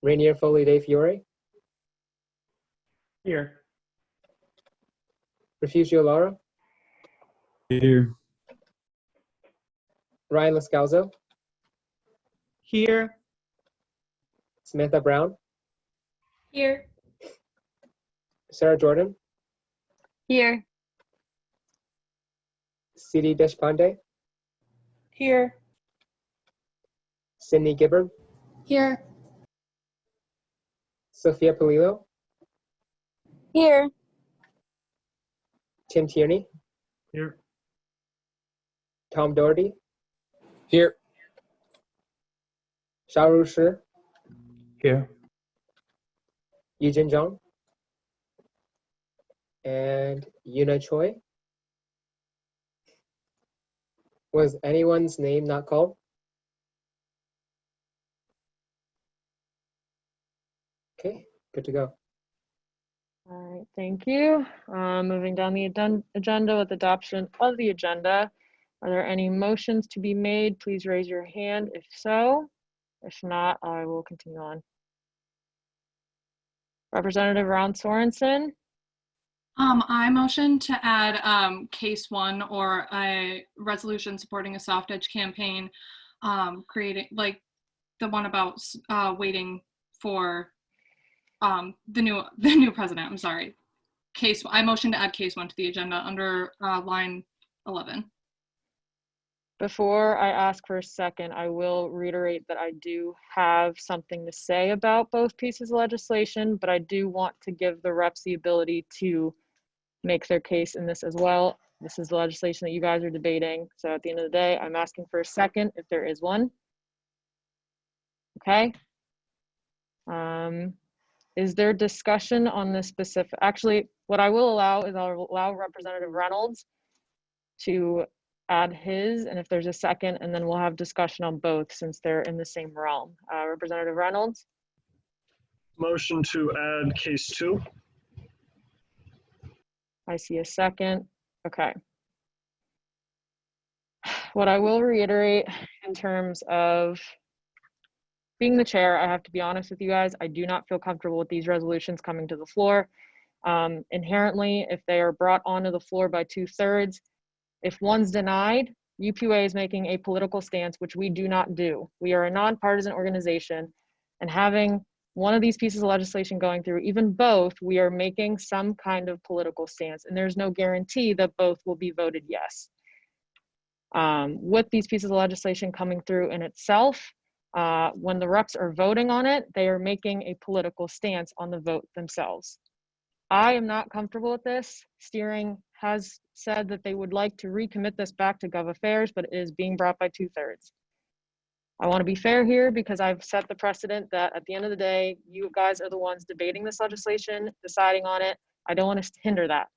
Rainier Foley de Fiore, Here. Refugio Lara, Here. Ryan Lascalzo, Here. Samantha Brown, Here. Sarah Jordan, Here. Sidi Deshpande, Here. Sydney Gibbard, Here. Sophia Polillo, Here. Tim Tierney, Here. Tom Doherty, Here. Xiaoru Shi, Here. Yujin Zhang, and Yuna Choi. Was anyone's name not called? Okay, good to go. All right, thank you. Moving down the agenda with adoption of the agenda. Are there any motions to be made? Please raise your hand if so. If not, I will continue on. Representative Ron Sorensen. I motion to add case 1 or a resolution supporting a soft edge campaign, creating like the one about waiting for the new president. I'm sorry. I motion to add case 1 to the agenda under line 11. Before I ask for a second, I will reiterate that I do have something to say about both pieces of legislation, but I do want to give the reps the ability to make their case in this as well. This is the legislation that you guys are debating. So at the end of the day, I'm asking for a second if there is one. Okay. Is there discussion on this specific? Actually, what I will allow is I'll allow Representative Reynolds to add his, and if there's a second, and then we'll have discussion on both since they're in the same realm. Representative Reynolds. Motion to add case 2. I see a second. Okay. What I will reiterate in terms of being the chair, I have to be honest with you guys, I do not feel comfortable with these resolutions coming to the floor. Inherently, if they are brought onto the floor by 2/3, if one's denied, UPUA is making a political stance, which we do not do. We are a nonpartisan organization, and having one of these pieces of legislation going through, even both, we are making some kind of political stance, and there's no guarantee that both will be voted yes. With these pieces of legislation coming through in itself, when the reps are voting on it, they are making a political stance on the vote themselves. I am not comfortable with this. Steering has said that they would like to recommit this back to Gov Affairs, but it is being brought by 2/3. I want to be fair here because I've set the precedent that at the end of the day, you guys are the ones debating this legislation, deciding on it. I don't want to hinder that.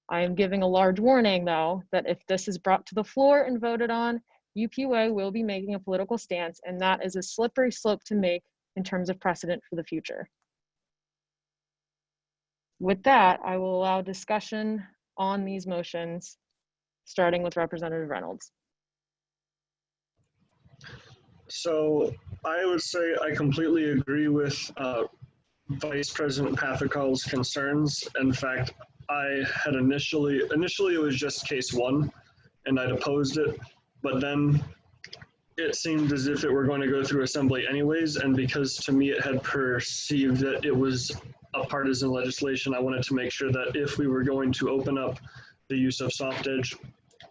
I am giving a large warning though, that if this is brought to the floor and voted on, UPUA will be making a political stance, and that is a slippery slope to make in terms of precedent for the future. With that, I will allow discussion on these motions, starting with Representative Reynolds. So I would say I completely agree with Vice President Pathakal's concerns. In fact, I had initially it was just case 1 and I'd opposed it, but then it seemed as if it were going to go through assembly anyways, and because to me it had perceived that it was a partisan legislation, I wanted to make sure that if we were going to open up the use of soft edge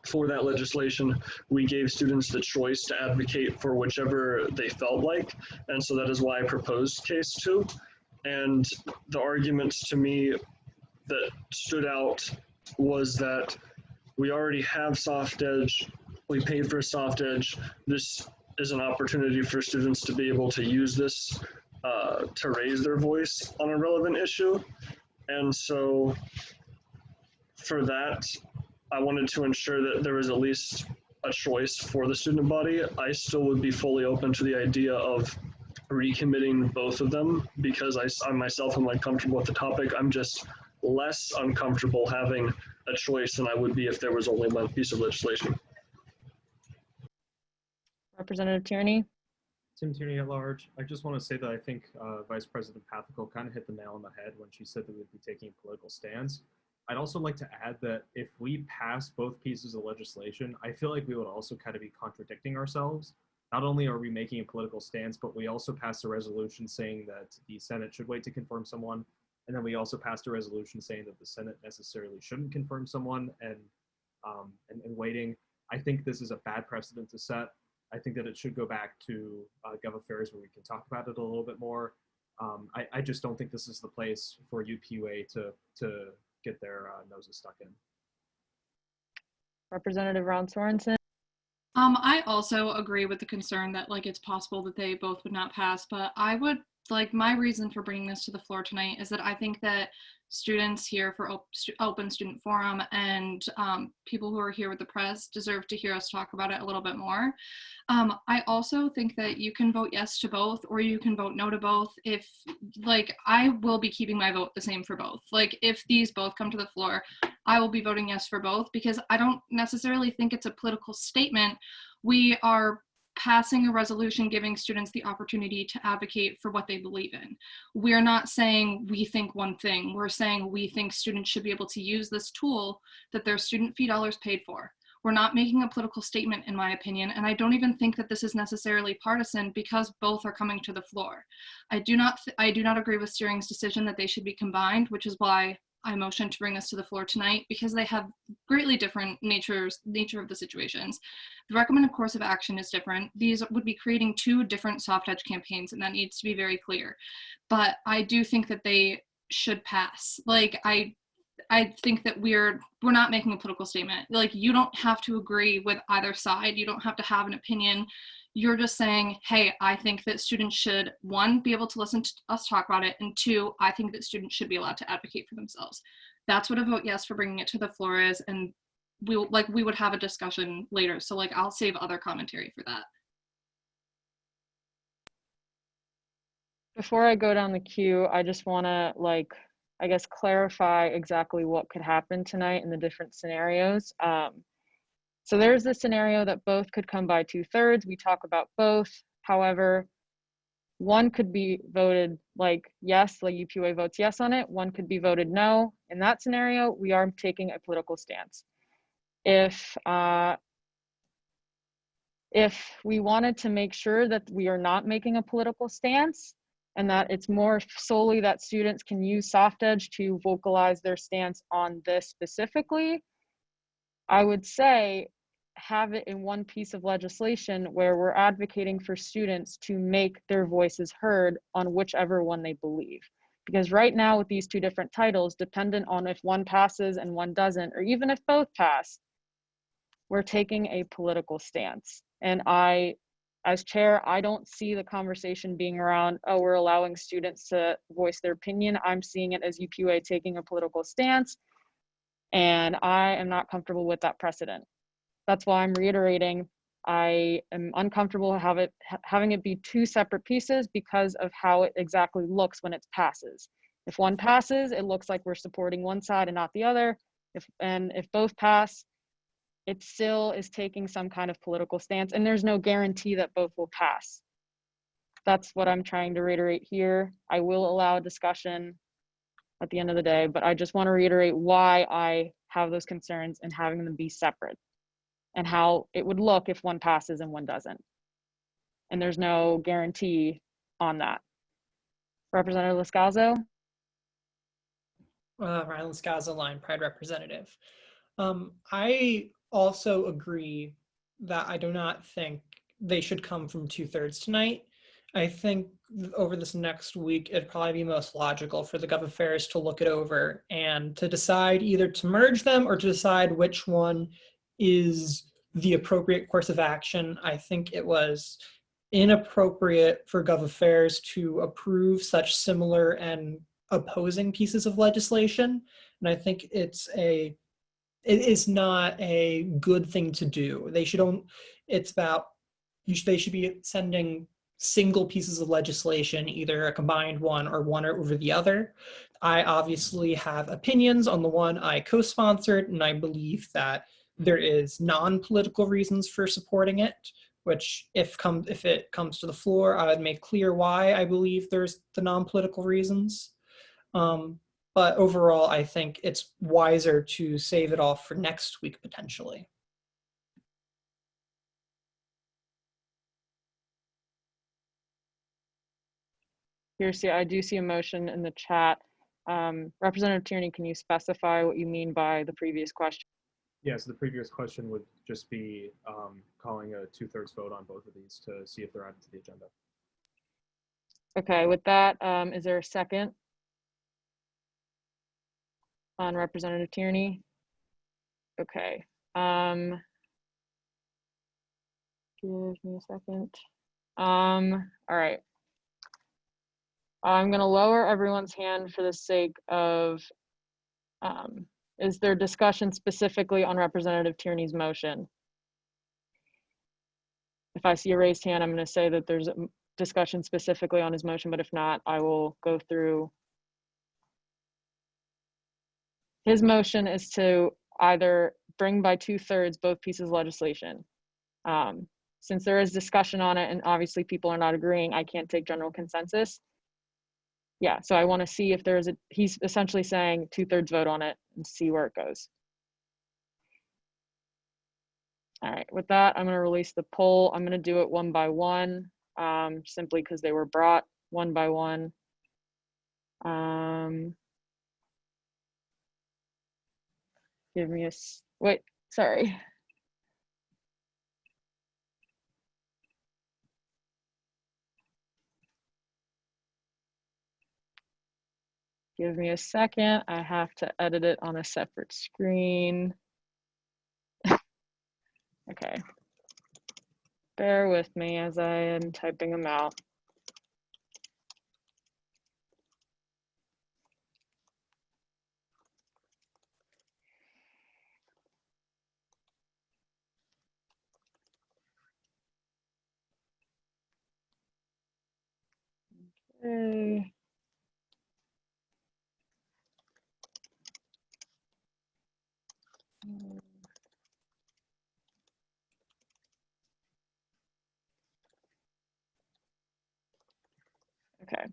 for that legislation, we gave students the choice to advocate for whichever they felt like. And so that is why I proposed case 2. And the arguments to me that stood out was that we already have soft edge, we paid for soft edge. This is an opportunity for students to be able to use this to raise their voice on a relevant issue. And so for that, I wanted to ensure that there was at least a choice for the student body. I still would be fully open to the idea of recommitting both of them because I myself am comfortable with the topic. I'm just less uncomfortable having a choice than I would be if there was only one piece of legislation. Representative Tierney. Tim Tierney at large. I just want to say that I think Vice President Pathical kind of hit the nail on the head when she said that we'd be taking a political stance. I'd also like to add that if we pass both pieces of legislation, I feel like we would also kind of be contradicting ourselves. Not only are we making a political stance, but we also passed a resolution saying that the Senate should wait to confirm someone. And then we also passed a resolution saying that the Senate necessarily shouldn't confirm someone and waiting. I think this is a bad precedent to set. I think that it should go back to Gov Affairs where we can talk about it a little bit more. I just don't think this is the place for UPUA to get their noses stuck in. Representative Ron Sorensen. I also agree with the concern that like it's possible that they both would not pass, but I would like my reason for bringing this to the floor tonight is that I think that students here for Open Student Forum and people who are here with the press deserve to hear us talk about it a little bit more. I also think that you can vote yes to both or you can vote no to both. If like I will be keeping my vote the same for both. Like if these both come to the floor, I will be voting yes for both because I don't necessarily think it's a political statement. We are passing a resolution giving students the opportunity to advocate for what they believe in. We're not saying we think one thing. We're saying we think students should be able to use this tool that their student fee dollars paid for. We're not making a political statement, in my opinion, and I don't even think that this is necessarily partisan because both are coming to the floor. I do not agree with steering's decision that they should be combined, which is why I motion to bring this to the floor tonight because they have greatly different nature of the situations. The recommended course of action is different. These would be creating two different soft edge campaigns, and that needs to be very clear. But I do think that they should pass. Like I think that we're not making a political statement. Like you don't have to agree with either side. You don't have to have an opinion. You're just saying, hey, I think that students should, one, be able to listen to us talk about it, and two, I think that students should be allowed to advocate for themselves. That's what a vote yes for bringing it to the floor is, and we would have a discussion later. So like I'll save other commentary for that. Before I go down the queue, I just want to I guess clarify exactly what could happen tonight in the different scenarios. So there's the scenario that both could come by 2/3. We talk about both. However, one could be voted yes, like UPUA votes yes on it. One could be voted no. In that scenario, we are taking a political stance. If we wanted to make sure that we are not making a political stance and that it's more solely that students can use soft edge to vocalize their stance on this specifically, I would say have it in one piece of legislation where we're advocating for students to make their voices heard on whichever one they believe. Because right now with these two different titles, dependent on if one passes and one doesn't, or even if both pass, we're taking a political stance. And as chair, I don't see the conversation being around, oh, we're allowing students to voice their opinion. I'm seeing it as UPUA taking a political stance, and I am not comfortable with that precedent. That's why I'm reiterating, I am uncomfortable having it be two separate pieces because of how it exactly looks when it passes. If one passes, it looks like we're supporting one side and not the other. If both pass, it still is taking some kind of political stance, and there's no guarantee that both will pass. That's what I'm trying to reiterate here. I will allow discussion at the end of the day, but I just want to reiterate why I have those concerns and having them be separate and how it would look if one passes and one doesn't. And there's no guarantee on that. Representative Lascazo? Ryan Lascazo, Line Pride Representative. I also agree that I do not think they should come from 2/3 tonight. I think over this next week, it'd probably be most logical for the Gov Affairs to look it over and to decide either to merge them or to decide which one is the appropriate course of action. I think it was inappropriate for Gov Affairs to approve such similar and opposing pieces of legislation. And I think it is not a good thing to do. They should be sending single pieces of legislation, either a combined one or one over the other. I obviously have opinions on the one I co-sponsored, and I believe that there is non-political reasons for supporting it. which if it comes to the floor, I would make clear why I believe there's the non-political reasons. But overall, I think it's wiser to save it all for next week potentially. Here, see, I do see a motion in the chat. Representative Tierney, can you specify what you mean by the previous question? Yeah, so the previous question would just be calling a 2/3 vote on both of these to see if they're added to the agenda. Okay, with that, is there a second on Representative Tierney? Okay. Give me a second. All right. I'm gonna lower everyone's hand for the sake of, is there discussion specifically on Representative Tierney's motion? If I see a raised hand, I'm gonna say that there's a discussion specifically on his motion, but if not, I will go through. His motion is to either bring by 2/3 both pieces of legislation. Since there is discussion on it and obviously people are not agreeing, I can't take general consensus. Yeah, so I want to see if there's he's essentially saying 2/3 vote on it and see where it goes. All right, with that, I'm going to release the poll. I'm going to do it one by one, simply because they were brought one by one. Give me a, wait, sorry. Give me a second. I have to edit it on a separate screen. Okay. Bear with me as I am typing them out. Okay. Okay.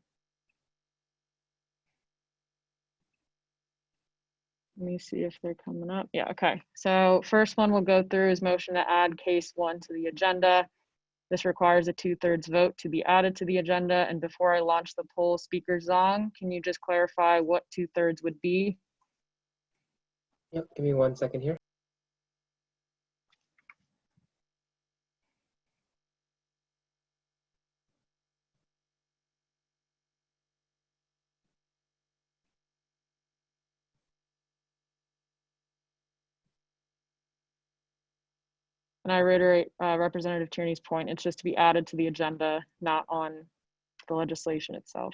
Let me see if they're coming up. Yeah, okay. So first one we'll go through is motion to add case 1 to the agenda. This requires a 2/3 vote to be added to the agenda. And before I launch the poll, Speaker Zong, can you just clarify what 2/3 would be? Yep, give me 1 second here. And I reiterate Representative Tierney's point, it's just to be added to the agenda, not on the legislation itself.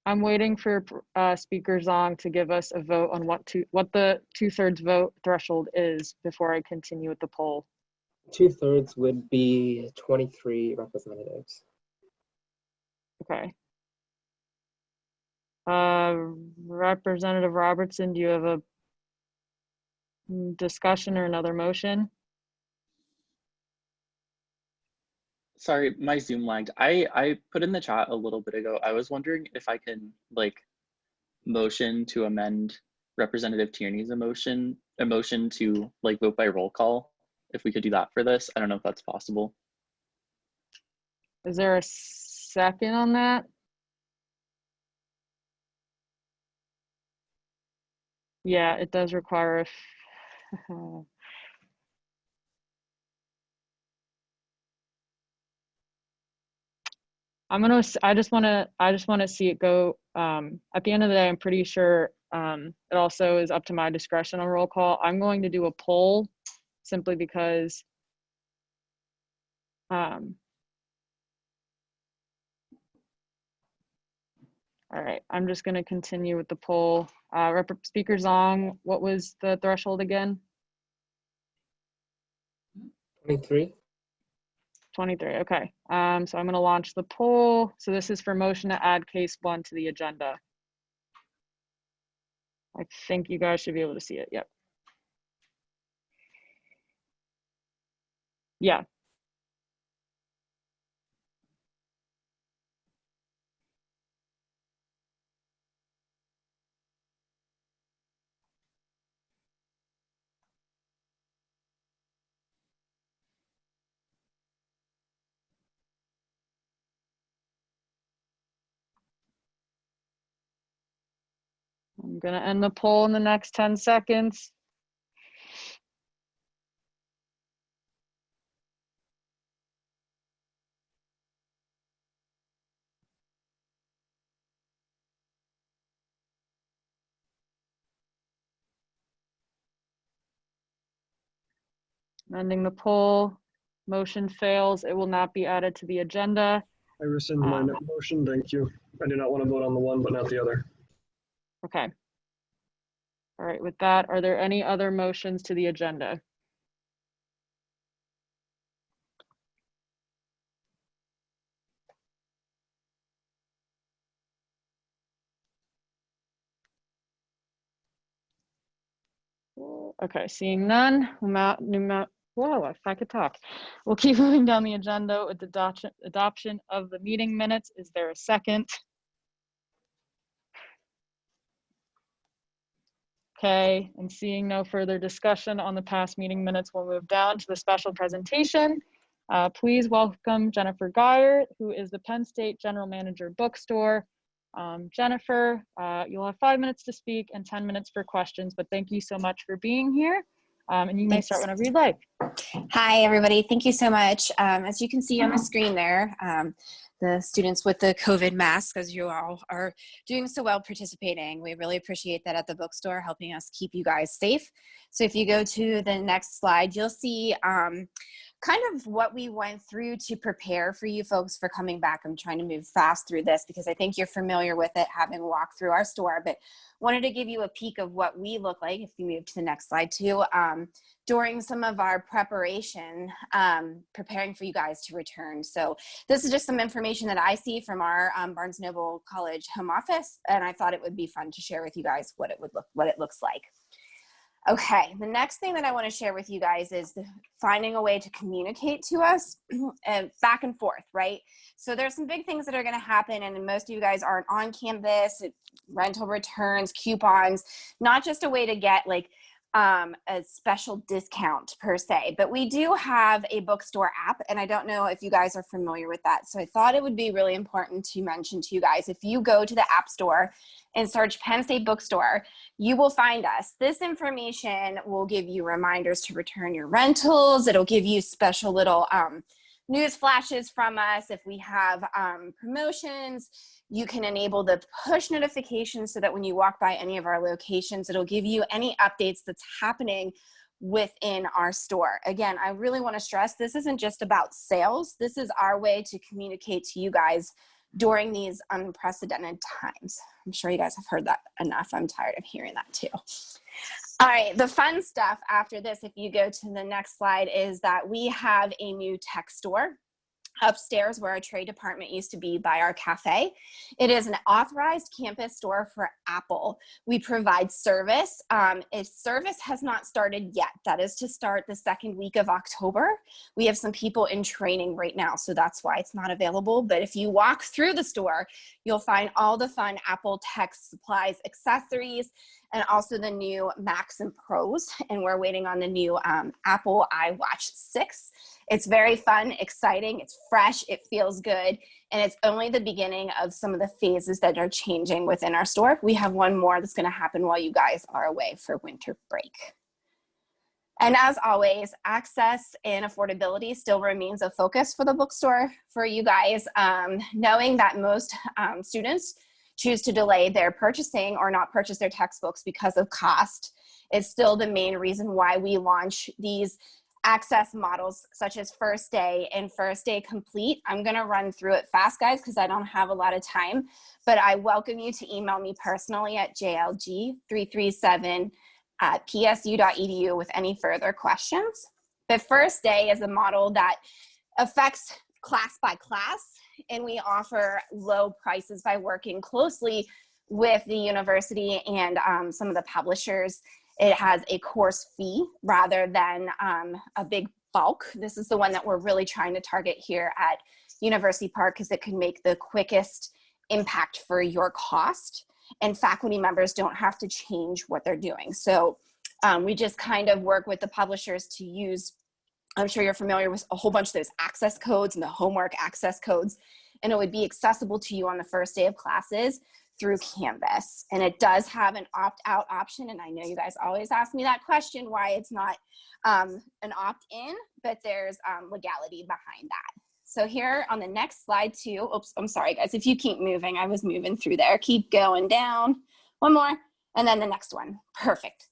I'm waiting for Speaker Zong to give us a vote on what the 2/3 vote threshold is before I continue with the poll. 2/3 would be 23 representatives. Okay. Representative Robertson, do you have a discussion or another motion? Sorry, my Zoom lagged. I put in the chat a little bit ago. I was wondering if I can like motion to amend Representative Tierney's motion to like vote by roll call. If we could do that for this, I don't know if that's possible. Is there a second on that? Yeah, it does require a I just want to see it go. At the end of the day, I'm pretty sure it also is up to my discretion on roll call. I'm going to do a poll simply because all right, I'm just going to continue with the poll. Speaker Zong, what was the threshold again? 23. 23, okay. So I'm gonna launch the poll. So this is for motion to add case 1 to the agenda. I think you guys should be able to see it, yep. Yeah. I'm gonna end the poll in the next 10 seconds. Ending the poll. Motion fails. It will not be added to the agenda. I rescind my motion, thank you. I do not want to vote on the one, but not the other. Okay. All right, with that, are there any other motions to the agenda? Okay, seeing none, whoa, if I could talk. We'll keep moving down the agenda with the adoption of the meeting minutes. Is there a second? Okay, and seeing no further discussion on the past meeting minutes, we'll move down to the special presentation. Please welcome Jennifer Geyer, who is the Penn State General Manager Bookstore. Jennifer, you'll have 5 minutes to speak and 10 minutes for questions, but thank you so much for being here. And you may start whenever you'd like. Hi, everybody. Thank you so much. As you can see on the screen there, the students with the COVID masks, as you all are doing so well participating. We really appreciate that at the bookstore, helping us keep you guys safe. So if you go to the next slide, you'll see kind of what we went through to prepare for you folks for coming back. I'm trying to move fast through this because I think you're familiar with it, having walked through our store, but wanted to give you a peek of what we look like, if you move to the next slide too, during some of our preparation, preparing for you guys to return. So this is just some information that I see from our Barnes Noble College home office, and I thought it would be fun to share with you guys what it looks like. Okay, the next thing that I want to share with you guys is finding a way to communicate to us back and forth, right? So there's some big things that are going to happen, and most of you guys aren't on campus, rental returns, coupons, not just a way to get like a special discount per se, but we do have a bookstore app, and I don't know if you guys are familiar with that. So I thought it would be really important to mention to you guys, if you go to the App Store and search Penn State Bookstore, you will find us. This information will give you reminders to return your rentals. It'll give you special little news flashes from us. If we have promotions, you can enable the push notifications so that when you walk by any of our locations, it'll give you any updates that's happening within our store. Again, I really want to stress, this isn't just about sales. This is our way to communicate to you guys during these unprecedented times. I'm sure you guys have heard that enough. I'm tired of hearing that too. All right, the fun stuff after this, if you go to the next slide, is that we have a new tech store upstairs where our trade department used to be by our cafe. It is an authorized campus store for Apple. We provide service. If service has not started yet, that is to start the second week of October. We have some people in training right now, so that's why it's not available. But if you walk through the store, you'll find all the fun Apple tech supplies, accessories, and also the new Macs and Pros. And we're waiting on the new Apple iWatch 6. It's very fun, exciting, it's fresh, it feels good, and it's only the beginning of some of the phases that are changing within our store. We have one more that's gonna happen while you guys are away for winter break. And as always, access and affordability still remains a focus for the bookstore for you guys, knowing that most students choose to delay their purchasing or not purchase their textbooks because of cost. It's still the main reason why we launch these access models such as First Day and First Day Complete. I'm gonna run through it fast, guys, because I don't have a lot of time, but I welcome you to email me personally at jlg337@psu.edu with any further questions. But First Day is a model that affects class by class, and we offer low prices by working closely with the university and some of the publishers. It has a course fee rather than a big bulk. This is the one that we're really trying to target here at University Park because it can make the quickest impact for your cost. And faculty members don't have to change what they're doing. So we just kind of work with the publishers to use, I'm sure you're familiar with a whole bunch of those access codes and the homework access codes, and it would be accessible to you on the first day of classes through Canvas. And it does have an opt-out option, and I know you guys always ask me that question, why it's not an opt-in, but there's legality behind that. So here on the next slide too, oops, I'm sorry guys, if you keep moving, I was moving through there, keep going down, one more, and then the next one, perfect.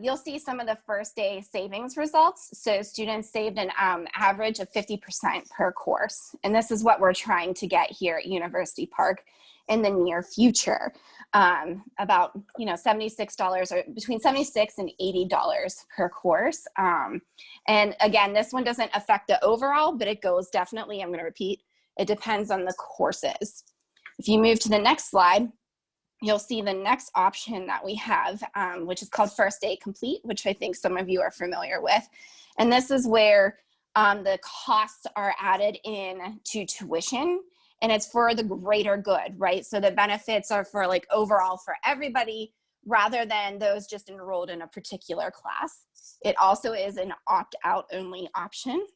You'll see some of the first day savings results. So students saved an average of 50% per course. And this is what we're trying to get here at University Park in the near future. About, you know, $76 or between $76 and $80 per course. And again, this one doesn't affect the overall, but it goes definitely, I'm gonna repeat, it depends on the courses. If you move to the next slide, you'll see the next option that we have, which is called First Day Complete, which I think some of you are familiar with. And this is where the costs are added in to tuition, and it's for the greater good, right? So the benefits are for like overall for everybody rather than those just enrolled in a particular class. It also is an opt-out only option.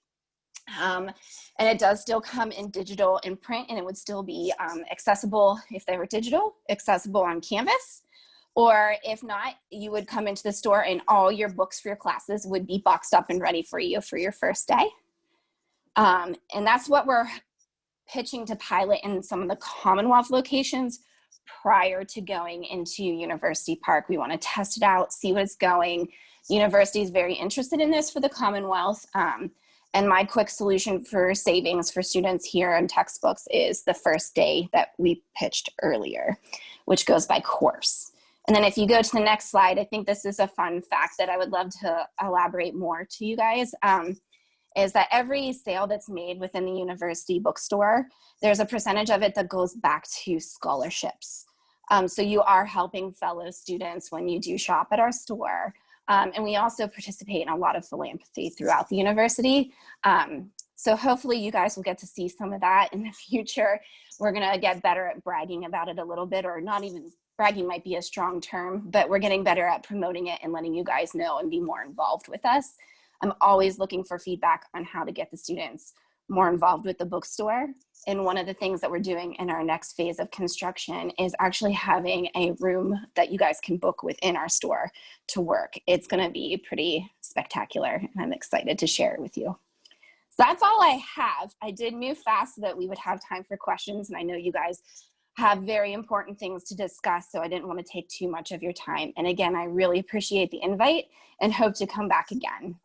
And it does still come in digital and print, and it would still be accessible if they were digital, accessible on Canvas, or if not, you would come into the store and all your books for your classes would be boxed up and ready for you for your first day. And that's what we're pitching to pilot in some of the Commonwealth locations prior to going into University Park. We want to test it out, see what it's going. The university is very interested in this for the Commonwealth. And my quick solution for savings for students here in textbooks is the First Day that we pitched earlier, which goes by course. And then if you go to the next slide, I think this is a fun fact that I would love to elaborate more to you guys, is that every sale that's made within the university bookstore, there's a percentage of it that goes back to scholarships. So you are helping fellow students when you do shop at our store. And we also participate in a lot of philanthropy throughout the university. So hopefully you guys will get to see some of that in the future. We're gonna get better at bragging about it a little bit, or not even bragging might be a strong term, but we're getting better at promoting it and letting you guys know and be more involved with us. I'm always looking for feedback on how to get the students more involved with the bookstore. And one of the things that we're doing in our next phase of construction is actually having a room that you guys can book within our store to work. It's gonna be pretty spectacular, and I'm excited to share it with you. So that's all I have. I did move fast so that we would have time for questions, and I know you guys have very important things to discuss, so I didn't want to take too much of your time. And again, I really appreciate the invite and hope to come back again.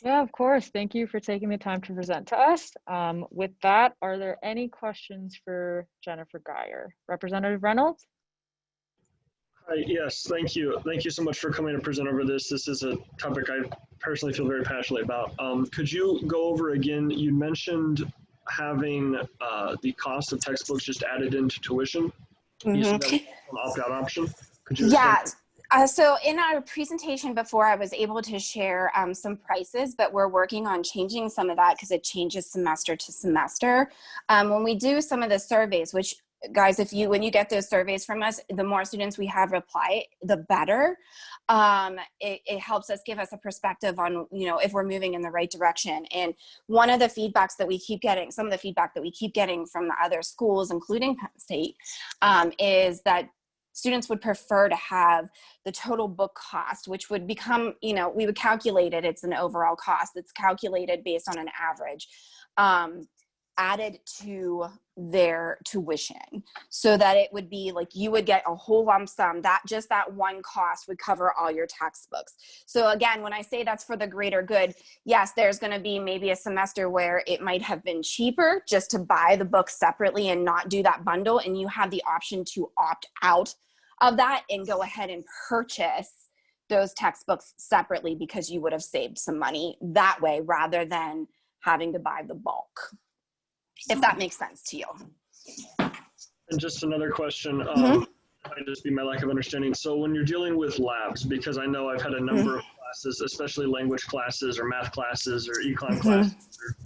Yeah, of course. Thank you for taking the time to present to us. With that, are there any questions for Jennifer Geyer? Representative Reynolds? Hi, yes, thank you. Thank you so much for coming to present over this. This is a topic I personally feel very passionate about. Could you go over again, you mentioned having the cost of textbooks just added into tuition. You said that was an opt-out option. Could you explain? So in our presentation before, I was able to share some prices, but we're working on changing some of that because it changes semester to semester. When we do some of the surveys, which guys, when you get those surveys from us, the more students we have reply, the better. It helps us give us a perspective on, you know, if we're moving in the right direction. And one of the feedbacks that we keep getting, some of the feedback that we keep getting from the other schools, including Penn State, is that students would prefer to have the total book cost, which would become, you know, we would calculate it, it's an overall cost that's calculated based on an average. added to their tuition, so that it would be like you would get a whole lump sum, that just that one cost would cover all your textbooks. So again, when I say that's for the greater good, yes, there's going to be maybe a semester where it might have been cheaper just to buy the books separately and not do that bundle, and you have the option to opt out of that and go ahead and purchase those textbooks separately because you would have saved some money that way rather than having to buy the bulk, if that makes sense to you. And just another question, might just be my lack of understanding. So when you're dealing with labs, because I know I've had a number of classes, especially language classes or math classes or econ classes, or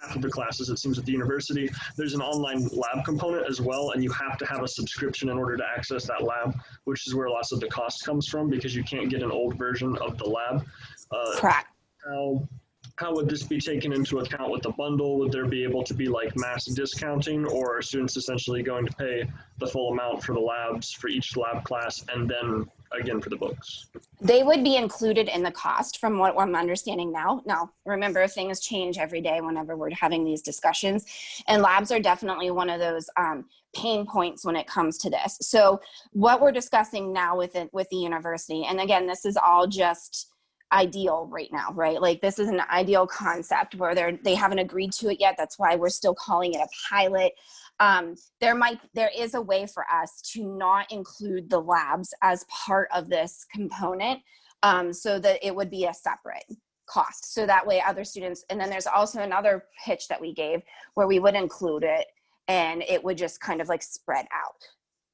half of the classes it seems at the university, there's an online lab component as well, and you have to have a subscription in order to access that lab, which is where lots of the cost comes from because you can't get an old version of the lab. Correct. How would this be taken into account with the bundle? Would there be able to be like mass discounting, or are students essentially going to pay the full amount for the labs for each lab class and then again for the books? They would be included in the cost from what I'm understanding now. Now, remember, things change every day whenever we're having these discussions, and labs are definitely one of those pain points when it comes to this. So what we're discussing now with the university, and again, this is all just ideal right now, right? Like this is an ideal concept where they haven't agreed to it yet. That's why we're still calling it a pilot. There is a way for us to not include the labs as part of this component, so that it would be a separate cost. So that way other students, and then there's also another pitch that we gave where we would include it and it would just kind of like spread out.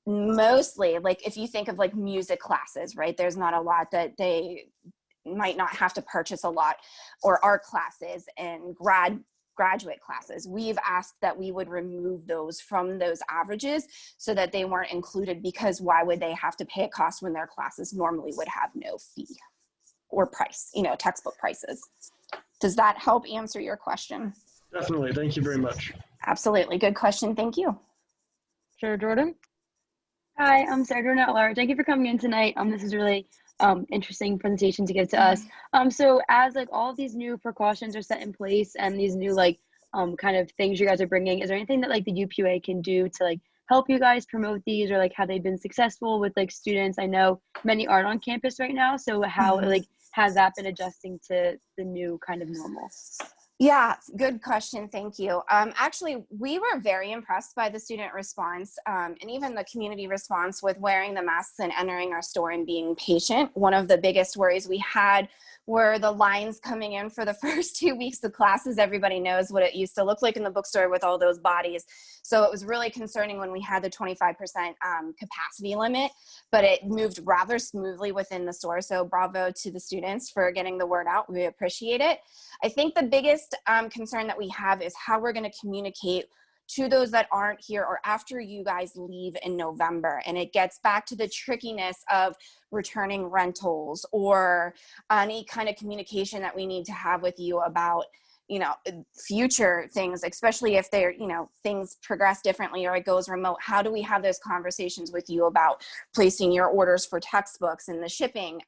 Mostly, like if you think of like music classes, right? There's not a lot that they might not have to purchase a lot, or art classes and graduate classes. We've asked that we would remove those from those averages so that they weren't included, because why would they have to pay a cost when their classes normally would have no fee or price, textbook prices. Does that help answer your question? Definitely. Thank you very much. Absolutely. Good question. Thank you. Sure, Jordan. Hi, I'm Sarah Turnout. This is coming in tonight. This is really interesting presentation to give to us. So as like all of these new precautions are set in place and these new kind of things you guys are bringing, is there anything that like the UPUA can do to like help you guys promote these, or like have they been successful with like students? I know many aren't on campus right now, so how like has that been adjusting to the new kind of normal? Yeah, good question. Thank you. Actually, we were very impressed by the student response and even the community response with wearing the masks and entering our store and being patient. One of the biggest worries we had were the lines coming in for the first 2 weeks of classes. Everybody knows what it used to look like in the bookstore with all those bodies. So it was really concerning when we had the 25% capacity limit, but it moved rather smoothly within the store. So bravo to the students for getting the word out. We appreciate it. I think the biggest concern that we have is how we're going to communicate to those that aren't here or after you guys leave in November. And it gets back to the trickiness of returning rentals or any kind of communication that we need to have with you about, future things, especially if they're, things progress differently or it goes remote. How do we have those conversations with you about placing your orders for textbooks and the shipping?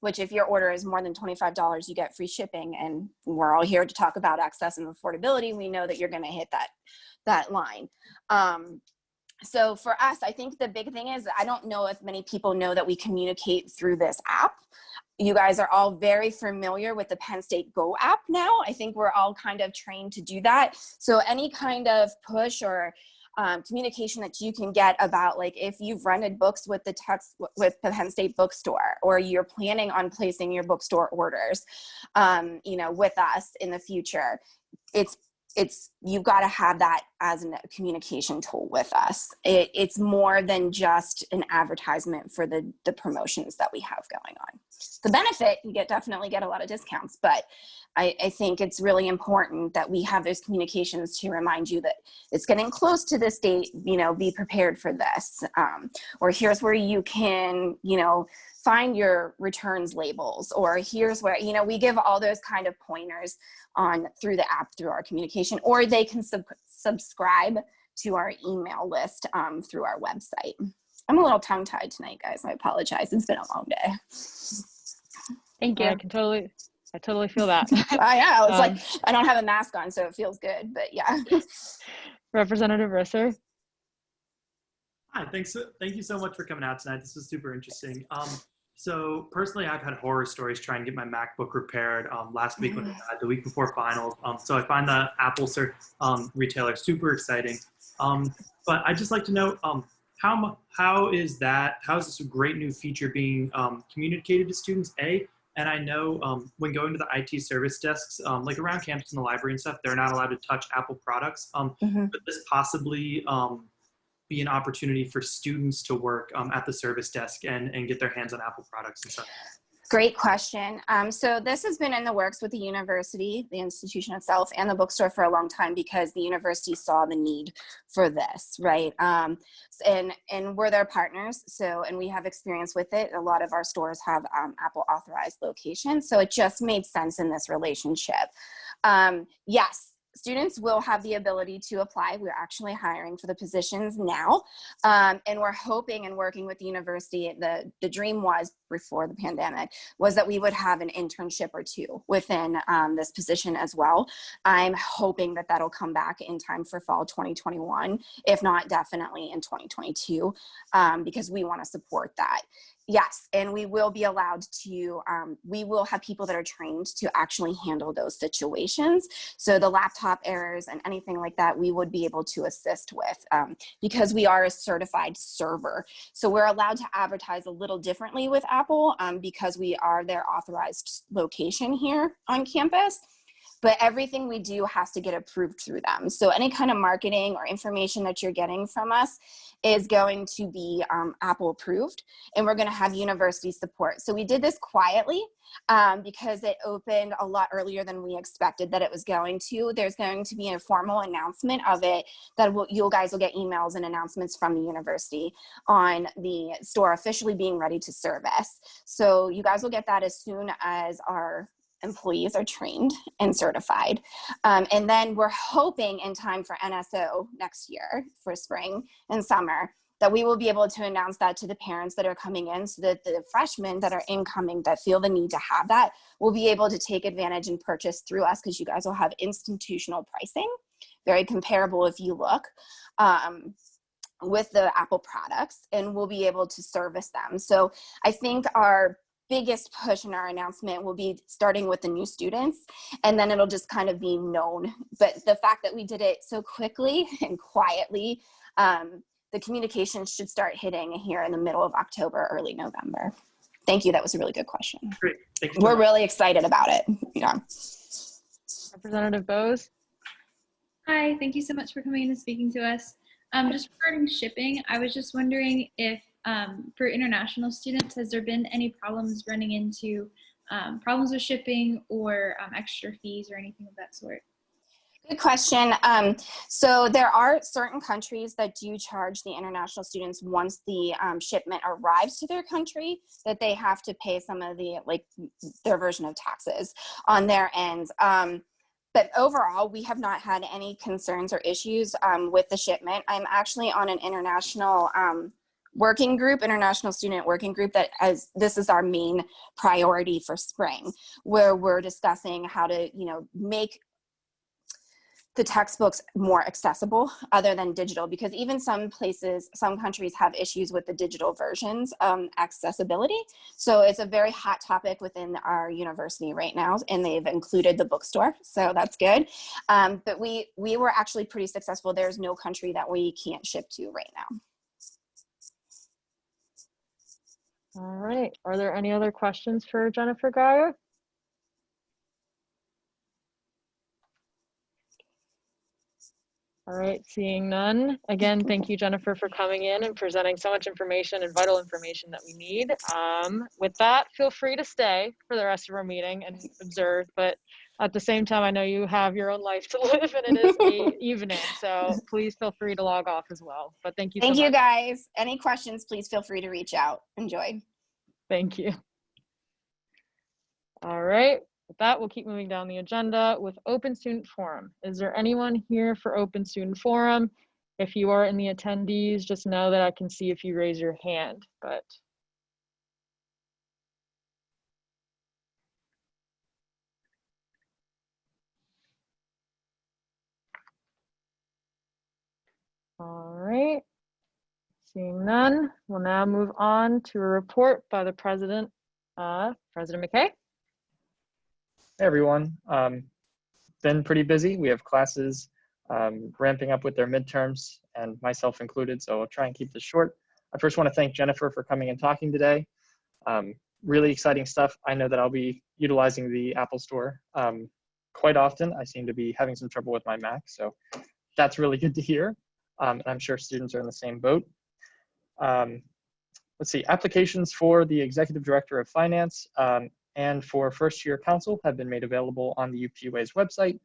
Which if your order is more than $25, you get free shipping. And we're all here to talk about access and affordability. We know that you're going to hit that line. So for us, I think the big thing is, I don't know if many people know that we communicate through this app. You guys are all very familiar with the Penn State Go app now. I think we're all kind of trained to do that. So any kind of push or communication that you can get about, like, if you've rented books with the Penn State Bookstore, or you're planning on placing your bookstore orders, with us in the future, you've got to have that as a communication tool with us. It's more than just an advertisement for the promotions that we have going on. The benefit, you definitely get a lot of discounts, but I think it's really important that we have those communications to remind you that it's getting close to this date, be prepared for this. Or here's where you can, find your returns labels, or here's where, we give all those kind of pointers through the app, through our communication, or they can subscribe to our email list through our website. I'm a little tongue-tied tonight, guys. I apologize. It's been a long day. Thank you. I can totally I totally feel that. I know. It's like I don't have a mask on, so it feels good. But yeah. Representative Risser. Hi, thank you so much for coming out tonight. This was super interesting. So personally, I've had horror stories trying to get my MacBook repaired last week when it died, the week before finals. So I find the Apple retailer super exciting. But I'd just like to know how is this a great new feature being communicated to students? And I know when going to the IT service desks, like around campus and the library and stuff, they're not allowed to touch Apple products. Could this possibly be an opportunity for students to work at the service desk and get their hands on Apple products and stuff? Great question. So this has been in the works with the university, the institution itself, and the bookstore for a long time because the university saw the need for this, right? And we're their partners, and we have experience with it. A lot of our stores have Apple authorized locations, so it just made sense in this relationship. Yes. Students will have the ability to apply. We're actually hiring for the positions now. And we're hoping and working with the university. The dream was, before the pandemic, was that we would have an internship or two within this position as well. I'm hoping that that'll come back in time for fall 2021, if not definitely in 2022, because we want to support that. Yes, and we will be allowed to, we will have people that are trained to actually handle those situations. So the laptop errors and anything like that, we would be able to assist with because we are a certified server. So we're allowed to advertise a little differently with Apple because we are their authorized location here on campus. But everything we do has to get approved through them. So any kind of marketing or information that you're getting from us is going to be Apple approved, and we're going to have university support. So we did this quietly because it opened a lot earlier than we expected that it was going to. There's going to be a formal announcement of it that you guys will get emails and announcements from the university on the store officially being ready to service. So you guys will get that as soon as our employees are trained and certified. And then we're hoping in time for NSO next year for spring and summer that we will be able to announce that to the parents that are coming in so that the freshmen that are incoming that feel the need to have that will be able to take advantage and purchase through us because you guys will have institutional pricing, very comparable if you look. With the Apple products, and we'll be able to service them. So I think our biggest push in our announcement will be starting with the new students, and then it'll just kind of be known. But the fact that we did it so quickly and quietly, the communications should start hitting here in the middle of October, early November. Thank you. That was a really good question. Great. Thank you. We're really excited about it. Yeah. Representative Bose. Hi, thank you so much for coming in and speaking to us. Just regarding shipping, I was just wondering if for international students, has there been any problems running into problems with shipping or extra fees or anything of that sort? Good question. So there are certain countries that do charge the international students once the shipment arrives to their country that they have to pay some of the, like their version of taxes on their ends. But overall, we have not had any concerns or issues with the shipment. I'm actually on an international international student working group this is our main priority for spring, where we're discussing how to, make the textbooks more accessible other than digital, because even some countries have issues with the digital versions accessibility. So it's a very hot topic within our university right now, and they've included the bookstore, so that's good. But we were actually pretty successful. There's no country that we can't ship to right now. All right. Are there any other questions for Jennifer Geyer? All right, seeing none. Again, thank you, Jennifer, for coming in and presenting so much information and vital information that we need. With that, feel free to stay for the rest of our meeting and observe, but at the same time, I know you have your own life to live and it is the evening, so please feel free to log off as well. But thank you so much. Thank you, guys. Any questions, please feel free to reach out. Enjoy. Thank you. All right. With that, we'll keep moving down the agenda with Open Student Forum. Is there anyone here for Open Student Forum? If you are in the attendees, just know that I can see if you raise your hand, but Seeing none, we'll now move on to a report by the president, President McKay. Hey everyone, been pretty busy. We have classes ramping up with their midterms and myself included, so I'll try and keep this short. I first want to thank Jennifer for coming and talking today. Really exciting stuff. I know that I'll be utilizing the Apple Store quite often. I seem to be having some trouble with my Mac, so that's really good to hear. And I'm sure students are in the same boat. Let's see, applications for the Executive Director of Finance and for first year council have been made available on the UPUA's website.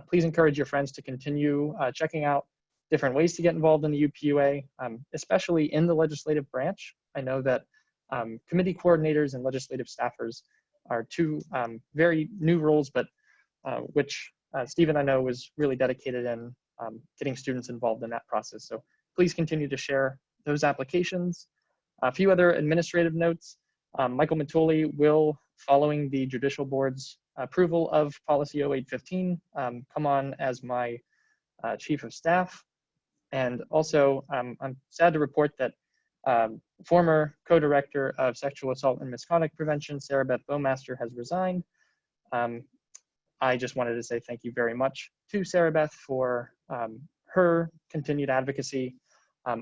Please encourage your friends to continue checking out different ways to get involved in the UPUA, especially in the legislative branch. I know that committee coordinators and legislative staffers are two very new roles, but which Stephen, I know, was really dedicated in getting students involved in that process. So please continue to share those applications. A few other administrative notes. Michael Matuli will, following the Judicial Board's approval of Policy 0815, come on as my Chief of Staff. And also, I'm sad to report that former co-director of Sexual Assault and Misconduct Prevention, Sarah Beth Bowmaster, has resigned. I just wanted to say thank you very much to Sarah Beth for her continued advocacy.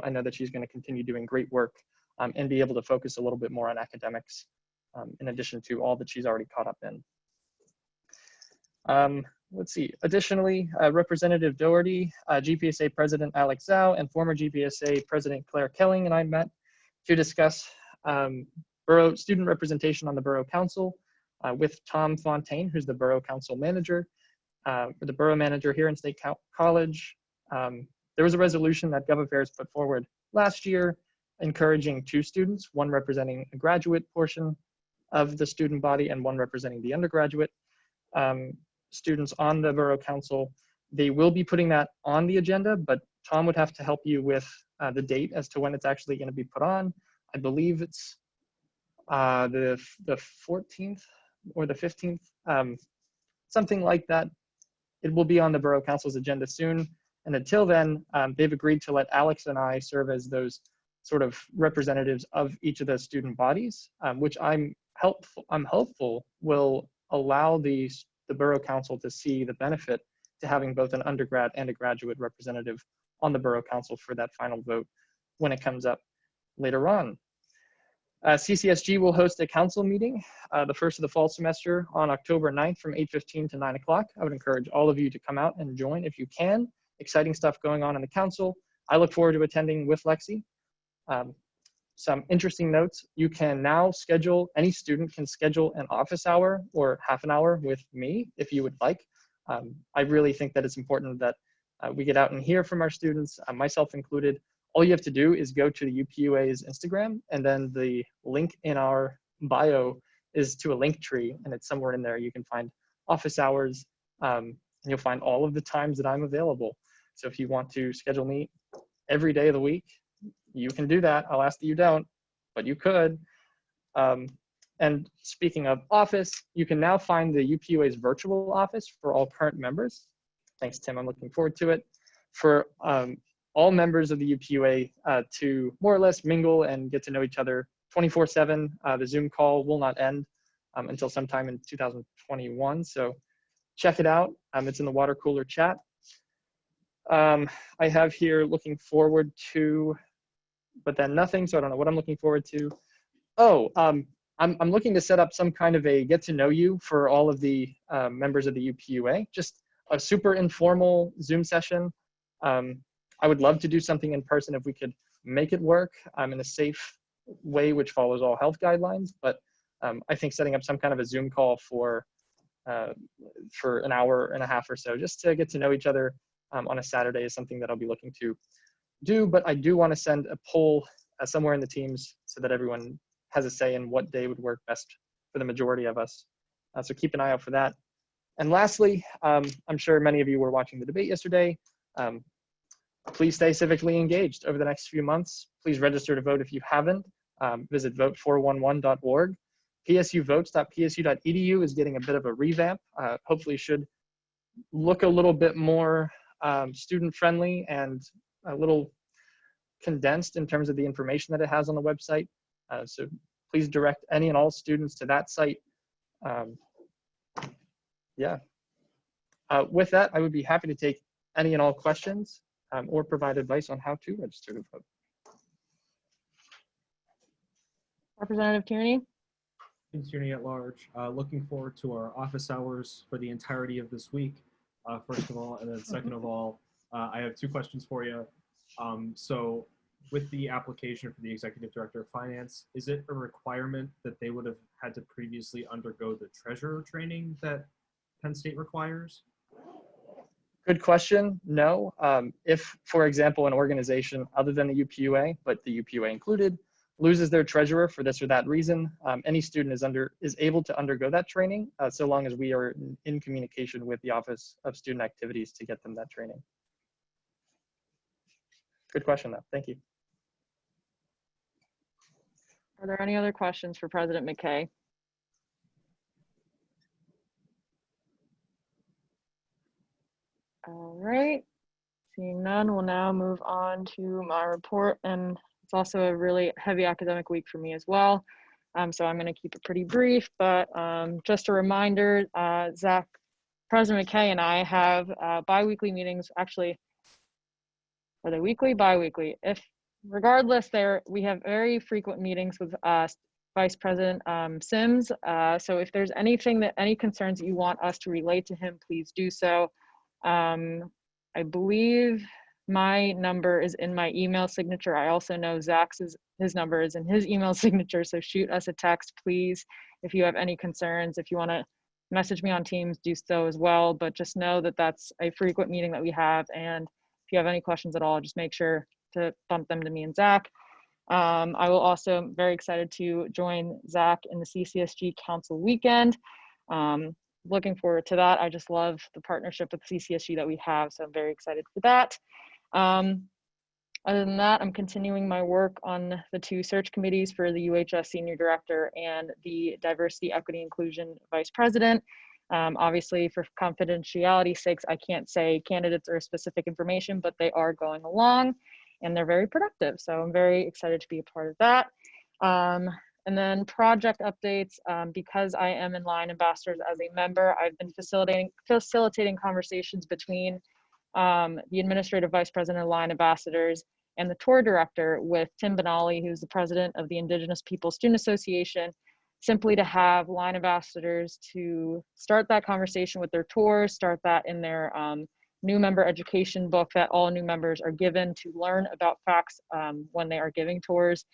I know that she's going to continue doing great work and be able to focus a little bit more on academics in addition to all that she's already caught up in. Let's see, additionally, Representative Doherty, GPSA President Alex Zhao, and former GPSA President Claire Kelling and I met to discuss borough student representation on the Borough Council with Tom Fontaine, who's the Borough Council Manager, the Borough Manager here in State College. There was a resolution that Gov Affairs put forward last year encouraging two students, one representing a graduate portion of the student body and one representing the undergraduate students on the Borough Council. They will be putting that on the agenda, but Tom would have to help you with the date as to when it's actually going to be put on. I believe it's the 14th or the 15th, something like that. It will be on the Borough Council's agenda soon. And until then, they've agreed to let Alex and I serve as those sort of representatives of each of the student bodies, which I'm hopeful will allow the Borough Council to see the benefit to having both an undergrad and a graduate representative on the Borough Council for that final vote when it comes up later on. CCSG will host a council meeting, the first of the fall semester, on October 9th from 8:15 to 9 o'clock. I would encourage all of you to come out and join if you can. Exciting stuff going on in the council. I look forward to attending with Lexi. Some interesting notes: you can now schedule, any student can schedule an office hour or half an hour with me if you would like. I really think that it's important that we get out and hear from our students, myself included. All you have to do is go to the UPUA's Instagram, and then the link in our bio is to a link tree, and it's somewhere in there. You can find office hours, and you'll find all of the times that I'm available. So if you want to schedule me every day of the week, you can do that. I'll ask that you don't, but you could. And speaking of office, you can now find the UPUA's virtual office for all current members. Thanks, Tim. I'm looking forward to it. For all members of the UPUA to more or less mingle and get to know each other 24/7. The Zoom call will not end until sometime in 2021. So check it out. It's in the water cooler chat. I have here looking forward to, but then nothing. So I don't know what I'm looking forward to. Oh, I'm looking to set up some kind of a get to know you for all of the members of the UPUA. Just a super informal Zoom session. I would love to do something in person if we could make it work in a safe way, which follows all health guidelines. But I think setting up some kind of a Zoom call for an hour and a half or so, just to get to know each other on a Saturday, is something that I'll be looking to do. But I do want to send a poll somewhere in the teams so that everyone has a say in what day would work best for the majority of us. So keep an eye out for that. And lastly, I'm sure many of you were watching the debate yesterday. Please stay civically engaged over the next few months. Please register to vote if you haven't. Visit vote411.org. psuvotes.psu.edu is getting a bit of a revamp. Hopefully should look a little bit more student friendly and a little condensed in terms of the information that it has on the website. So please direct any and all students to that site. Yeah. With that, I would be happy to take any and all questions or provide advice on how to register to vote. Representative Tierney? Tierney at large. Looking forward to our office hours for the entirety of this week, first of all, and then second of all, I have two questions for you. So with the application for the Executive Director of Finance, is it a requirement that they would have had to previously undergo the treasurer training that Penn State requires? Good question. No. If, for example, an organization other than the UPUA, but the UPUA included, loses their treasurer for this or that reason, any student is able to undergo that training, so long as we are in communication with the Office of Student Activities to get them that training. Good question, though. Thank you. Are there any other questions for President McKay? All right, seeing none, we'll now move on to my report, and it's also a really heavy academic week for me as well. So I'm going to keep it pretty brief, but just a reminder, Zach, President McKay and I have bi-weekly meetings. Actually, are they weekly? Bi-weekly. Regardless, we have very frequent meetings with Vice President Sims. So if there's any concerns that you want us to relay to him, please do so. I believe my number is in my email signature. I also know Zach's his number is in his email signature. So shoot us a text, please, if you have any concerns. If you want to message me on Teams, do so as well. But just know that that's a frequent meeting that we have. And if you have any questions at all, just make sure to bump them to me and Zach. I will also very excited to join Zach in the CCSG Council weekend. Looking forward to that. I just love the partnership with CCSG that we have, so I'm very excited for that. Other than that, I'm continuing my work on the two search committees for the UHS Senior Director and the Diversity, Equity, Inclusion Vice President. Obviously, for confidentiality sakes, I can't say candidates or specific information, but they are going along and they're very productive. So I'm very excited to be a part of that. And then project updates, because I am in Line Ambassadors as a member, I've been facilitating conversations between the Administrative Vice President of Line Ambassadors and the tour director with Tim Benally, who's the president of the Indigenous People Student Association, simply to have Line Ambassadors to start that conversation with their tours, start that in their new member education book that all new members are given to learn about facts when they are giving tours.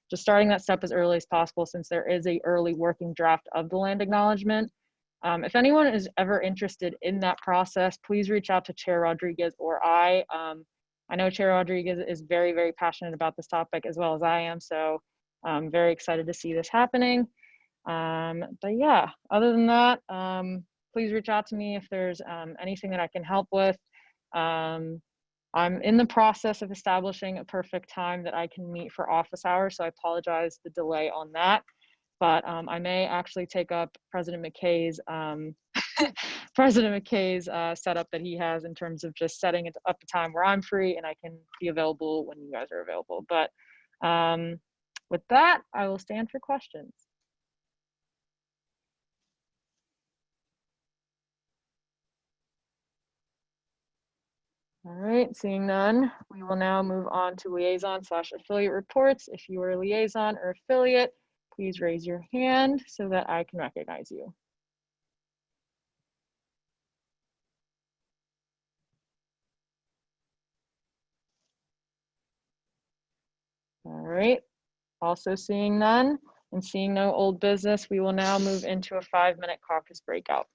Just starting that step as early as possible, since there is a early working draft of the land acknowledgement. If anyone is ever interested in that process, please reach out to Chair Rodriguez or I. I know Chair Rodriguez is very, very passionate about this topic as well as I am, so I'm very excited to see this happening. But yeah, other than that, please reach out to me if there's anything that I can help with. I'm in the process of establishing a perfect time that I can meet for office hours, so I apologize the delay on that. But I may actually take up President McKay's setup that he has in terms of just setting it up a time where I'm free and I can be available when you guys are available. But with that, I will stand for questions. All right, seeing none, we will now move on to liaison/affiliate reports. If you are a liaison or affiliate, please raise your hand so that I can recognize you. All right, also seeing none and seeing no old business, we will now move into a 5-minute caucus breakout.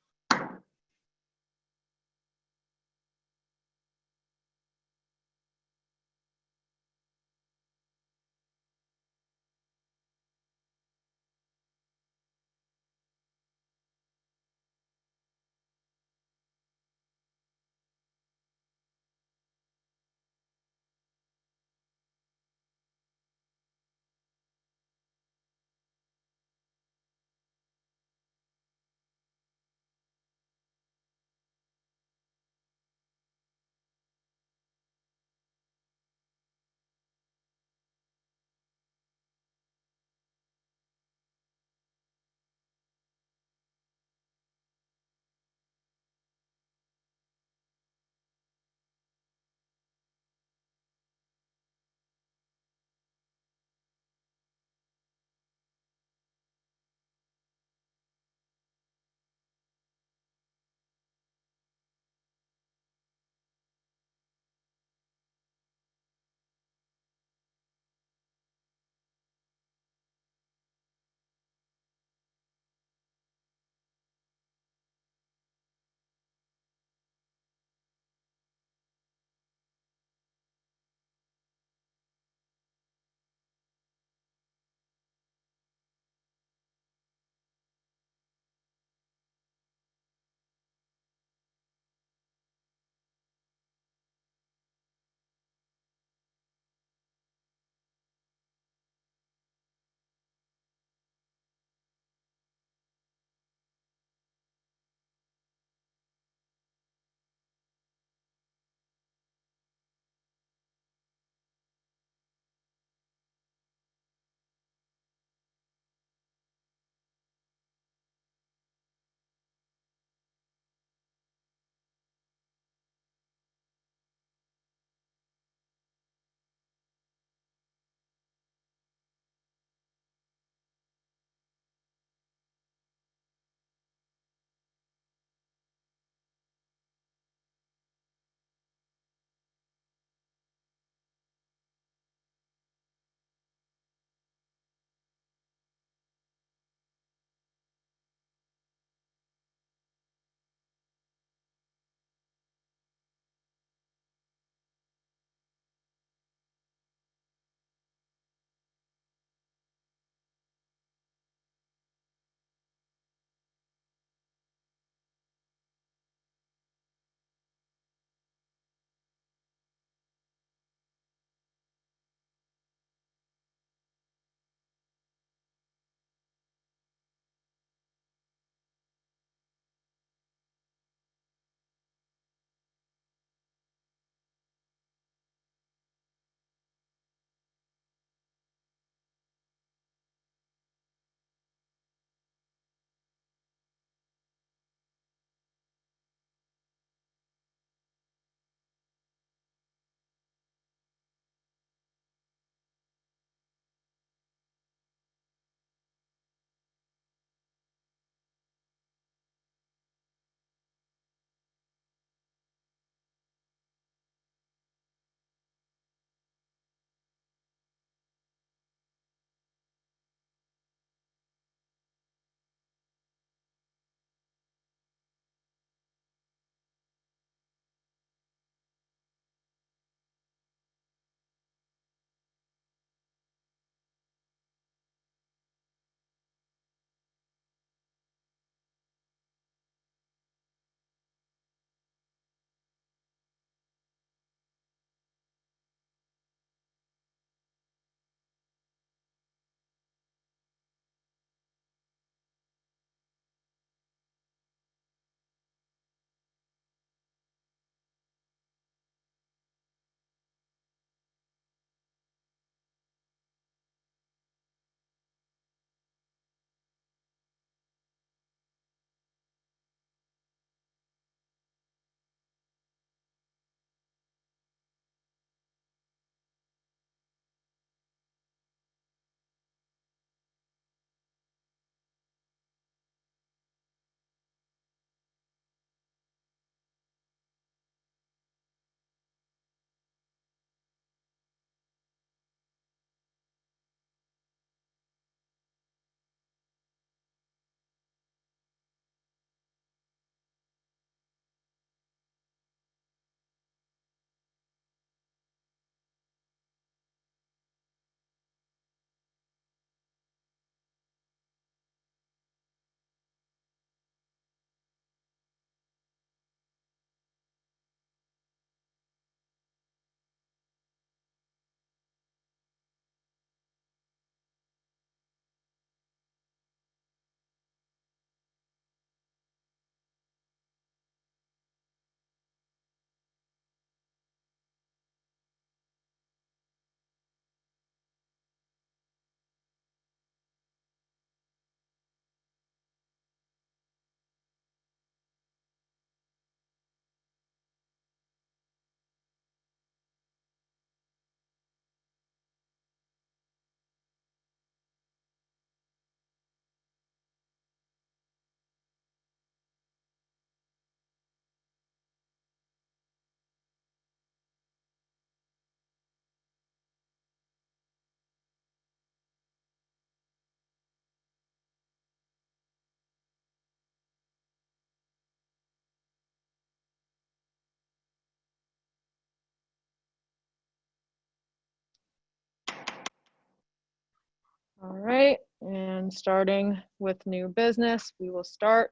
All right, and starting with new business, we will start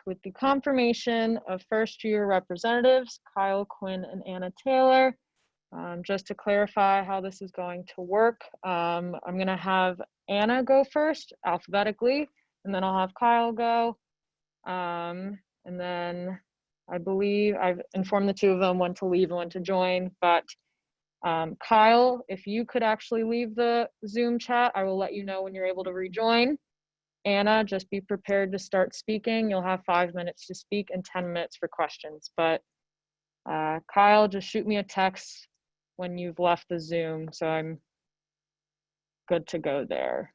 with the confirmation of first-year representatives, Kyle, Quinn, and Anna Taylor. Just to clarify how this is going to work, I'm going to have Anna go first alphabetically, and then I'll have Kyle go. And then I believe I've informed the two of them when to leave and when to join, but Kyle, if you could actually leave the Zoom chat, I will let you know when you're able to rejoin. Anna, just be prepared to start speaking. You'll have 5 minutes to speak and 10 minutes for questions. But Kyle, just shoot me a text when you've left the Zoom, so I'm good to go there.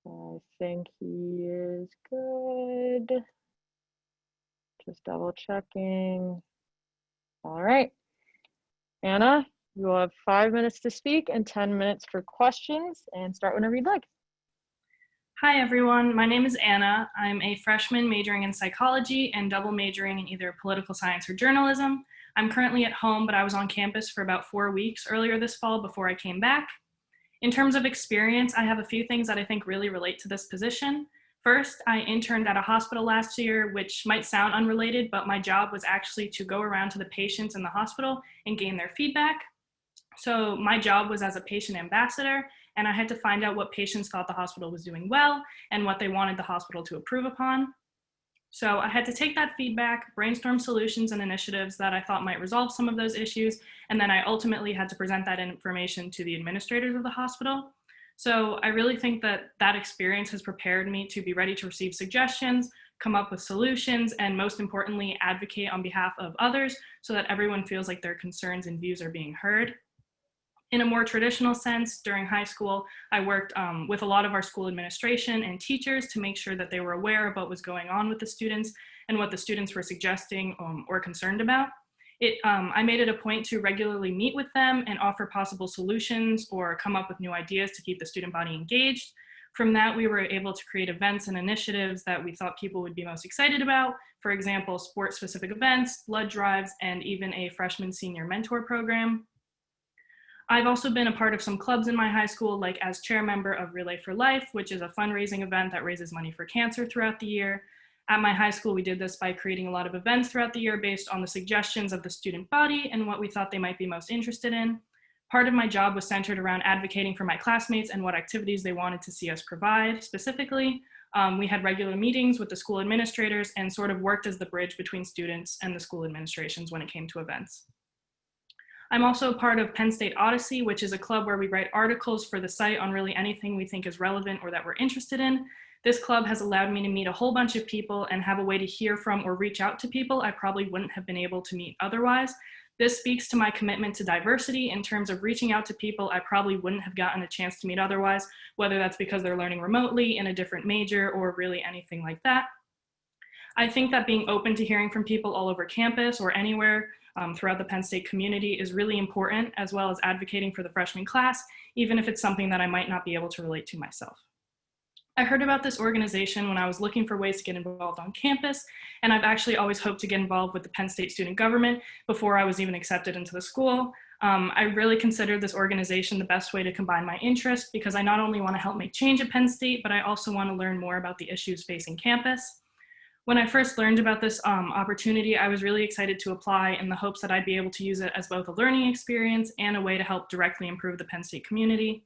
I think he is good. Just double checking. All right. Anna, you will have 5 minutes to speak and 10 minutes for questions, and start whenever you'd like. Hi everyone, my name is Anna. I'm a freshman majoring in psychology and double majoring in either political science or journalism. I'm currently at home, but I was on campus for about 4 weeks earlier this fall before I came back. In terms of experience, I have a few things that I think really relate to this position. First, I interned at a hospital last year, which might sound unrelated, but my job was actually to go around to the patients in the hospital and gain their feedback. So my job was as a patient ambassador, and I had to find out what patients thought the hospital was doing well and what they wanted the hospital to improve upon. So I had to take that feedback, brainstorm solutions and initiatives that I thought might resolve some of those issues, and then I ultimately had to present that information to the administrators of the hospital. So I really think that that experience has prepared me to be ready to receive suggestions, come up with solutions, and most importantly, advocate on behalf of others so that everyone feels like their concerns and views are being heard. In a more traditional sense, during high school, I worked with a lot of our school administration and teachers to make sure that they were aware of what was going on with the students and what the students were suggesting or concerned about. I made it a point to regularly meet with them and offer possible solutions or come up with new ideas to keep the student body engaged. From that, we were able to create events and initiatives that we thought people would be most excited about. For example, sports-specific events, blood drives, and even a freshman senior mentor program. I've also been a part of some clubs in my high school, like as chair member of Relay for Life, which is a fundraising event that raises money for cancer throughout the year. At my high school, we did this by creating a lot of events throughout the year based on the suggestions of the student body and what we thought they might be most interested in. Part of my job was centered around advocating for my classmates and what activities they wanted to see us provide. Specifically, we had regular meetings with the school administrators and sort of worked as the bridge between students and the school administrations when it came to events. I'm also part of Penn State Odyssey, which is a club where we write articles for the site on really anything we think is relevant or that we're interested in. This club has allowed me to meet a whole bunch of people and have a way to hear from or reach out to people I probably wouldn't have been able to meet otherwise. This speaks to my commitment to diversity in terms of reaching out to people I probably wouldn't have gotten a chance to meet otherwise, whether that's because they're learning remotely in a different major or really anything like that. I think that being open to hearing from people all over campus or anywhere throughout the Penn State community is really important, as well as advocating for the freshman class, even if it's something that I might not be able to relate to myself. I heard about this organization when I was looking for ways to get involved on campus, and I've actually always hoped to get involved with the Penn State student government before I was even accepted into the school. I really considered this organization the best way to combine my interests because I not only want to help make change at Penn State, but I also want to learn more about the issues facing campus. When I first learned about this opportunity, I was really excited to apply in the hopes that I'd be able to use it as both a learning experience and a way to help directly improve the Penn State community.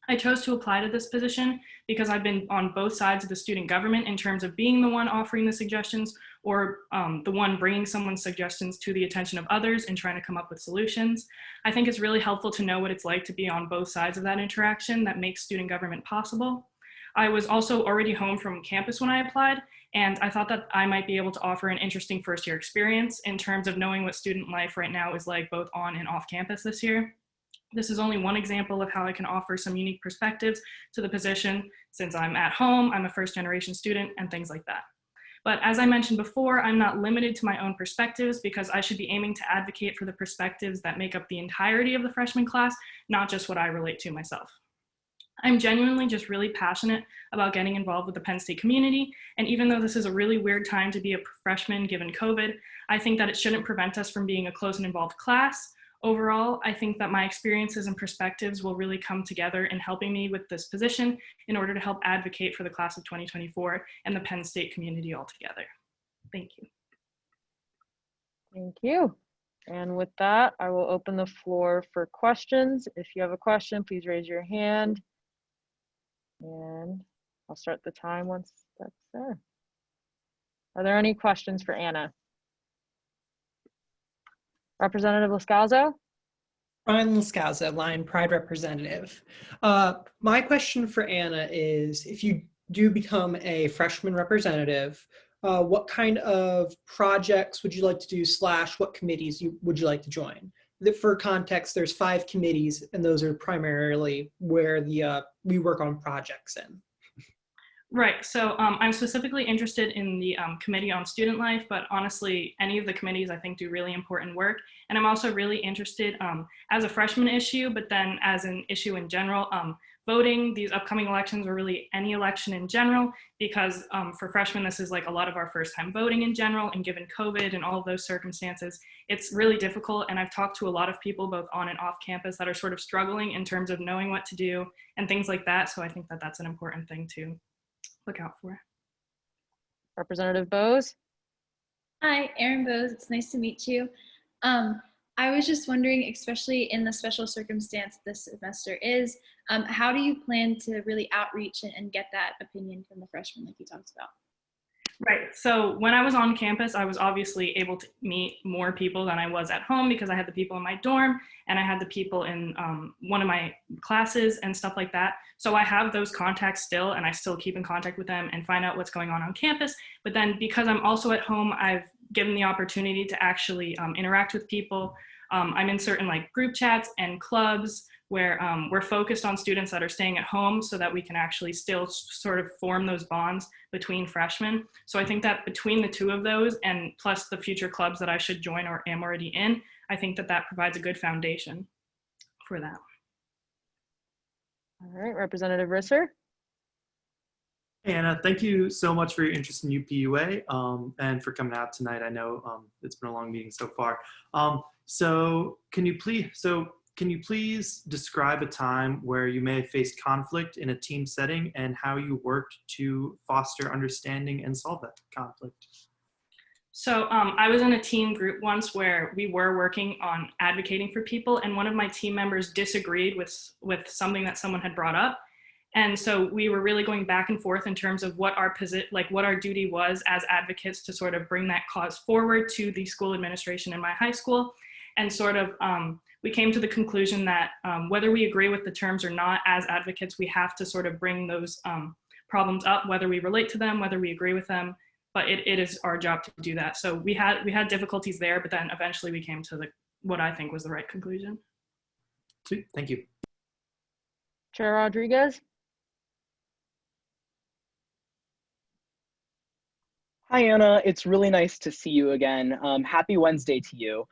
I chose to apply to this position because I've been on both sides of the student government in terms of being the one offering the suggestions or the one bringing someone's suggestions to the attention of others and trying to come up with solutions. I think it's really helpful to know what it's like to be on both sides of that interaction that makes student government possible. I was also already home from campus when I applied, and I thought that I might be able to offer an interesting first year experience in terms of knowing what student life right now is like both on and off campus this year. This is only one example of how I can offer some unique perspectives to the position since I'm at home, I'm a first generation student, and things like that. But as I mentioned before, I'm not limited to my own perspectives because I should be aiming to advocate for the perspectives that make up the entirety of the freshman class, not just what I relate to myself. I'm genuinely just really passionate about getting involved with the Penn State community, and even though this is a really weird time to be a freshman given COVID, I think that it shouldn't prevent us from being a close and involved class. Overall, I think that my experiences and perspectives will really come together in helping me with this position in order to help advocate for the class of 2024 and the Penn State community altogether. Thank you. Thank you. And with that, I will open the floor for questions. If you have a question, please raise your hand. And I'll start the time once that's there. Are there any questions for Anna? Representative Lascalzo? Ryan Lascalzo, Lion Pride Representative. My question for Anna is, if you do become a freshman representative, what kind of projects would you like to do / what committees would you like to join? For context, there's 5 committees, and those are primarily where we work on projects in. Right, so I'm specifically interested in the Committee on Student Life, but honestly, any of the committees I think do really important work. And I'm also really interested as a freshman issue, but then as an issue in general, voting, these upcoming elections, or really any election in general, because for freshmen, this is like a lot of our first time voting in general, and given COVID and all of those circumstances, it's really difficult. And I've talked to a lot of people both on and off campus that are sort of struggling in terms of knowing what to do and things like that. So I think that that's an important thing to look out for. Representative Bose? Hi, Erin Bose. It's nice to meet you. I was just wondering, especially in the special circumstance this semester is, how do you plan to really outreach and get that opinion from the freshmen like you talked about? Right, so when I was on campus, I was obviously able to meet more people than I was at home because I had the people in my dorm and I had the people in one of my classes and stuff like that. So I have those contacts still, and I still keep in contact with them and find out what's going on campus. But then because I'm also at home, I've given the opportunity to actually interact with people. I'm in certain like group chats and clubs where we're focused on students that are staying at home so that we can actually still sort of form those bonds between freshmen. So I think that between the two of those and plus the future clubs that I should join or am already in, I think that that provides a good foundation for that. All right, Representative Risser? Anna, thank you so much for your interest in UPUA and for coming out tonight. I know it's been a long meeting so far. So can you please describe a time where you may have faced conflict in a team setting and how you worked to foster understanding and solve that conflict? So I was in a team group once where we were working on advocating for people, and one of my team members disagreed with something that someone had brought up. And so we were really going back and forth in terms of what our what our duty was as advocates to sort of bring that cause forward to the school administration in my high school. And sort of we came to the conclusion that whether we agree with the terms or not, as advocates, we have to sort of bring those problems up, whether we relate to them, whether we agree with them, but it is our job to do that. So we had difficulties there, but then eventually we came to what I think was the right conclusion. Sweet, thank you. Chair Rodriguez? Hi, Anna. It's really nice to see you again. Happy Wednesday to you.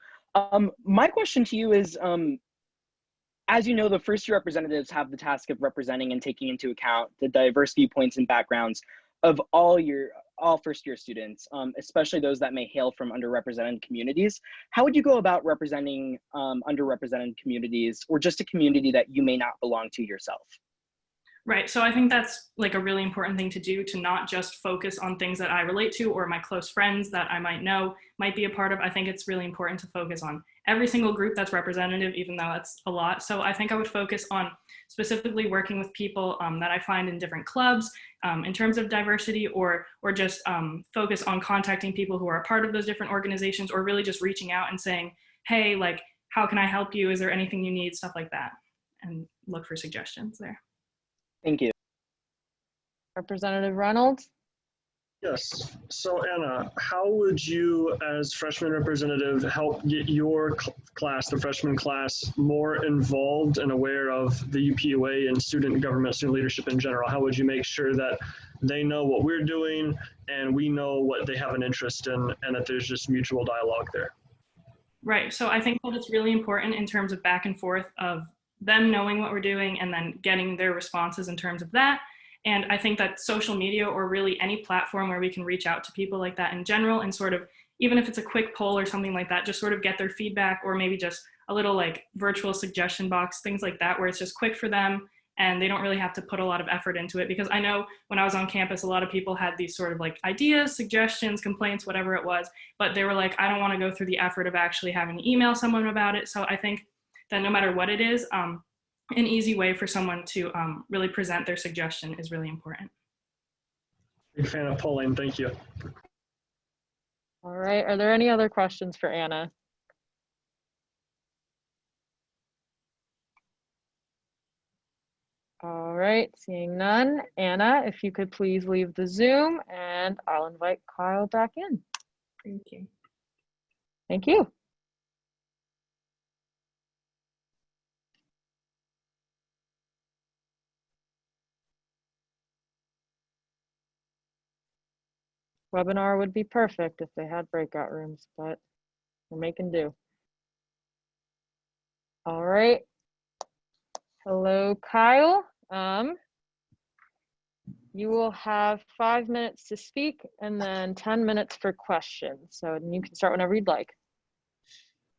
My question to you is, as you know, the first-year representatives have the task of representing and taking into account the diverse viewpoints and backgrounds of all first-year students, especially those that may hail from underrepresented communities. How would you go about representing underrepresented communities, or just a community that you may not belong to yourself? Right, so I think that's like a really important thing to do, to not just focus on things that I relate to or my close friends that I might know might be a part of. I think it's really important to focus on every single group that's representative, even though that's a lot. So I think I would focus on specifically working with people that I find in different clubs in terms of diversity, or just focus on contacting people who are a part of those different organizations, or really just reaching out and saying, hey, like, how can I help you? Is there anything you need? Stuff like that, and look for suggestions there. Thank you. Representative Reynolds? Yes. So Anna, how would you as freshman representative help get your class, the freshman class, more involved and aware of the UPUA and student government, student leadership in general? How would you make sure that they know what we're doing and we know what they have an interest in, and that there's just mutual dialogue there? Right, so I think that it's really important in terms of back and forth of them knowing what we're doing and then getting their responses in terms of that. And I think that social media, or really any platform where we can reach out to people like that in general and sort of even if it's a quick poll or something like that, just sort of get their feedback, or maybe just a little like virtual suggestion box, things like that, where it's just quick for them and they don't really have to put a lot of effort into it. Because I know when I was on campus, a lot of people had these sort of like ideas, suggestions, complaints, whatever it was, but they were like, I don't want to go through the effort of actually having to email someone about it. So I think that no matter what it is, an easy way for someone to really present their suggestion is really important. Big fan of polling, thank you. All right, are there any other questions for Anna? All right, seeing none. Anna, if you could please leave the Zoom and I'll invite Kyle back in. Thank you. Thank you. Webinar would be perfect if they had breakout rooms, but we're making do. All right. Hello, Kyle. You will have 5 minutes to speak and then 10 minutes for questions. So you can start whenever you'd like.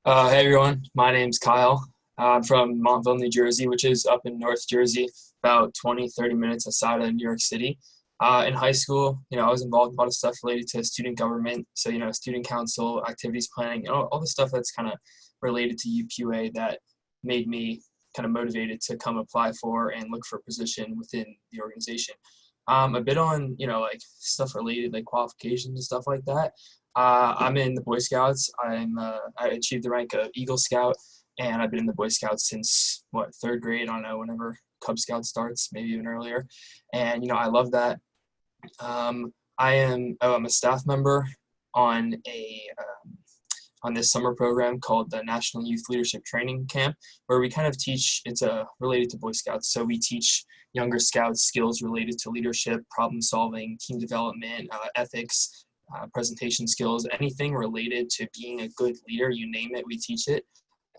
Hey everyone, my name's Kyle. I'm from Montville, New Jersey, which is up in North Jersey, about 20-30 minutes outside of New York City. In high school, I was involved in a lot of stuff related to student government. So, student council, activities planning, all the stuff that's kind of related to UPUA that made me kind of motivated to come apply for and look for a position within the organization. A bit on, like stuff related, like qualifications and stuff like that. I'm in the Boy Scouts. I achieved the rank of Eagle Scout, and I've been in the Boy Scouts since, third grade? I don't know, whenever Cub Scout starts, maybe even earlier. And, I love that. I'm a staff member on on this summer program called the National Youth Leadership Training Camp, where we kind of teach, it's related to Boy Scouts. So we teach younger scouts skills related to leadership, problem solving, team development, ethics, presentation skills, anything related to being a good leader, you name it, we teach it.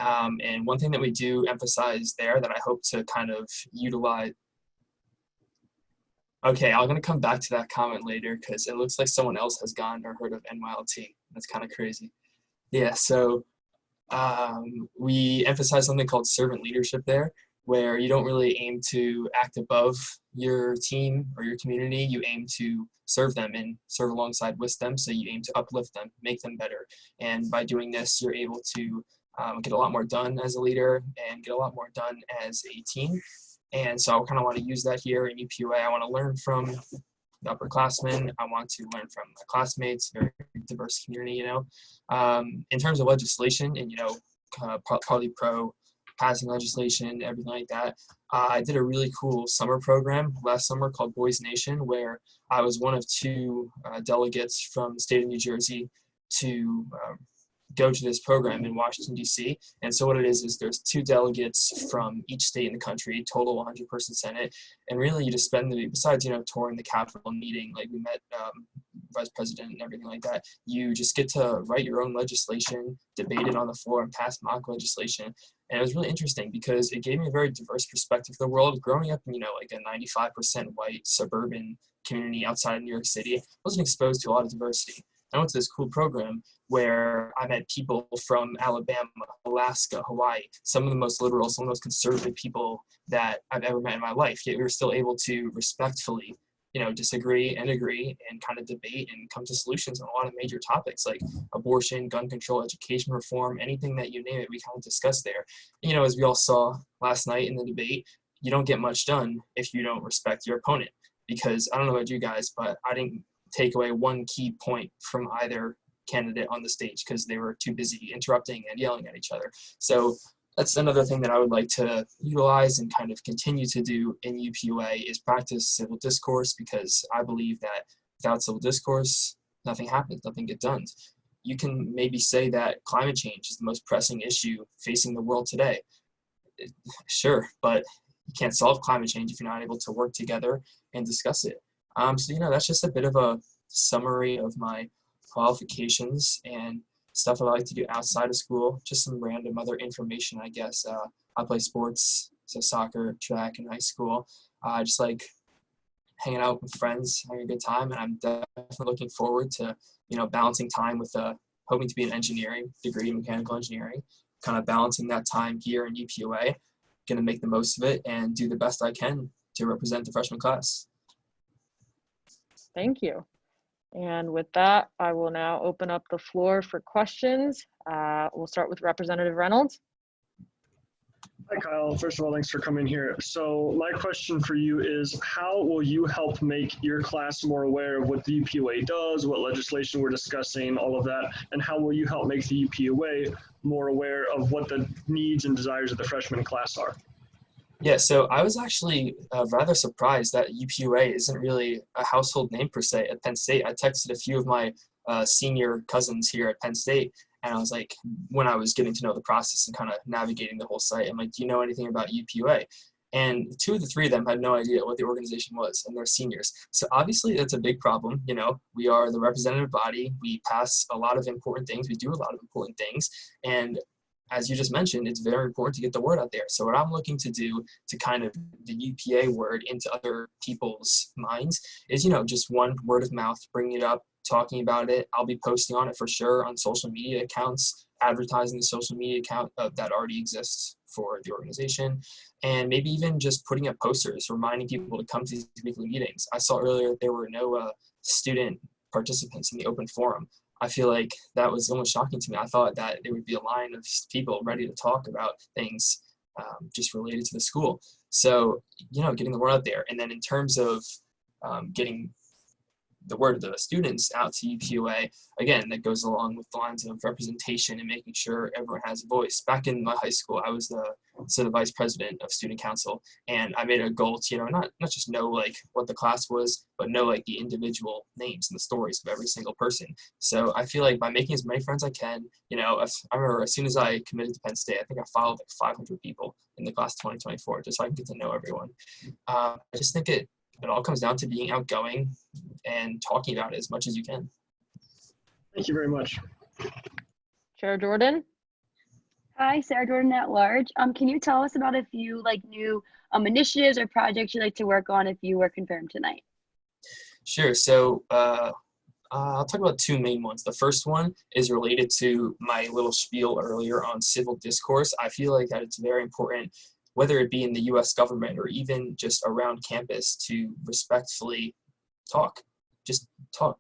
And one thing that we do emphasize there that I hope to kind of utilize. Okay, I'm going to come back to that comment later because it looks like someone else has gone or heard of NYLT. That's kind of crazy. Yeah, so we emphasize something called servant leadership there, where you don't really aim to act above your team or your community. You aim to serve them and serve alongside with them. So you aim to uplift them, make them better. And by doing this, you're able to get a lot more done as a leader and get a lot more done as a team. And so I kind of want to use that here in UPUA. I want to learn from the upperclassmen. I want to learn from my classmates, very diverse community, In terms of legislation and, probably pro passing legislation, everything like that, I did a really cool summer program last summer called Boys Nation, where I was one of two delegates from the state of New Jersey to go to this program in Washington, D.C. And so what it is there's two delegates from each state in the country, total 100-person Senate. And really you just spend the, besides, touring the Capitol, meeting, like we met Vice President and everything like that, you just get to write your own legislation, debate it on the floor, and pass mock legislation. And it was really interesting because it gave me a very diverse perspective of the world. Growing up in, like a 95% white suburban community outside of New York City, I wasn't exposed to a lot of diversity. I went to this cool program where I met people from Alabama, Alaska, Hawaii, some of the most liberal, some of the most conservative people that I've ever met in my life. Yet we were still able to respectfully, disagree and agree and kind of debate and come to solutions on a lot of major topics like abortion, gun control, education reform, anything that you name it, we kind of discussed there. As we all saw last night in the debate, you don't get much done if you don't respect your opponent. Because I don't know about you guys, but I didn't take away one key point from either candidate on the stage because they were too busy interrupting and yelling at each other. So that's another thing that I would like to utilize and kind of continue to do in UPUA is practice civil discourse, because I believe that without civil discourse, nothing happens, nothing gets done. You can maybe say that climate change is the most pressing issue facing the world today. Sure, but you can't solve climate change if you're not able to work together and discuss it. So, that's just a bit of a summary of my qualifications and stuff that I like to do outside of school, just some random other information, I guess. I play sports, so soccer, track in high school. I just like hanging out with friends, having a good time, and I'm definitely looking forward to, balancing time with hoping to be an engineering degree, mechanical engineering, kind of balancing that time here in UPUA, going to make the most of it and do the best I can to represent the freshman class. Thank you. And with that, I will now open up the floor for questions. We'll start with Representative Reynolds. Hi, Kyle. First of all, thanks for coming here. So my question for you is, how will you help make your class more aware of what the UPUA does, what legislation we're discussing, all of that, and how will you help make the UPUA more aware of what the needs and desires of the freshman class are? Yeah, so I was actually rather surprised that UPUA isn't really a household name per se at Penn State. I texted a few of my senior cousins here at Penn State, and I was like, when I was getting to know the process and kind of navigating the whole site, I'm like, do you know anything about UPUA? And 2 of the 3 of them had no idea what the organization was, and they're seniors. So obviously that's a big problem. You know, we are the representative body. We pass a lot of important things. We do a lot of important things. And as you just mentioned, it's very important to get the word out there. So what I'm looking to do to kind of the UPA word into other people's minds is, you know, just one word of mouth, bringing it up, talking about it. I'll be posting on it for sure on social media accounts, advertising the social media account that already exists for the organization, and maybe even just putting up posters, reminding people to come to these weekly meetings. I saw earlier there were no student participants in the open forum. I feel like that was almost shocking to me. I thought that there would be a line of people ready to talk about things just related to the school. So, you know, getting the word out there. And then in terms of getting the word of the students out to UPUA, again, that goes along with the lines of representation and making sure everyone has a voice. Back in my high school, I was the vice president of student council, and I made a goal to, you know, not just know like what the class was, but know like the individual names and the stories of every single person. So I feel like by making as many friends as I can, you know, I remember as soon as I committed to Penn State, I think I followed like 500 people in the class of 2024, just so I can get to know everyone. I just think it all comes down to being outgoing and talking about it as much as you can. Thank you very much. Chair Jordan. Hi, Sarah Jordan at large. Can you tell us about a few like new initiatives or projects you'd like to work on if you were confirmed tonight? Sure. So I'll talk about 2 main ones. The first one is related to my little spiel earlier on civil discourse. I feel like that it's very important, whether it be in the US government or even just around campus, to respectfully talk. Just talk.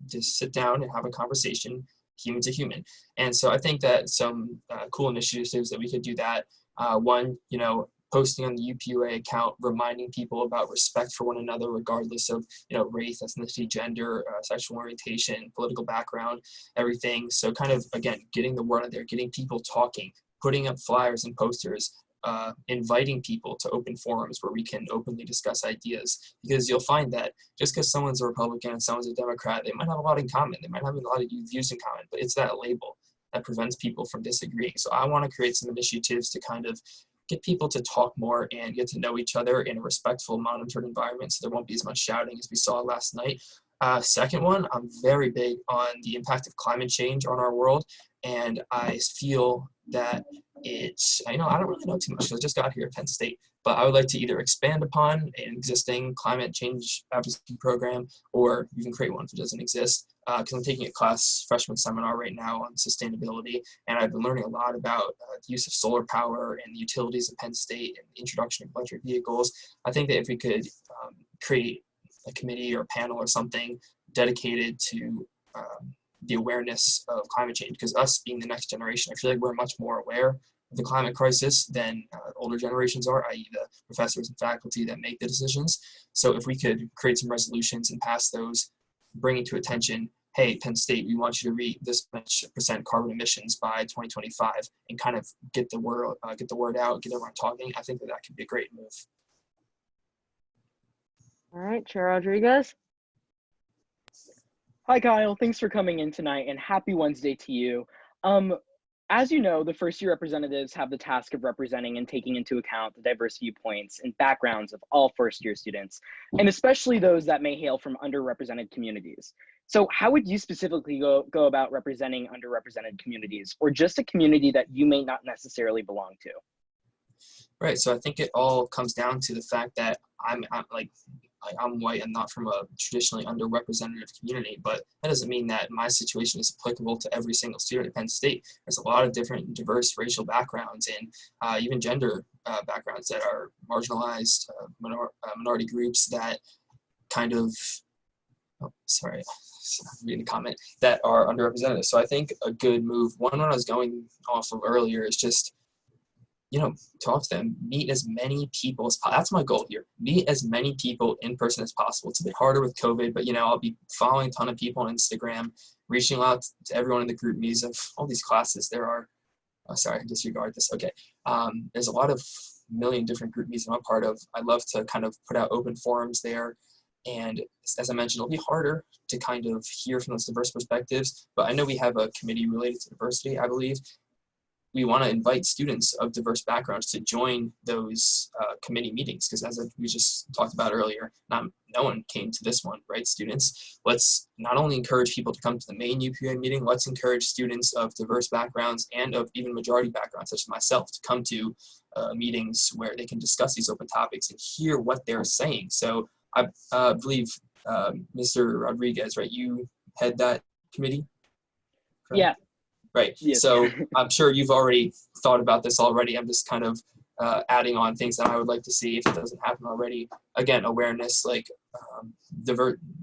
Just sit down and have a conversation, human to human. And so I think that some cool initiatives that we could do that. One, you know, posting on the UPUA account, reminding people about respect for one another, regardless of, you know, race, ethnicity, gender, sexual orientation, political background, everything. So kind of, again, getting the word out there, getting people talking, putting up flyers and posters, inviting people to open forums where we can openly discuss ideas, because you'll find that just because someone's a Republican and someone's a Democrat, they might have a lot in common. They might have a lot of views in common, but it's that label that prevents people from disagreeing. So I want to create some initiatives to kind of get people to talk more and get to know each other in a respectful, monitored environment, so there won't be as much shouting as we saw last night. Second one, I'm very big on the impact of climate change on our world, and I feel that it's, I don't really know too much because I just got here at Penn State, but I would like to either expand upon an existing climate change advocacy program, or you can create one if it doesn't exist, because I'm taking a freshman seminar right now on sustainability, and I've been learning a lot about the use of solar power and the utilities of Penn State and the introduction of electric vehicles. I think that if we could create a committee or a panel or something dedicated to the awareness of climate change, because us being the next generation, I feel like we're much more aware of the climate crisis than older generations are, i.e. the professors and faculty that make the decisions. So if we could create some resolutions and pass those, bringing to attention, hey, Penn State, we want you to reach this much % carbon emissions by 2025, and kind of get the word out, get everyone talking, I think that could be a great move. All right, Chair Rodriguez. Hi, Kyle. Thanks for coming in tonight, and happy Wednesday to you. As you know, the first-year representatives have the task of representing and taking into account the diverse viewpoints and backgrounds of all first-year students, and especially those that may hail from underrepresented communities. So how would you specifically go about representing underrepresented communities, or just a community that you may not necessarily belong to? Right, so I think it all comes down to the fact that I'm like, I'm white and not from a traditionally underrepresented community, but that doesn't mean that my situation is applicable to every single student at Penn State. There's a lot of different diverse racial backgrounds and even gender backgrounds that are marginalized, minority groups that kind of, oh, sorry, reading the comment, that are underrepresented. So I think a good move, one I was going off of earlier, is just, talk to them, meet as many people as possible. That's my goal here. Meet as many people in person as possible. It's a bit harder with COVID, but I'll be following a ton of people on Instagram, reaching out to everyone in the group me's of all these classes. There are, oh, sorry, disregard this. Okay. There's a lot of million different group me's I'm a part of. I love to kind of put out open forums there. And as I mentioned, it'll be harder to kind of hear from those diverse perspectives, but I know we have a committee related to diversity, I believe. We want to invite students of diverse backgrounds to join those committee meetings, because as we just talked about earlier, no one came to this one, right, students? Let's not only encourage people to come to the main UPUA meeting, let's encourage students of diverse backgrounds and of even majority backgrounds, such as myself, to come to meetings where they can discuss these open topics and hear what they're saying. So I believe, Mr. Rodriguez, right, you head that committee? Correct? Yeah. Right. Yes. So I'm sure you've already thought about this already. I'm just kind of adding on things that I would like to see if it doesn't happen already. Again, awareness, like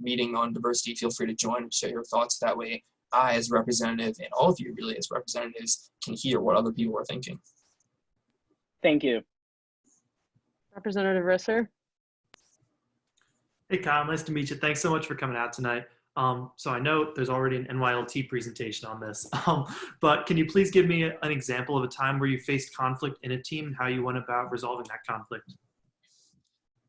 meeting on diversity, feel free to join and share your thoughts. That way I, as representative, and all of you really as representatives, can hear what other people are thinking. Thank you. Representative Risser. Hey Kyle, nice to meet you. Thanks so much for coming out tonight. So I know there's already an NYLT presentation on this, but can you please give me an example of a time where you faced conflict in a team and how you went about resolving that conflict?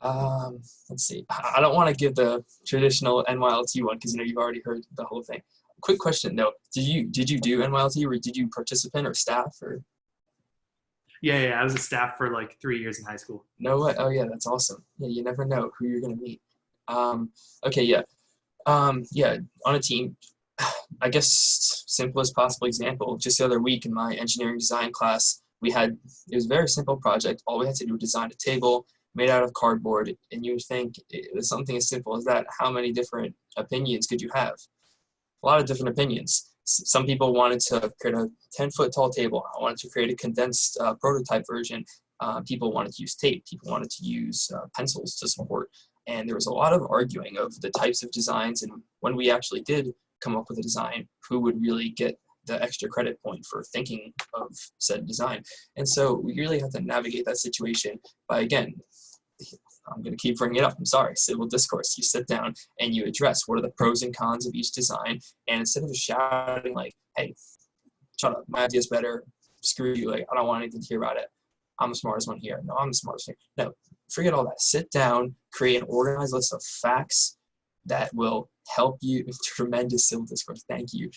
Let's see. I don't want to give the traditional NYLT one because you've already heard the whole thing. Quick question though: Did you do NYLT, or did you participant or staff or? Yeah, I was a staff for like 3 years in high school. No way. Oh yeah, that's awesome. Yeah, you never know who you're gonna meet. Okay, yeah. Yeah, on a team, I guess simplest possible example, just the other week in my engineering design class, it was a very simple project. All we had to do was design a table made out of cardboard, and you would think it was something as simple as that. How many different opinions could you have? A lot of different opinions. Some people wanted to create a 10-foot tall table. I wanted to create a condensed prototype version. People wanted to use tape. People wanted to use pencils to support. And there was a lot of arguing of the types of designs, and when we actually did come up with a design, who would really get the extra credit point for thinking of said design. And so we really have to navigate that situation by, again, I'm going to keep bringing it up, I'm sorry, civil discourse. You sit down and you address what are the pros and cons of each design, and instead of just shouting like, hey, shut up, my idea's better, screw you, like, I don't want anything to hear about it. I'm the smartest one here. No, I'm the smartest one here. No, forget all that. Sit down, create an organized list of facts that will help you. Tremendous civil discourse. Thank you.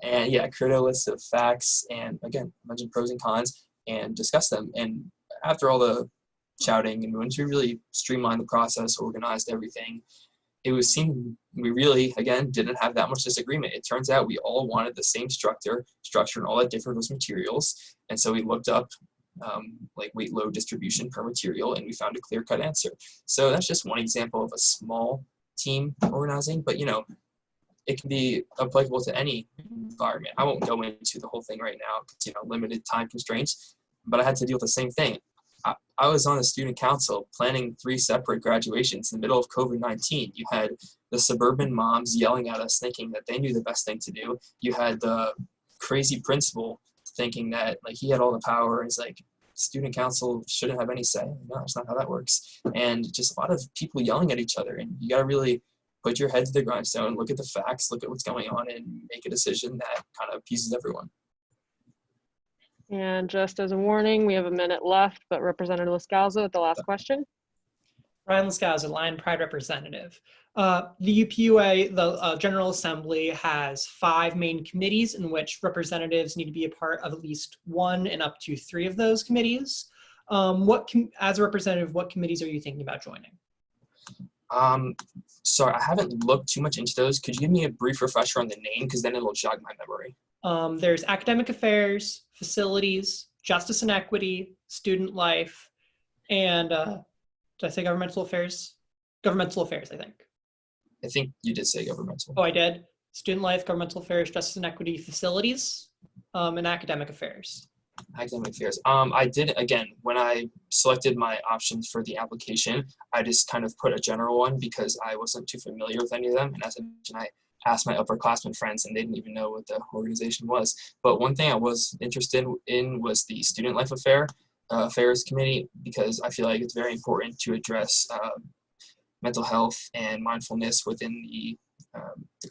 And yeah, create a list of facts and, again, mention pros and cons and discuss them. And after all the shouting, and once we really streamlined the process, organized everything, it was seen we really, again, didn't have that much disagreement. It turns out we all wanted the same structure and all that different was materials. And so we looked up like weight load distribution per material, and we found a clear-cut answer. So that's just one example of a small team organizing, but it can be applicable to any environment. I won't go into the whole thing right now because limited time constraints, but I had to deal with the same thing. I was on the student council planning 3 separate graduations in the middle of COVID-19. You had the suburban moms yelling at us thinking that they knew the best thing to do. You had the crazy principal thinking that like he had all the power. It's like student council shouldn't have any say. No, that's not how that works. And just a lot of people yelling at each other, and you got to really put your head to the grindstone, look at the facts, look at what's going on, and make a decision that kind of appeases everyone. And just as a warning, we have a minute left, but Representative Lascalzo with the last question. Ryan Lascalzo, Lion Pride representative. The UPUA, the General Assembly, has 5 main committees in which representatives need to be a part of at least 1 and up to 3 of those committees. As a representative, what committees are you thinking about joining? Sorry, I haven't looked too much into those. Could you give me a brief refresher on the name? Because then it'll jog my memory. There's academic affairs, facilities, justice and equity, student life, and did I say governmental affairs? Governmental affairs, I think. I think you did say governmental. Oh, I did. Student life, governmental affairs, justice and equity, facilities, and academic affairs. Academic affairs. I did, again, when I selected my options for the application, I just kind of put a general one because I wasn't too familiar with any of them. And as I mentioned, I asked my upperclassmen friends and they didn't even know what the organization was. But one thing I was interested in was the Student Life Affairs Committee, because I feel like it's very important to address mental health and mindfulness within the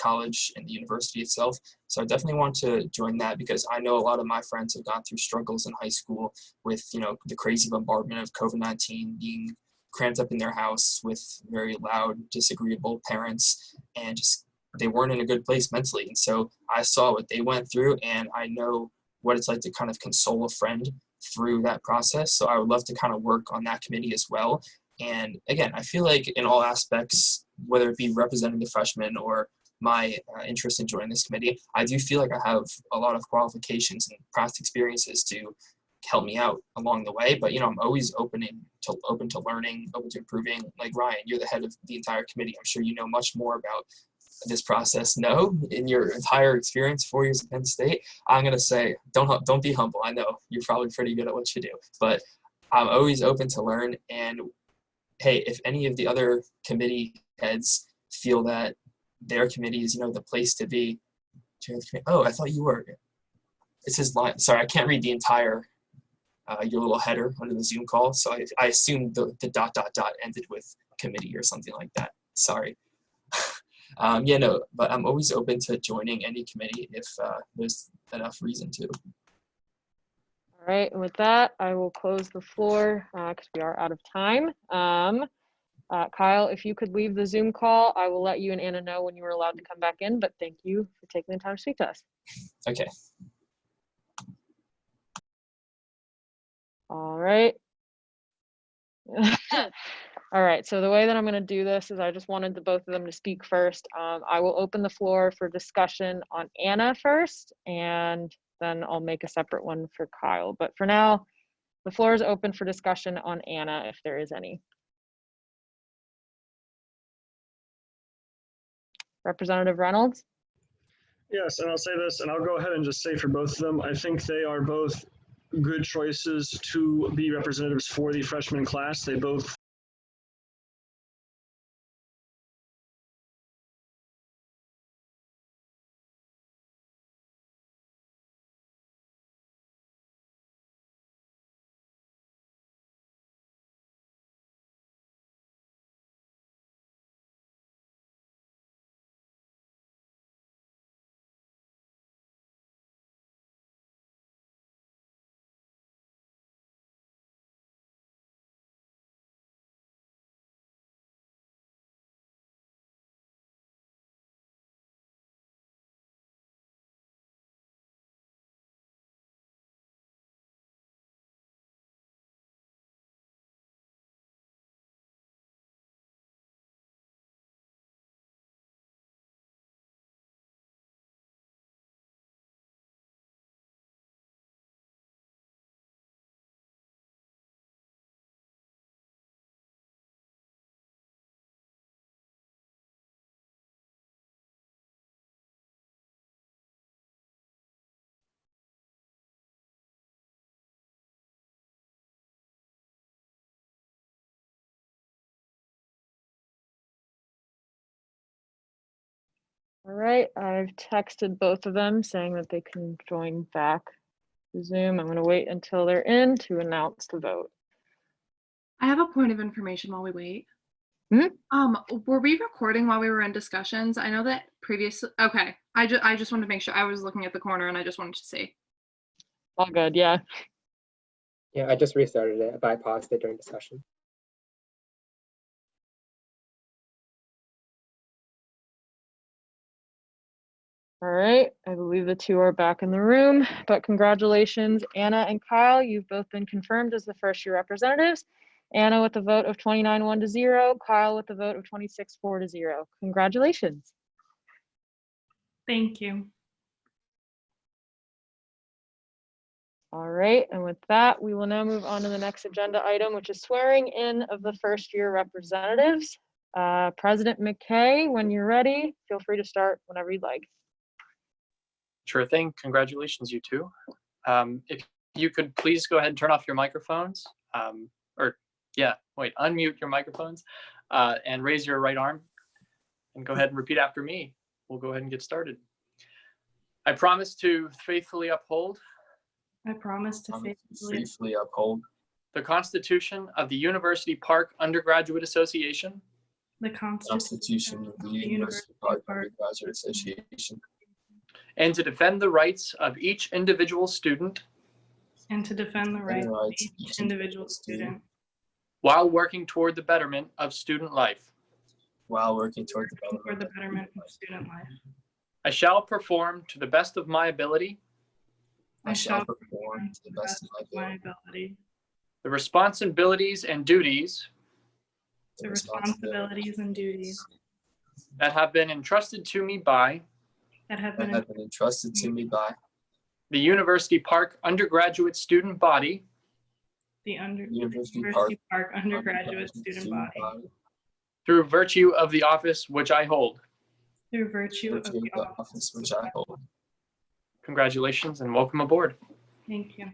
college and the university itself. So I definitely want to join that because I know a lot of my friends have gone through struggles in high school with, the crazy bombardment of COVID-19, being cramped up in their house with very loud, disagreeable parents, and just they weren't in a good place mentally. And so I saw what they went through, and I know what it's like to kind of console a friend through that process. So I would love to kind of work on that committee as well. And again, I feel like in all aspects, whether it be representing the freshmen or my interest in joining this committee, I do feel like I have a lot of qualifications and past experiences to help me out along the way. But I'm always open to learning, open to improving. Like Ryan, you're the head of the entire committee. I'm sure you know much more about this process. No, in your entire experience, 4 years at Penn State, I'm gonna say don't be humble. I know you're probably pretty good at what you do, but I'm always open to learn. And hey, if any of the other committee heads feel that their committee is, the place to be. Oh, I thought you were. It says line. Sorry, I can't read the entire, your little header under the Zoom call. So I assumed the ... ended with committee or something like that. Sorry. Yeah, no, but I'm always open to joining any committee if there's enough reason to. All right, and with that, I will close the floor because we are out of time. Kyle, if you could leave the Zoom call, I will let you and Anna know when you were allowed to come back in, but thank you for taking the time to speak to us. Okay. All right. All right, so the way that I'm going to do this is I just wanted the both of them to speak first. I will open the floor for discussion on Anna first, and then I'll make a separate one for Kyle. But for now, the floor is open for discussion on Anna, if there is any. Representative Reynolds? Yes, and I'll say this, and I'll go ahead and just say for both of them, I think they are both good choices to be representatives for the freshman class. They both All right, I've texted both of them saying that they can join back to Zoom. I'm going to wait until they're in to announce the vote. I have a point of information while we wait. Were we recording while we were in discussions? I know that previously. Okay, I just wanted to make sure. I was looking at the corner and I just wanted to see. All good, yeah. Yeah, I just restarted it, but I paused it during discussion. All right, I believe the two are back in the room, but congratulations, Anna and Kyle. You've both been confirmed as the first year representatives. Anna with a vote of 29-1-0, Kyle with a vote of 26-4-0. Congratulations. Thank you. All right, and with that, we will now move on to the next agenda item, which is swearing in of the first year representatives. President McKay, when you're ready, feel free to start whenever you'd like. Sure thing. Congratulations, you two. If you could please go ahead and turn off your microphones, unmute your microphones and raise your right arm and go ahead and repeat after me. We'll go ahead and get started. I promise to faithfully uphold. I promise to faithfully uphold the Constitution of the University Park Undergraduate Association. the Constitution of the University Park Undergraduate Association. And to defend the rights of each individual student. And to defend the rights of each individual student. While working toward the betterment of student life. While working toward the betterment of student life. I shall perform to the best of my ability. I shall perform to the best of my ability. The responsibilities and duties. The responsibilities and duties. That have been entrusted to me by. That have been entrusted to me by. The University Park Undergraduate Student Body. The University Park Undergraduate Student Body. Through virtue of the office which I hold. Through virtue of the office which I hold. Congratulations and welcome aboard. Thank you.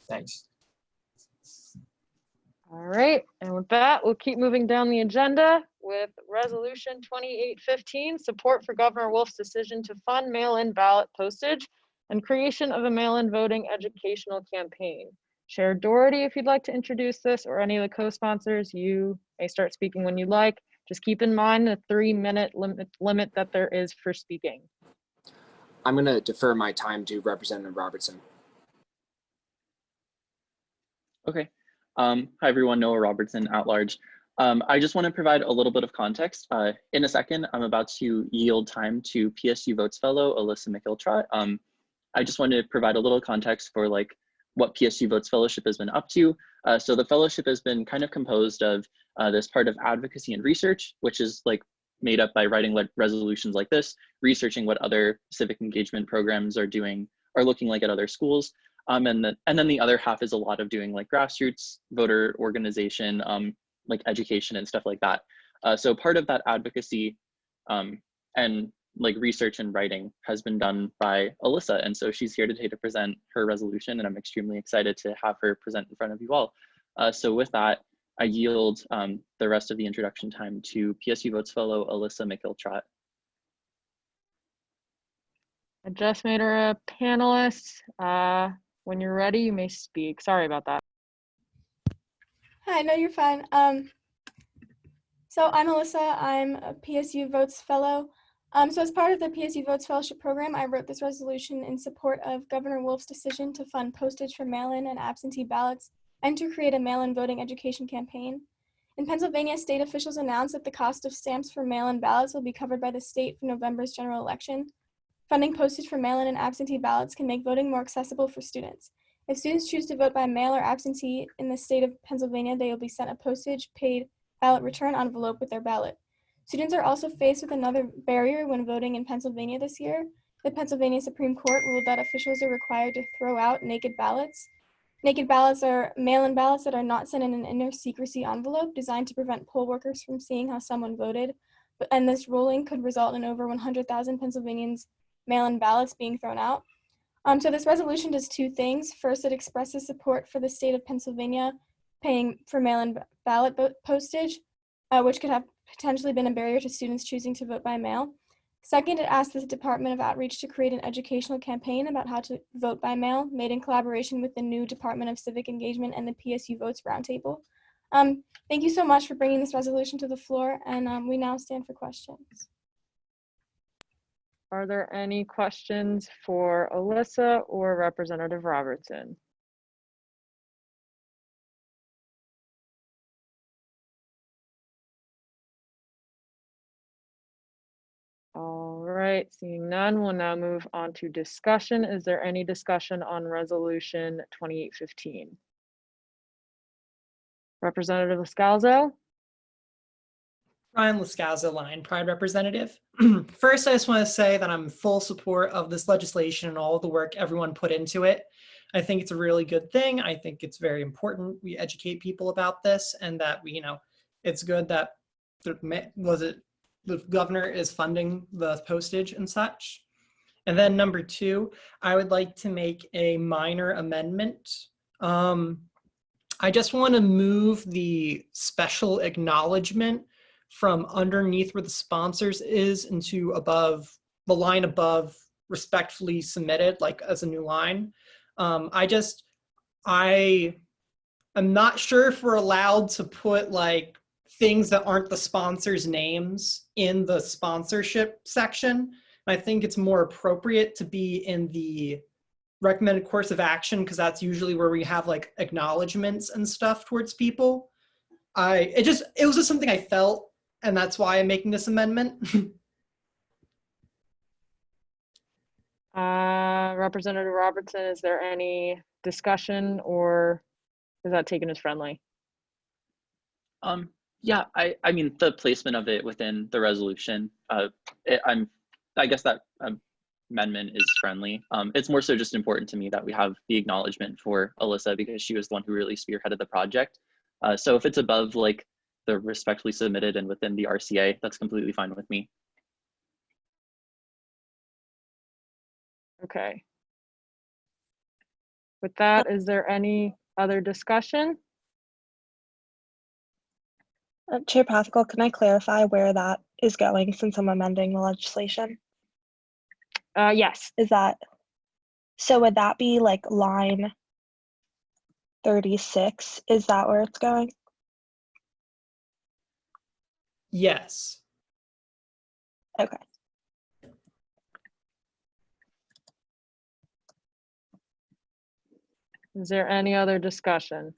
Thanks. All right, and with that, we'll keep moving down the agenda with Resolution 2815, support for Governor Wolf's decision to fund mail-in ballot postage and creation of a mail-in voting educational campaign. Chair Doherty, if you'd like to introduce this, or any of the co-sponsors, you may start speaking when you like. Just keep in mind the 3-minute limit that there is for speaking. I'm going to defer my time to Representative Robertson. Okay. Hi everyone, Noah Robertson at large. I just want to provide a little bit of context. In a second, I'm about to yield time to PSU Votes Fellow, Alyssa McIltrott. I just wanted to provide a little context for what PSU Votes Fellowship has been up to. So the fellowship has been kind of composed of this part of advocacy and research, which is made up by writing resolutions like this, researching what other civic engagement programs are looking like at other schools. And then the other half is a lot of doing grassroots voter organization, education and stuff like that. So part of that advocacy and research and writing has been done by Alyssa. And so she's here today to present her resolution, and I'm extremely excited to have her present in front of you all. So with that, I yield the rest of the introduction time to PSU Votes Fellow Alyssa McIltrott. I just made her a panelist. When you're ready, you may speak. Sorry about that. Hi, no, you're fine. So I'm Alyssa. I'm a PSU Votes Fellow. So as part of the PSU Votes Fellowship Program, I wrote this resolution in support of Governor Wolf's decision to fund postage for mail-in and absentee ballots and to create a mail-in voting education campaign. In Pennsylvania, state officials announced that the cost of stamps for mail-in ballots will be covered by the state for November's general election. Funding postage for mail-in and absentee ballots can make voting more accessible for students. If students choose to vote by mail or absentee in the state of Pennsylvania, they will be sent a postage-paid ballot return envelope with their ballot. Students are also faced with another barrier when voting in Pennsylvania this year. The Pennsylvania Supreme Court ruled that officials are required to throw out naked ballots. Naked ballots are mail-in ballots that are not sent in an inner secrecy envelope designed to prevent poll workers from seeing how someone voted. And this ruling could result in over 100,000 Pennsylvanians' mail-in ballots being thrown out. So this resolution does two things. First, it expresses support for the state of Pennsylvania paying for mail-in ballot postage, which could have potentially been a barrier to students choosing to vote by mail. Second, it asks the Department of Outreach to create an educational campaign about how to vote by mail, made in collaboration with the new Department of Civic Engagement and the PSU Votes Roundtable. Thank you so much for bringing this resolution to the floor, and we now stand for questions. Are there any questions for Alyssa or Representative Robertson? All right, seeing none, we'll now move on to discussion. Is there any discussion on Resolution 2815? Representative Lascalzo? Ryan Lascalzo, Line Pride Representative. First, I just want to say that I'm in full support of this legislation and all the work everyone put into it. I think it's a really good thing. I think it's very important we educate people about this, and that we, it's good that the governor is funding the postage and such. And then number 2, I would like to make a minor amendment. I just want to move the special acknowledgement from underneath where the sponsors is into above, the line above respectfully submitted, like as a new line. I'm not sure if we're allowed to put like things that aren't the sponsors' names in the sponsorship section. I think it's more appropriate to be in the recommended course of action, because that's usually where we have like acknowledgements and stuff towards people. It was just something I felt, and that's why I'm making this amendment. Representative Robertson, is there any discussion, or is that taken as friendly? Yeah, I mean, the placement of it within the resolution, I guess that amendment is friendly. It's more so just important to me that we have the acknowledgement for Alyssa, because she was the one who really spearheaded the project. So if it's above like the respectfully submitted and within the RCA, that's completely fine with me. Okay. With that, is there any other discussion? Chair Pascal, can I clarify where that is going since I'm amending the legislation? Yes. So would that be like line 36? Is that where it's going? Yes. Okay. Is there any other discussion?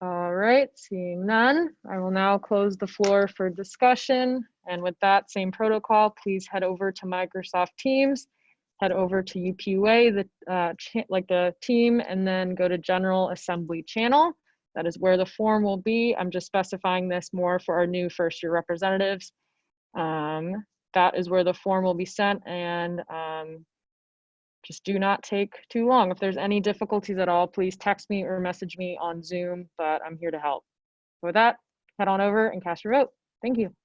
All right, seeing none, I will now close the floor for discussion. And with that same protocol, please head over to Microsoft Teams, head over to UPUA, the team, and then go to General Assembly Channel. That is where the form will be. I'm just specifying this more for our new first-year representatives. That is where the form will be sent, and just do not take too long. If there's any difficulties at all, please text me or message me on Zoom, but I'm here to help. With that, head on over and cast your vote. Thank you.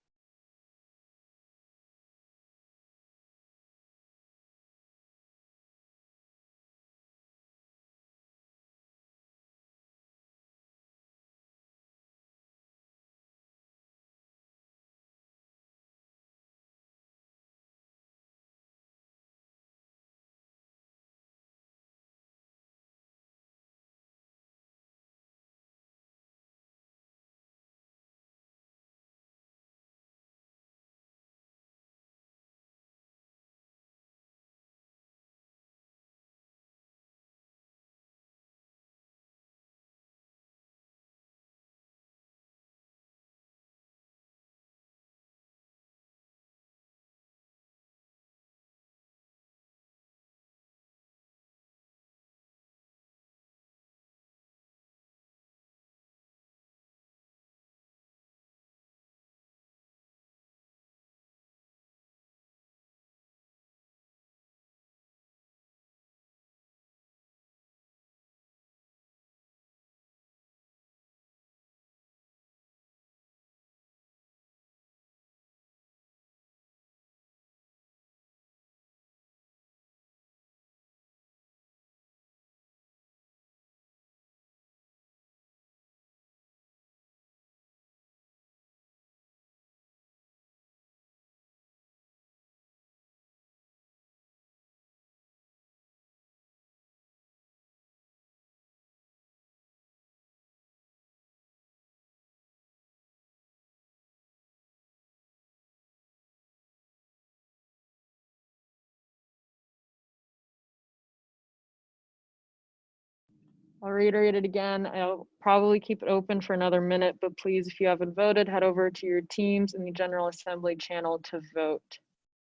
I'll reiterate it again. I'll probably keep it open for another minute, but please, if you haven't voted, head over to your Teams in the General Assembly channel to vote.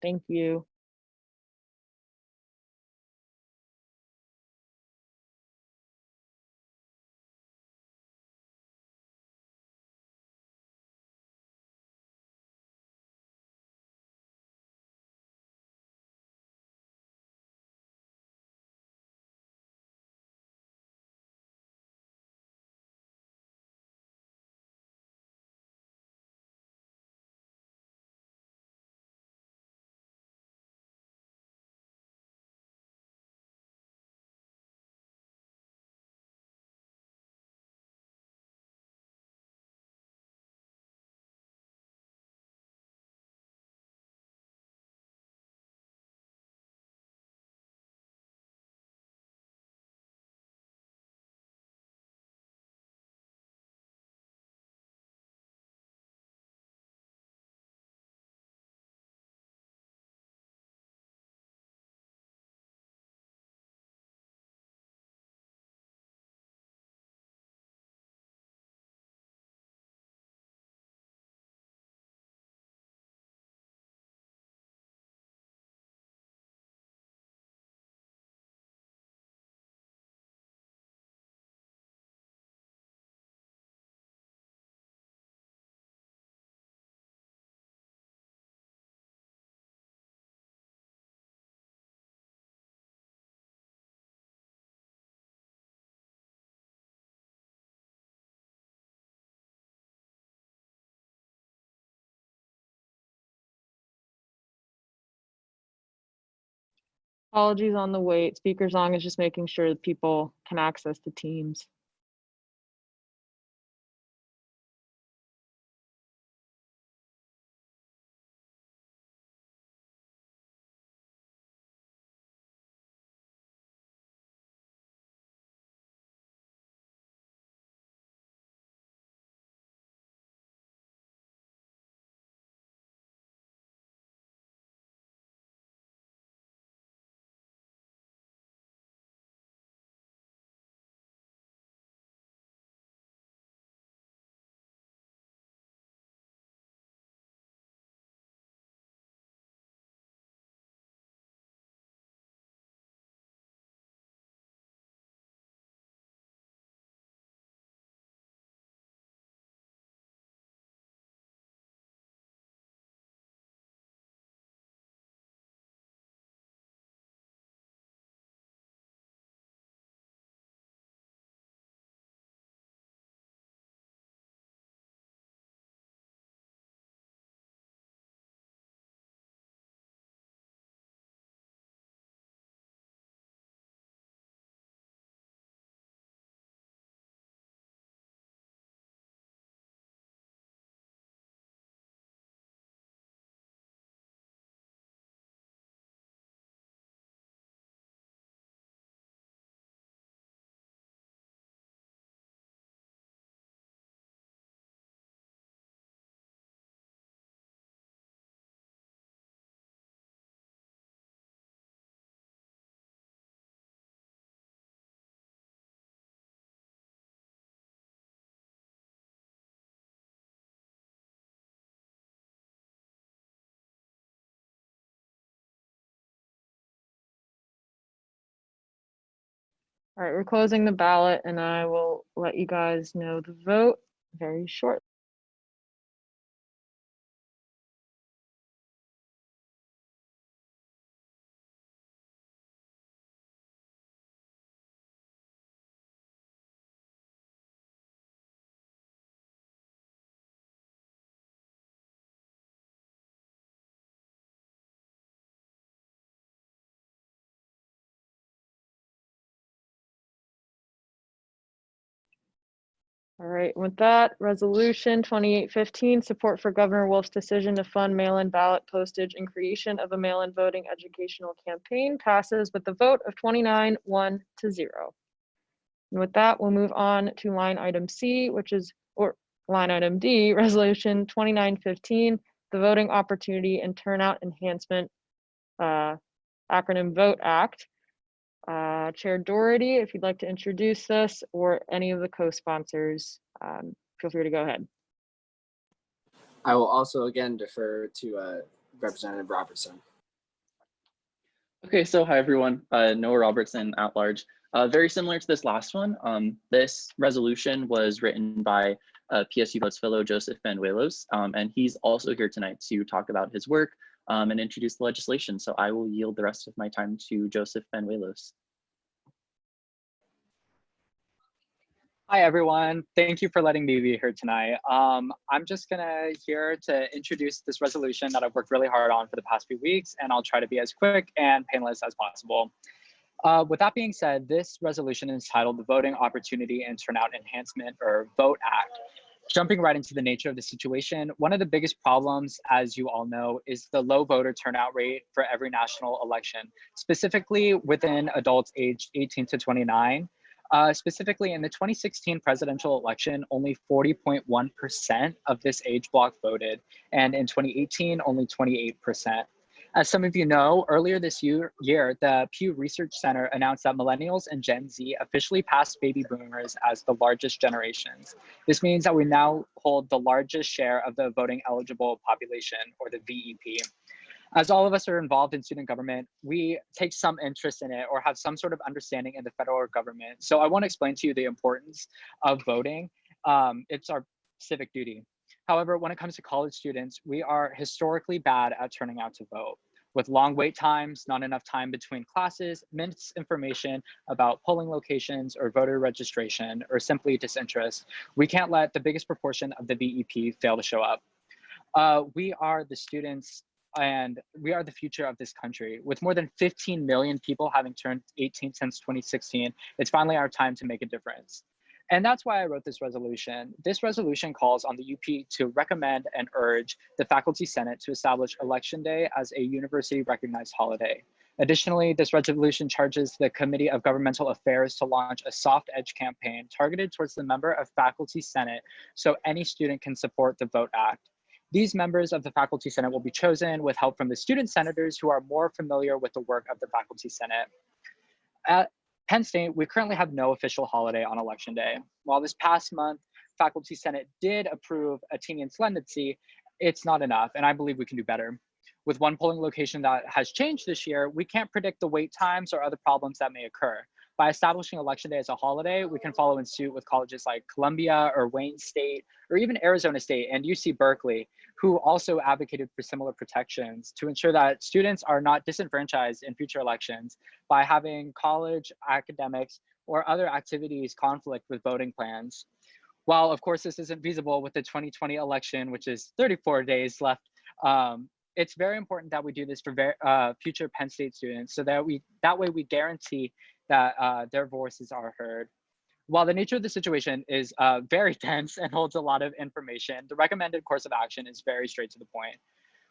Thank you. Apologies on the wait. Speaker Zong is just making sure that people can access the Teams. All right, we're closing the ballot and I will let you guys know the vote very shortly. All right, with that, resolution 2815, support for Governor Wolf's decision to fund mail-in ballot postage and creation of a mail-in voting educational campaign passes with the vote of 29-1 to 0. And with that, we'll move on to line item C, or line item D, resolution 2915, the Voting Opportunity and Turnout Enhancement, acronym VOTE Act. Chair Doherty, if you'd like to introduce this, or any of the co-sponsors, feel free to go ahead. I will also again defer to Representative Robertson. Okay, so hi everyone, Noah Robertson at large. Very similar to this last one, this resolution was written by PSU Votes fellow Joseph Banuelos, and he's also here tonight to talk about his work and introduce the legislation. So I will yield the rest of my time to Joseph Banuelos. Hi, everyone. Thank you for letting me be here tonight. I'm just here to introduce this resolution that I've worked really hard on for the past few weeks, and I'll try to be as quick and painless as possible. With that being said, this resolution is titled the Voting Opportunity and Turnout Enhancement, or VOTE Act. Jumping right into the nature of the situation, one of the biggest problems, as you all know, is the low voter turnout rate for every national election, specifically within adults aged 18 to 29. Specifically in the 2016 presidential election, only 40.1% of this age block voted, and in 2018, only 28%. As some of you know, earlier this year, the Pew Research Center announced that millennials and Gen Z officially passed baby boomers as the largest generations. This means that we now hold the largest share of the voting eligible population, or the VEP. As all of us are involved in student government, we take some interest in it or have some sort of understanding in the federal government. So I want to explain to you the importance of voting. It's our civic duty. However, when it comes to college students, we are historically bad at turning out to vote. With long wait times, not enough time between classes, misinformation about polling locations or voter registration, or simply disinterest, we can't let the biggest proportion of the VEP fail to show up. We are the students and we are the future of this country. With more than 15 million people having turned 18 since 2016, it's finally our time to make a difference. And that's why I wrote this resolution. This resolution calls on the UP to recommend and urge the Faculty Senate to establish Election Day as a university recognized holiday. Additionally, this resolution charges the Committee of Governmental Affairs to launch a soft edge campaign targeted towards the member of Faculty Senate so any student can support the VOTE Act. These members of the Faculty Senate will be chosen with help from the student senators who are more familiar with the work of the Faculty Senate. At Penn State, we currently have no official holiday on Election Day. While this past month, Faculty Senate did approve a teeny and solemnity, it's not enough, and I believe we can do better. With one polling location that has changed this year, we can't predict the wait times or other problems that may occur. By establishing Election Day as a holiday, we can follow in suit with colleges like Columbia or Wayne State, or even Arizona State and UC Berkeley, who also advocated for similar protections to ensure that students are not disenfranchised in future elections by having college, academics, or other activities conflict with voting plans. While of course this isn't feasible with the 2020 election, which is 34 days left, it's very important that we do this for future Penn State students so that way we guarantee that their voices are heard. While the nature of the situation is very tense and holds a lot of information, the recommended course of action is very straight to the point.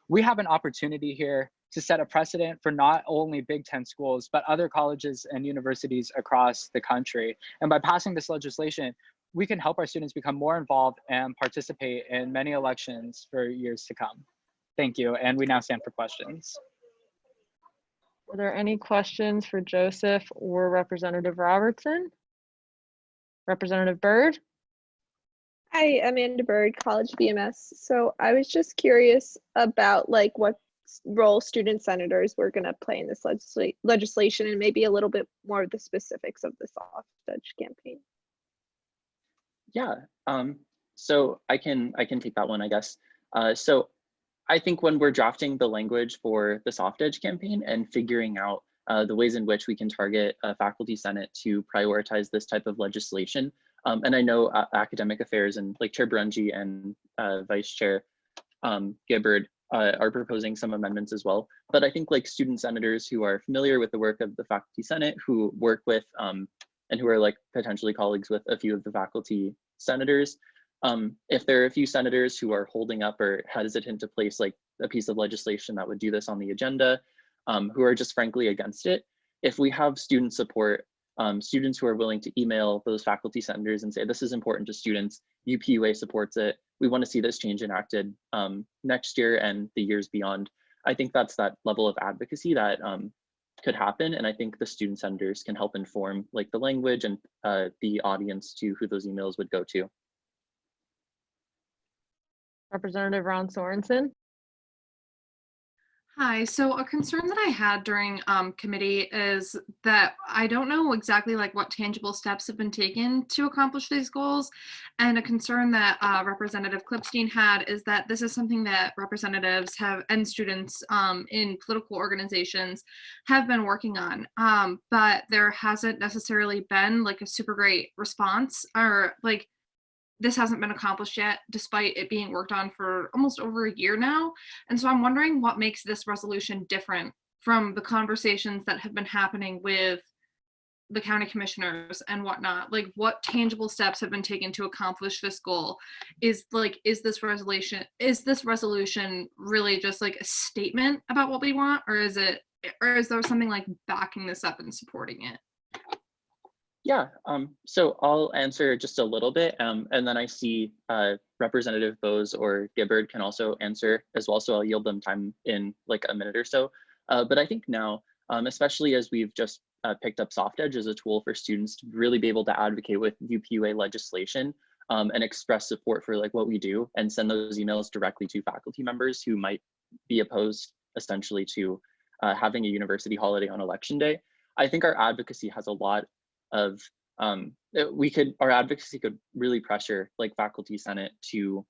We have an opportunity here to set a precedent for not only Big Ten schools, but other colleges and universities across the country. And by passing this legislation, we can help our students become more involved and participate in many elections for years to come. Thank you, and we now stand for questions. Are there any questions for Joseph or Representative Robertson? Representative Byrd? Hi, Amanda Byrd, College BMS. So I was just curious about like what role student senators were going to play in this legislation and maybe a little bit more of the specifics of the soft edge campaign. Yeah, so I can take that one, I guess. So I think when we're drafting the language for the soft edge campaign and figuring out the ways in which we can target a faculty senate to prioritize this type of legislation, and I know academic affairs and like Chair Brunji and Vice Chair Gibbard are proposing some amendments as well. But I think like student senators who are familiar with the work of the faculty senate, who work with and who are like potentially colleagues with a few of the faculty senators, if there are a few senators who are holding up or hesitant to place like a piece of legislation that would do this on the agenda, who are just frankly against it, if we have student support, students who are willing to email those faculty senators and say, this is important to students, UPUA supports it, we want to see this change enacted next year and the years beyond. I think that's that level of advocacy that could happen. And I think the student senators can help inform like the language and the audience to who those emails would go to. Representative Ron Sorensen? Hi, so a concern that I had during committee is that I don't know exactly like what tangible steps have been taken to accomplish these goals. And a concern that Representative Klipstein had is that this is something that representatives have and students in political organizations have been working on, but there hasn't necessarily been like a super great response, or like this hasn't been accomplished yet, despite it being worked on for almost over a year now. And so I'm wondering what makes this resolution different from the conversations that have been happening with the county commissioners and whatnot. Like, what tangible steps have been taken to accomplish this goal? Is this resolution really just like a statement about what we want, or is there something like backing this up and supporting it? Yeah, so I'll answer just a little bit, and then I see Representative Bose or Gibbard can also answer as well, so I'll yield them time in like a minute or so. But I think now, especially as we've just picked up Soft Edge as a tool for students to really be able to advocate with UPUA legislation and express support for like what we do and send those emails directly to faculty members who might be opposed essentially to having a university holiday on Election Day. I think our advocacy has a lot of our advocacy could really pressure like faculty senate to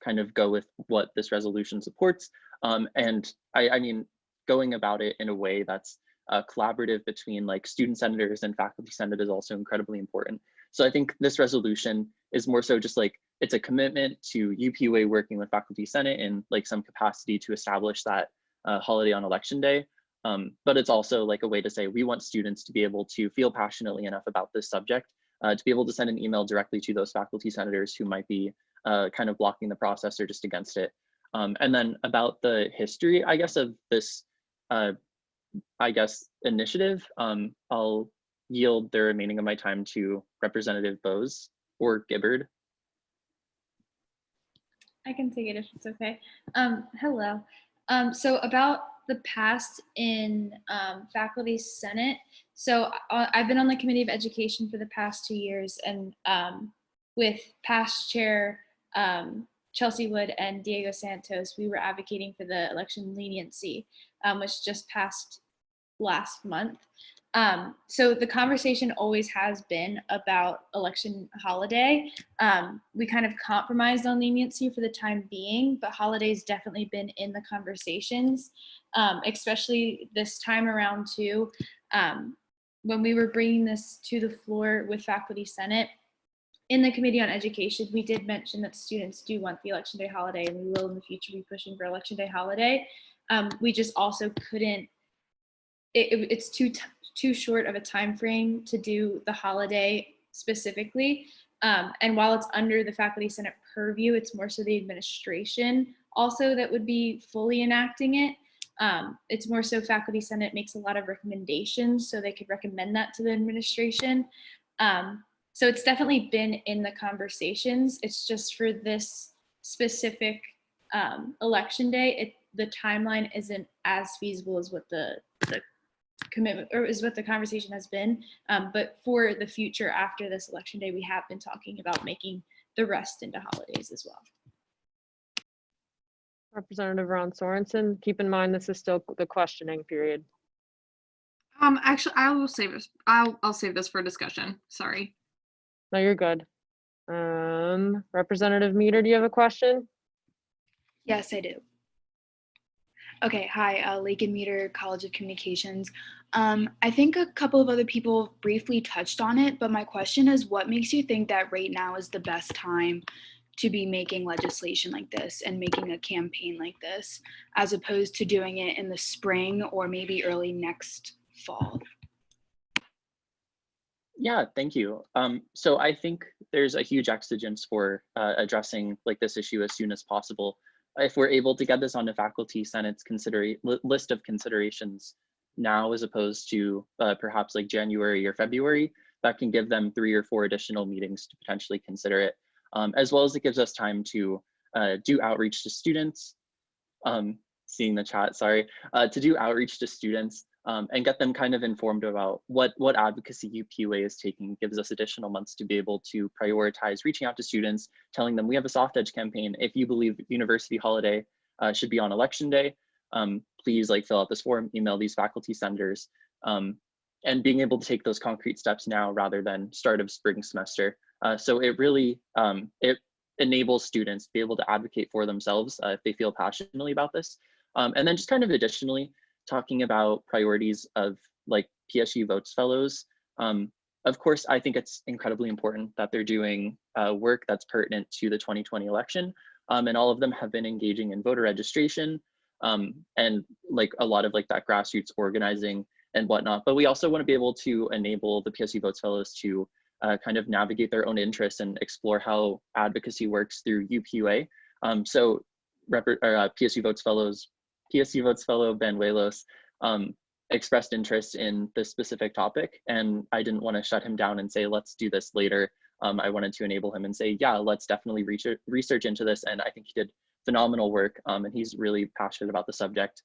kind of go with what this resolution supports, and I mean going about it in a way that's collaborative between like student senators and faculty senate is also incredibly important. So I think this resolution is more so just like it's a commitment to UPUA working with faculty senate in like some capacity to establish that holiday on election day. But it's also like a way to say we want students to be able to feel passionately enough about this subject to be able to send an email directly to those faculty senators who might be kind of blocking the process or just against it. And then about the history, I guess, of this, initiative, I'll yield the remaining of my time to Representative Bose or Gibbard. I can take it if it's okay. Hello. So about the past in Faculty Senate. So I've been on the Committee of Education for the past 2 years, and with past chair Chelsea Wood and Diego Santos, we were advocating for the election leniency, which just passed last month. So the conversation always has been about election holiday. We kind of compromised on leniency for the time being, but holiday's definitely been in the conversations, especially this time around too. When we were bringing this to the floor with Faculty Senate, in the Committee on Education, we did mention that students do want the Election Day holiday, and we will in the future be pushing for Election Day holiday. We just also couldn't, it's too short of a time frame to do the holiday specifically. And while it's under the Faculty Senate purview, it's more so the administration also that would be fully enacting it. It's more so Faculty Senate makes a lot of recommendations, so they could recommend that to the administration. So it's definitely been in the conversations. It's just for this specific election day, the timeline isn't as feasible as what the commitment or is what the conversation has been. But for the future after this election day, we have been talking about making the rest into holidays as well. Representative Ron Sorensen, keep in mind this is still the questioning period. Actually, I will save this. I'll save this for discussion. Sorry. No, you're good. Representative Meter, do you have a question? Yes, I do. Okay, hi, Lakin Meter, College of Communications. I think a couple of other people briefly touched on it, but my question is, what makes you think that right now is the best time to be making legislation like this and making a campaign like this, as opposed to doing it in the spring or maybe early next fall? Yeah, thank you. So I think there's a huge exigence for addressing like this issue as soon as possible. If we're able to get this on the Faculty Senate's list of considerations now, as opposed to perhaps like January or February, that can give them 3 or 4 additional meetings to potentially consider it, as well as it gives us time to do outreach to students, seeing the chat, sorry, to do outreach to students and get them kind of informed about what advocacy UPUA is taking. Gives us additional months to be able to prioritize reaching out to students, telling them we have a soft edge campaign. If you believe university holiday should be on election day, please like fill out this form, email these faculty senators, and being able to take those concrete steps now rather than start of spring semester. So it really, it enables students to be able to advocate for themselves if they feel passionately about this. And then just kind of additionally, talking about priorities of like PSU Votes Fellows. Of course, I think it's incredibly important that they're doing work that's pertinent to the 2020 election. And all of them have been engaging in voter registration and like a lot of like that grassroots organizing and whatnot. But we also want to be able to enable the PSU Votes Fellows to kind of navigate their own interests and explore how advocacy works through UPUA. So PSU Votes Fellow Ben Huelos expressed interest in this specific topic, and I didn't want to shut him down and say, let's do this later. I wanted to enable him and say, yeah, let's definitely research into this. And I think he did phenomenal work, and he's really passionate about the subject.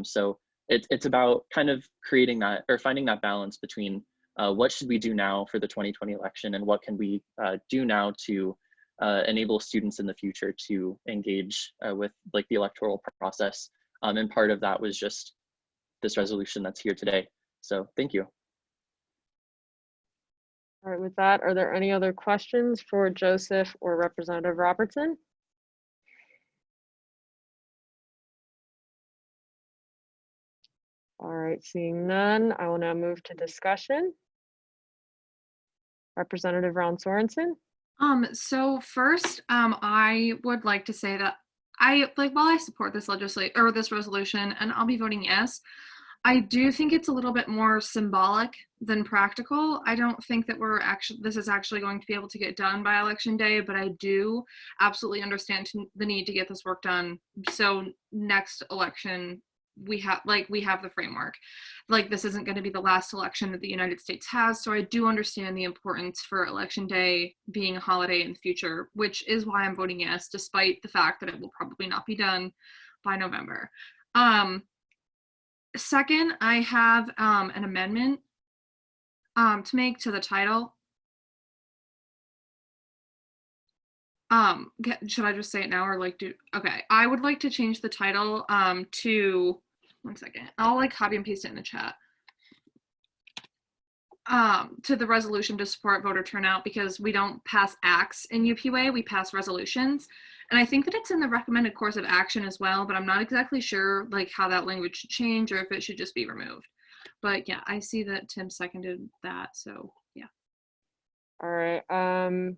So it's about kind of creating that or finding that balance between what should we do now for the 2020 election and what can we do now to enable students in the future to engage with like the electoral process. And part of that was just this resolution that's here today. So thank you. All right, with that, are there any other questions for Joseph or Representative Robertson? All right, seeing none, I will now move to discussion. Representative Ron Sorensen. So first, I would like to say that while I support this this resolution, and I'll be voting yes, I do think it's a little bit more symbolic than practical. I don't think that this is actually going to be able to get done by election day, but I do absolutely understand the need to get this work done. So next election, we have the framework. Like, this isn't going to be the last election that the United States has, so I do understand the importance for election day being a holiday in the future, which is why I'm voting yes, despite the fact that it will probably not be done by November. Second, I have an amendment to make to the title. Should I just say it now or okay, I would like to change the title to, one second, I'll copy and paste it in the chat. To the resolution to support voter turnout, because we don't pass acts in UPUA, we pass resolutions. And I think that it's in the recommended course of action as well, but I'm not exactly sure how that language should change or if it should just be removed. But yeah, I see that Tim seconded that, so yeah. All right. I'm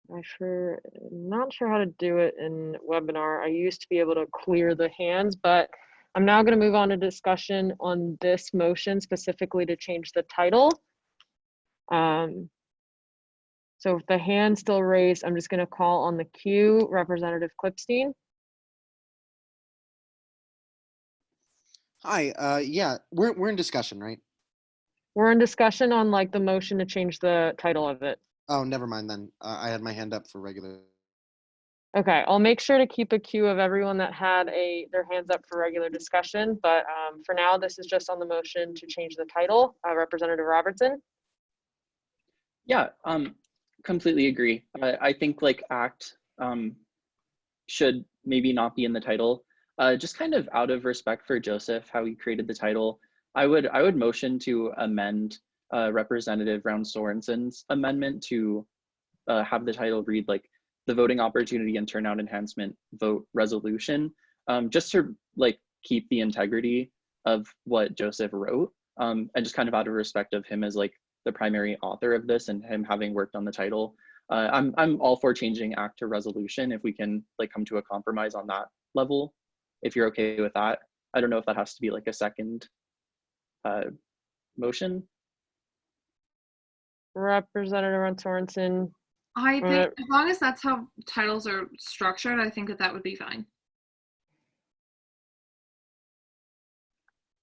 not sure how to do it in webinar. I used to be able to clear the hands, but I'm now going to move on to discussion on this motion specifically to change the title. So if the hand's still raised, I'm just going to call on the queue, Representative Klipstein. Hi, yeah, we're in discussion, right? We're in discussion on the motion to change the title of it. Oh, never mind then. I had my hand up for regular. Okay, I'll make sure to keep a queue of everyone that had their hands up for regular discussion, but for now, this is just on the motion to change the title. Representative Robertson? Yeah, completely agree. I think ACT should maybe not be in the title. Just kind of out of respect for Joseph, how he created the title, I would motion to amend Representative Round Sorensen's amendment to have the title read the Voting Opportunity and Turnout Enhancement Vote Resolution, just to keep the integrity of what Joseph wrote, and just kind of out of respect of him as the primary author of this and him having worked on the title. I'm all for changing ACT to resolution if we can come to a compromise on that level, if you're okay with that. I don't know if that has to be a second motion. Representative Ron Sorensen. I think as long as that's how titles are structured, I think that would be fine.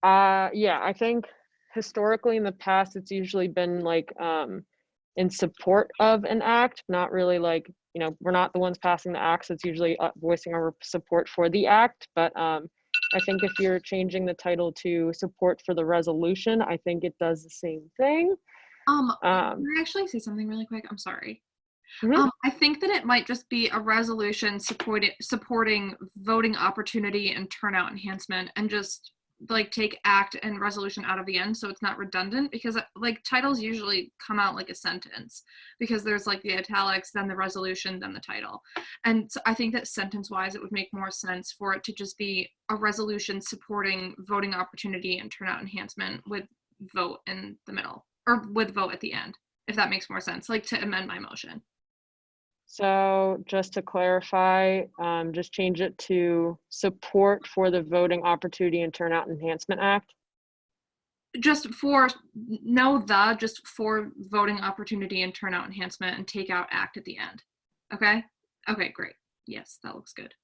Yeah, I think historically in the past, it's usually been in support of an act, not really we're not the ones passing the acts. It's usually voicing our support for the act. But I think if you're changing the title to support for the resolution, I think it does the same thing. Can I actually say something really quick? I'm sorry. I think that it might just be a resolution supporting voting opportunity and turnout enhancement, and just take ACT and resolution out of the end so it's not redundant, because titles usually come out like a sentence, because there's the italics, then the resolution, then the title. And so I think that sentence wise it would make more sense for it to just be a resolution supporting voting opportunity and turnout enhancement with vote in the middle, or with vote at the end, if that makes more sense, to amend my motion. So just to clarify, just change it to support for the Voting Opportunity and Turnout Enhancement Act. Just for voting opportunity and turnout enhancement, and take out ACT at the end. Okay? Okay, great. Yes, that looks good.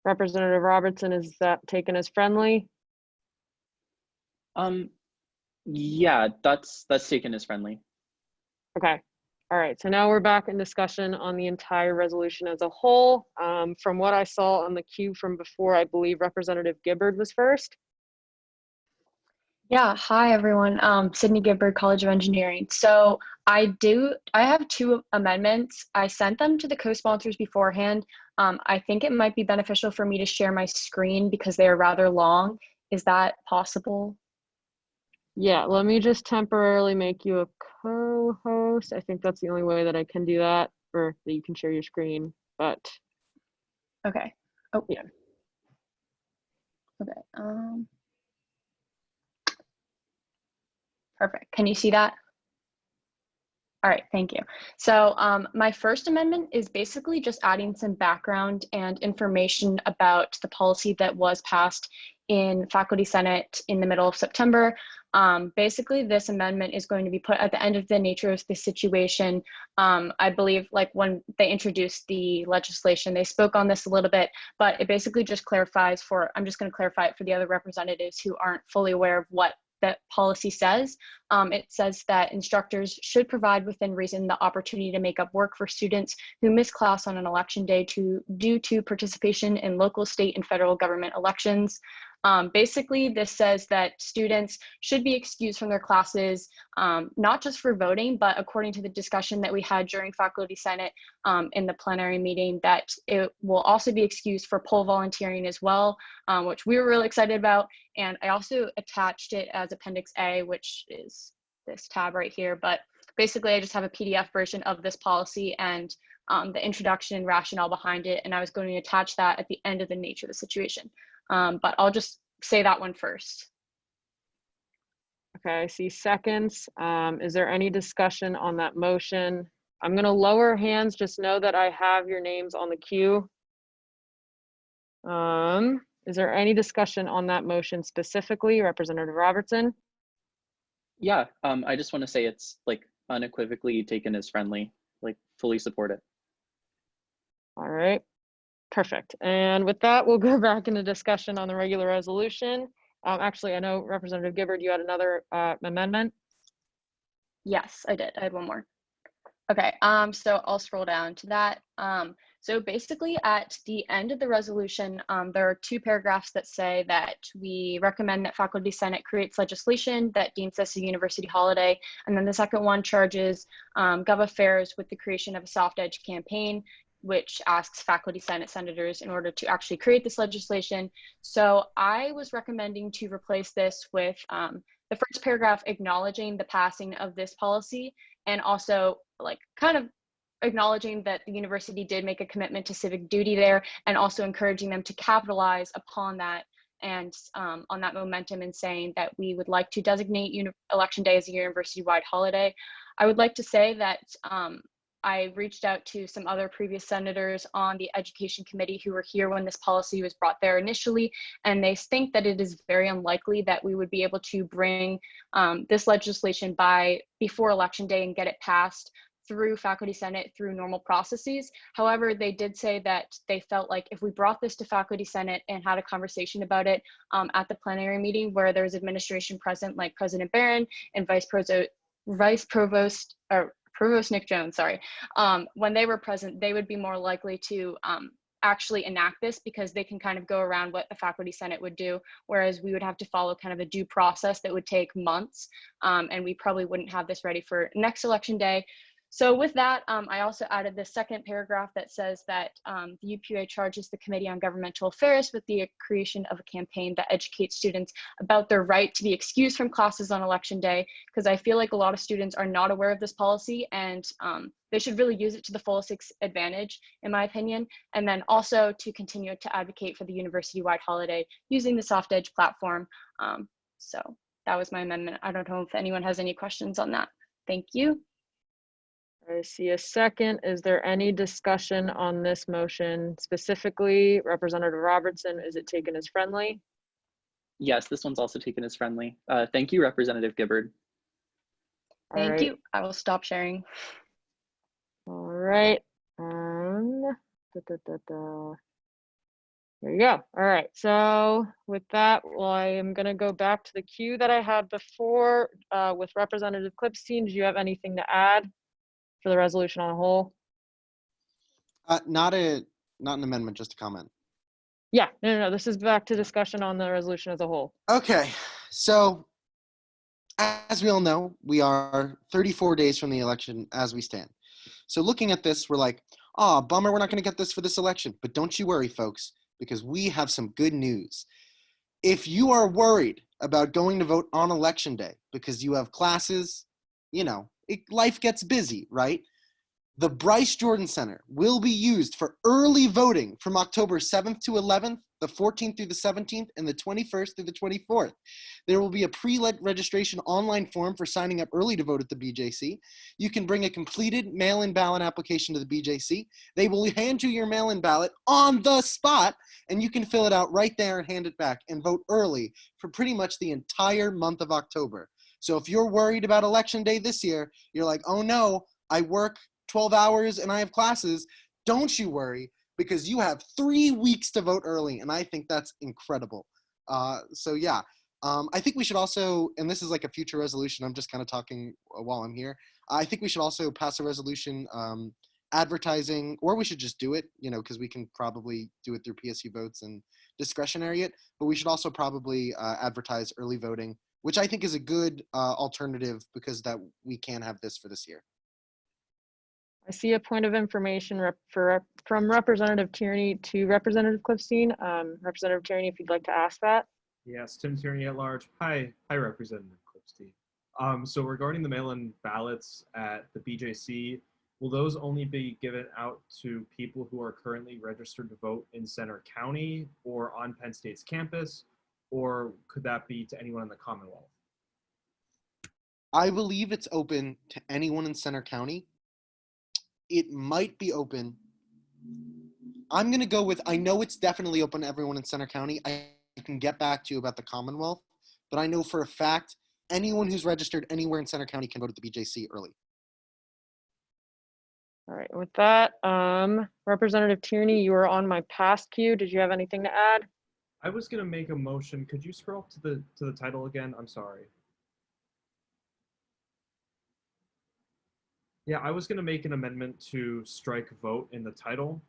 Representative Robertson, is that taken as friendly? Yeah, that's taken as friendly. Okay. All right, so now we're back in discussion on the entire resolution as a whole. From what I saw on the queue from before, I believe Representative Gibbard was first. Yeah, hi everyone. Sydney Gibbard, College of Engineering. So I have two amendments. I sent them to the co-sponsors beforehand. I think it might be beneficial for me to share my screen because they are rather long. Is that possible? Yeah, let me just temporarily make you a co-host. I think that's the only way that I can do that, or that you can share your screen, but. Okay. Oh, yeah. Okay. Perfect. Can you see that? All right, thank you. So my first amendment is basically just adding some background and information about the policy that was passed in Faculty Senate in the middle of September. Basically, this amendment is going to be put at the end of the nature of the situation. I believe like when they introduced the legislation, they spoke on this a little bit, but it basically just clarifies for, I'm just going to clarify it for the other representatives who aren't fully aware of what that policy says. It says that instructors should provide within reason the opportunity to make up work for students who miss class on an election day due to participation in local, state, and federal government elections. Basically, this says that students should be excused from their classes, not just for voting, but according to the discussion that we had during Faculty Senate in the plenary meeting, that it will also be excused for poll volunteering as well, which we were really excited about. And I also attached it as Appendix A, which is this tab right here. But basically, I just have a PDF version of this policy and the introduction and rationale behind it. And I was going to attach that at the end of the nature of the situation. But I'll just say that one first. Okay, I see seconds. Is there any discussion on that motion? I'm going to lower hands. Just know that I have your names on the queue. Is there any discussion on that motion specifically, Representative Robertson? Yeah, I just want to say it's like unequivocally taken as friendly, like fully support it. All right. Perfect. And with that, we'll go back into discussion on the regular resolution. Actually, I know Representative Gibbard, you had another amendment. Yes, I did. I had one more. Okay, so I'll scroll down to that. So basically at the end of the resolution, there are 2 paragraphs that say that we recommend that Faculty Senate creates legislation that deems this a university holiday. And then the second one charges Gov Affairs with the creation of a soft edge campaign, which asks Faculty Senate senators in order to actually create this legislation. So I was recommending to replace this with the first paragraph acknowledging the passing of this policy, and also like kind of acknowledging that the university did make a commitment to civic duty there, and also encouraging them to capitalize upon that and on that momentum, and saying that we would like to designate Election Day as a university-wide holiday. I would like to say that I reached out to some other previous senators on the education committee who were here when this policy was brought there initially, and they think that it is very unlikely that we would be able to bring this legislation before Election Day and get it passed through Faculty Senate through normal processes. However, they did say that they felt like if we brought this to Faculty Senate and had a conversation about it at the plenary meeting where there was administration present, like President Barron and Vice Provost Nick Jones, when they were present, they would be more likely to actually enact this, because they can kind of go around what the Faculty Senate would do, whereas we would have to follow kind of a due process that would take months, and we probably wouldn't have this ready for next Election Day. So with that, I also added the second paragraph that says that the UPUA charges the Committee on Governmental Affairs with the creation of a campaign that educates students about their right to be excused from classes on Election Day, because I feel like a lot of students are not aware of this policy, and they should really use it to the fullest advantage, in my opinion. And then also to continue to advocate for the university-wide holiday using the Soft Edge platform. So that was my amendment. I don't know if anyone has any questions on that. Thank you. I see a second. Is there any discussion on this motion specifically? Representative Robertson, is it taken as friendly? Yes, this one's also taken as friendly. Thank you, Representative Gibbard. Thank you. I will stop sharing. All right. There you go. All right. So with that, well, I am going to go back to the queue that I had before with Representative Clipstein. Do you have anything to add for the resolution on a whole? Not an amendment, just a comment. Yeah, no. This is back to discussion on the resolution as a whole. Okay, so as we all know, we are 34 days from the election as we stand. So looking at this, we're like, oh, bummer, we're not going to get this for this election. But don't you worry, folks, because we have some good news. If you are worried about going to vote on Election Day because you have classes, life gets busy, right? The Bryce Jordan Center will be used for early voting from October 7th to 11th the 14th through the 17th, and the 21st through the 24th. There will be a pre-registration online form for signing up early to vote at the BJC. You can bring a completed mail-in ballot application to the BJC. They will hand you your mail-in ballot on the spot, and you can fill it out right there and hand it back and vote early for pretty much the entire month of October. So if you're worried about Election Day this year, you're like, oh no, I work 12 hours and I have classes, don't you worry, because you have 3 weeks to vote early, and I think that's incredible. So yeah, I think we should also, and this is like a future resolution, I'm just kind of talking while I'm here, I think we should also pass a resolution advertising, or we should just do it, you know, because we can probably do it through PSU votes and discretionary it, but we should also probably advertise early voting, which I think is a good alternative because that we can have this for this year. I see a point of information from Representative Tierney to Representative Clifstein. Representative Tierney, if you'd like to ask that. Yes, Tim Tierney at large. Hi, Representative Clifstein. So regarding the mail-in ballots at the BJC, will those only be given out to people who are currently registered to vote in Center County or on Penn State's campus, or could that be to anyone in the Commonwealth? I believe it's open to anyone in Center County. It might be open. I'm going to go with, I know it's definitely open to everyone in Center County. I can get back to you about the Commonwealth, but I know for a fact anyone who's registered anywhere in Center County can vote at the BJC early. All right, with that, Representative Tierney, you are on my past queue. Did you have anything to add? I was going to make a motion. Could you scroll up to the title again? I'm sorry. Yeah, I was going to make an amendment to strike vote in the title.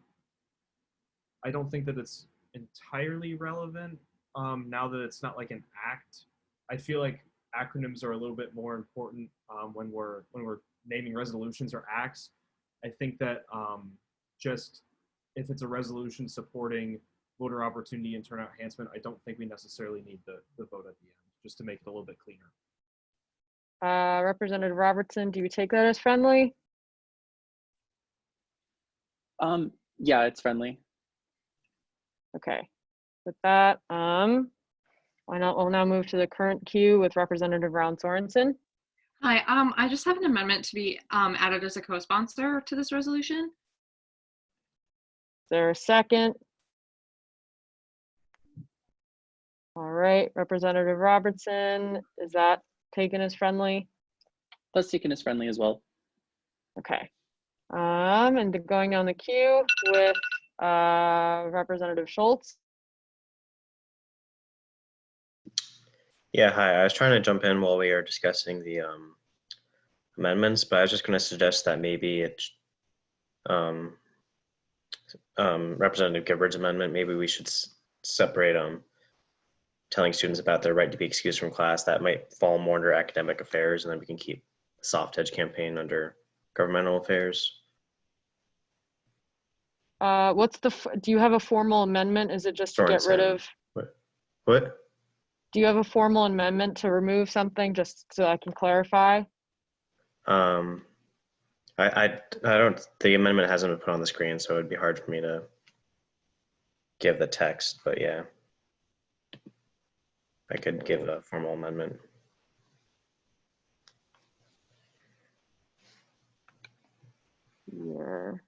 I don't think that it's entirely relevant now that it's not like an act. I feel like acronyms are a little bit more important when we're naming resolutions or acts. I think that just if it's a resolution supporting voter opportunity and turnout enhancement, I don't think we necessarily need the vote at the end, just to make it a little bit cleaner. Representative Robertson, do you take that as friendly? Yeah, it's friendly. Okay. With that, why not? We'll now move to the current queue with Representative Brown Sorensen. Hi, I just have an amendment to be added as a co-sponsor to this resolution. Is there a second? All right, Representative Robertson, is that taken as friendly? That's taken as friendly as well. Okay. And going down the queue with Representative Schultz. Yeah, hi. I was trying to jump in while we are discussing the amendments, but I was just going to suggest that maybe it's Representative Gibbard's amendment. Maybe we should separate telling students about their right to be excused from class. That might fall more under academic affairs, and then we can keep the soft edge campaign under governmental affairs. Do you have a formal amendment? Is it just to get rid of? What? Do you have a formal amendment to remove something, just so I can clarify? I don't, the amendment hasn't been put on the screen, so it'd be hard for me to give the text, but yeah. I could give a formal amendment. Here.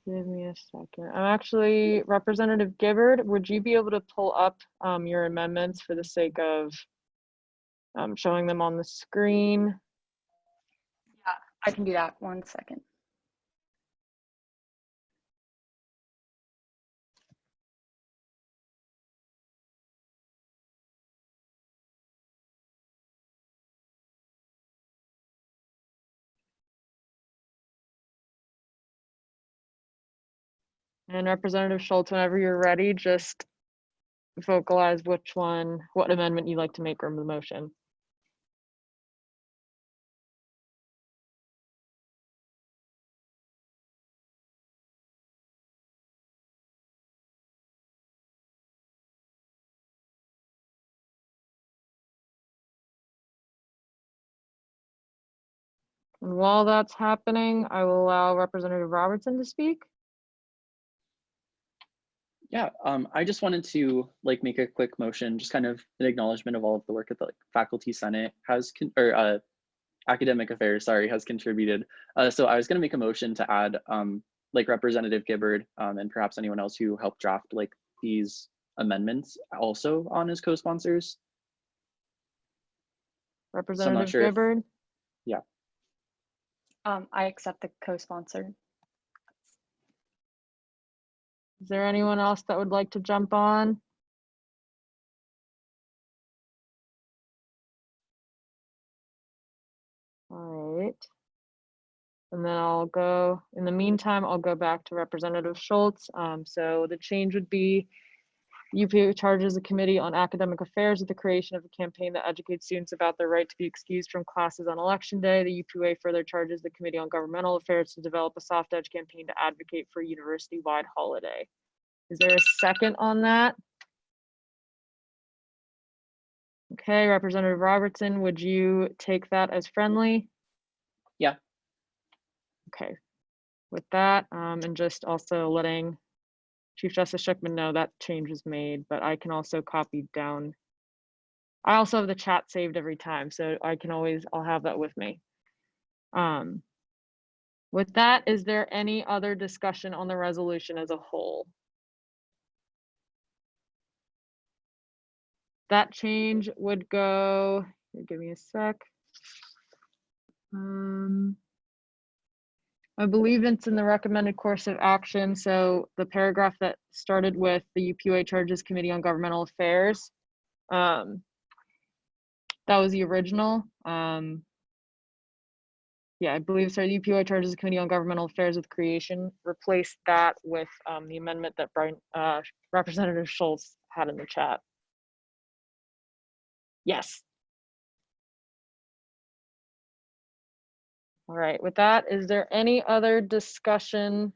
Give me a second. I'm actually, Representative Gibbard, would you be able to pull up your amendments for the sake of showing them on the screen? Yeah, I can do that. 1 second. And Representative Schultz, whenever you're ready, just vocalize what amendment you'd like to make from the motion. And while that's happening, I will allow Representative Robertson to speak. Yeah, I just wanted to like make a quick motion, just kind of an acknowledgement of all of the work that the Faculty Senate has, Academic Affairs, sorry, has contributed. So I was going to make a motion to add like Representative Gibbard and perhaps anyone else who helped draft like these amendments also on as co-sponsors. Representative sure if- Gibbard. Yeah. I accept the co-sponsor. Is there anyone else that would like to jump on? All right. And then I'll go, in the meantime, I'll go back to Representative Schultz. So the change would be UPUA charges the Committee on Academic Affairs with the creation of a campaign that educates students about their right to be excused from classes on Election Day. The UPUA further charges the Committee on Governmental Affairs to develop a soft edge campaign to advocate for a university-wide holiday. Is there a second on that? Okay, Representative Robertson, would you take that as friendly? Yeah. Okay. With that, and just also letting Chief Justice Schickman know that change was made, but I can also copy down. I also have the chat saved every time, so I can always, I'll have that with me. With that, is there any other discussion on the resolution as a whole? That change would go, give me a sec. I believe it's in the recommended course of action. So the paragraph that started with the UPUA charges Committee on Governmental Affairs, that was the original. Yeah, I believe, sorry, the UPUA charges Committee on Governmental Affairs with creation. Replace that with the amendment that Representative Schultz had in the chat. Yes. All right, with that, is there any other discussion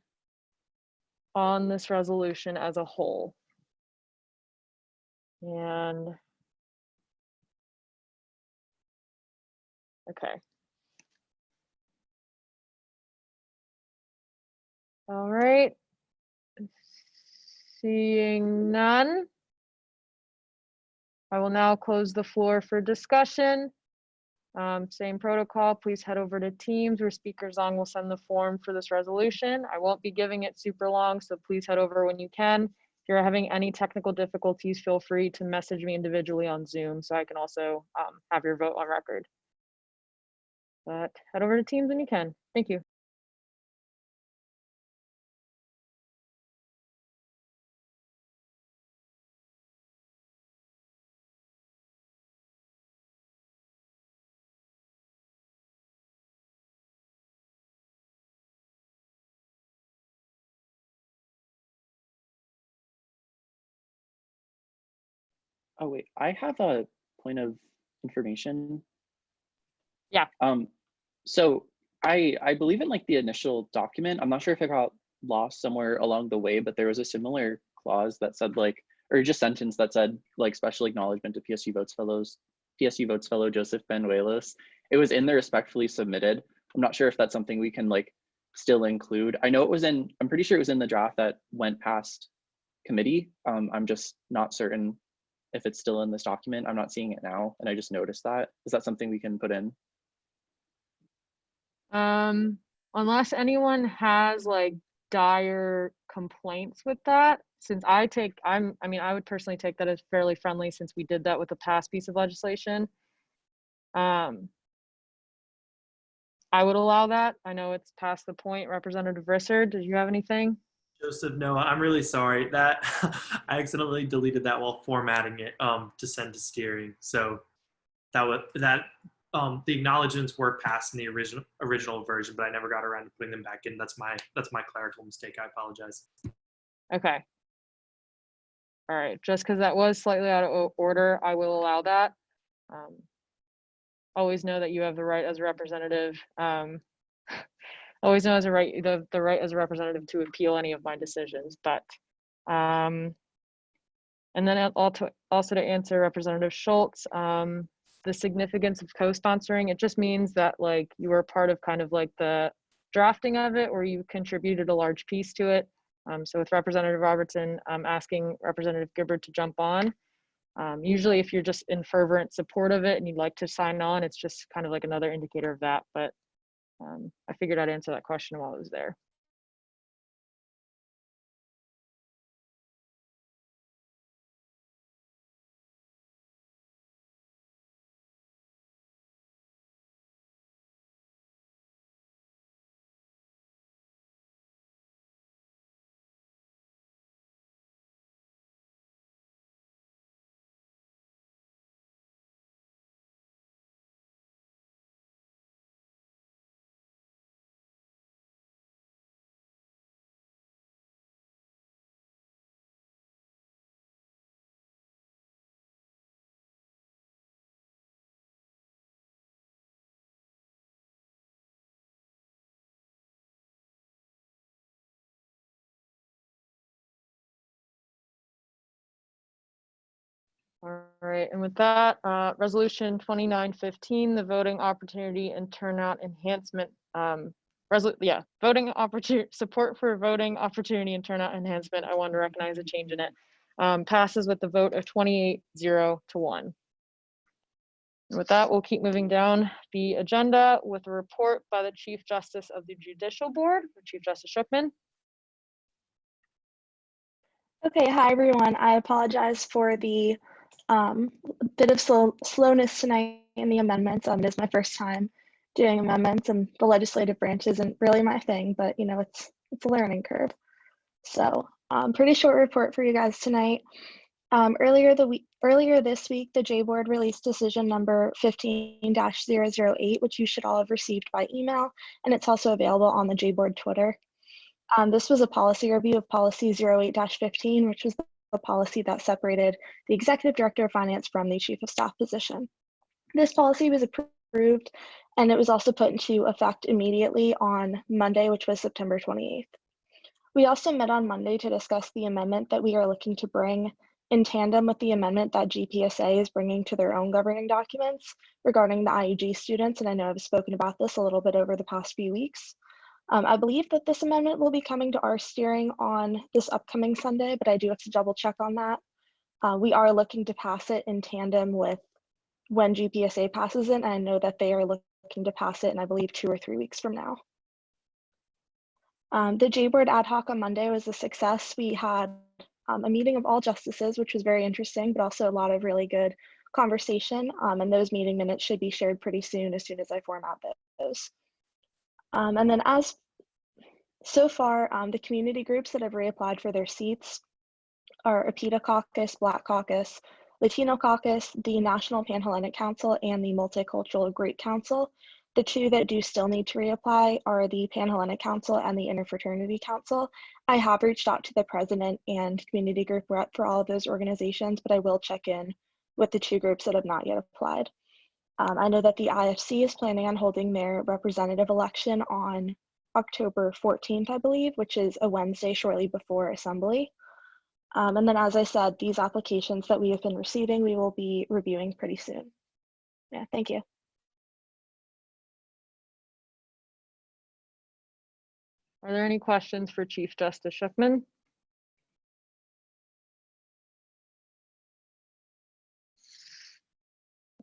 on this resolution as a whole? And okay. All right. Seeing none, I will now close the floor for discussion. Same protocol, please head over to Teams where Speaker Zong will send the form for this resolution. I won't be giving it super long, so please head over when you can. If you're having any technical difficulties, feel free to message me individually on Zoom so I can also have your vote on record. But head over to Teams when you can. Thank you. Oh wait, I have a point of information. Yeah. So I believe in like the initial document. I'm not sure if it got lost somewhere along the way, but there was a similar clause that said like, or just sentence that said like special acknowledgement to PSU Votes Fellow Joseph Benuelos. It was in the respectfully submitted. I'm not sure if that's something we can like still include. I know it was in, I'm pretty sure it was in the draft that went past committee. I'm just not certain if it's still in this document. I'm not seeing it now, and I just noticed that. Is that something we can put in? Unless anyone has like dire complaints with that, since I mean, I would personally take that as fairly friendly since we did that with the past piece of legislation. I would allow that. I know it's past the point. Representative Risser, did you have anything? Joseph, no, I'm really sorry that I accidentally deleted that while formatting it to send to steering. So the acknowledgements were passed in the original version, but I never got around to putting them back in. That's my clerical mistake. I apologize. Okay. All right. Just because that was slightly out of order, I will allow that. Always know that you have the right as a representative. Always know as a right the right as a representative to appeal any of my decisions. But and then also to answer Representative Schultz, the significance of co-sponsoring. It just means that like you were part of kind of like the drafting of it, or you contributed a large piece to it. So with Representative Robertson, I'm asking Representative Gibbard to jump on. Usually if you're just in fervent support of it and you'd like to sign on, it's just kind of like another indicator of that. But I figured I'd answer that question while it was there. All right, and with that, resolution 2915, the voting opportunity and turnout enhancement, voting opportunity, support for voting opportunity and turnout enhancement. I want to recognize a change in it. Passes with the vote of 28-0 to 1. And with that, we'll keep moving down the agenda with a report by the Chief Justice of the Judicial Board, Chief Justice Schuchman. Okay, hi everyone. I apologize for the bit of slowness tonight in the amendments. It is my first time doing amendments, and the legislative branch isn't really my thing, but you know, it's a learning curve. So pretty short report for you guys tonight. Earlier this week, the J Board released decision number 15-008, which you should all have received by email, and it's also available on the J Board Twitter. This was a policy review of policy 08-15, which was the policy that separated the executive director of finance from the chief of staff position. This policy was approved, and it was also put into effect immediately on Monday, which was September 28th. We also met on Monday to discuss the amendment that we are looking to bring in tandem with the amendment that GPSA is bringing to their own governing documents regarding the IEG students, and I know I've spoken about this a little bit over the past few weeks. I believe that this amendment will be coming to our steering on this upcoming Sunday, but I do have to double check on that. We are looking to pass it in tandem with when GPSA passes it, and I know that they are looking to pass it in, I believe, 2 or 3 weeks from now. The J Board ad hoc on Monday was a success. We had a meeting of all justices, which was very interesting, but also a lot of really good conversation. And those meeting minutes should be shared pretty soon as I format those. And then so far, the community groups that have reapplied for their seats are APITA Caucus, Black Caucus, Latino Caucus, the National Pan-Hellenic Council, and the Multicultural Greek Council. The 2 that do still need to reapply are the Pan-Hellenic Council and the Interfraternity Council. I have reached out to the president and community group rep for all of those organizations, but I will check in with the 2 groups that have not yet applied. I know that the IFC is planning on holding their representative election on October 14th, I believe, which is a Wednesday shortly before Assembly. And then, as I said, these applications that we have been receiving, we will be reviewing pretty soon. Yeah, thank you. Are there any questions for Chief Justice Schuchman?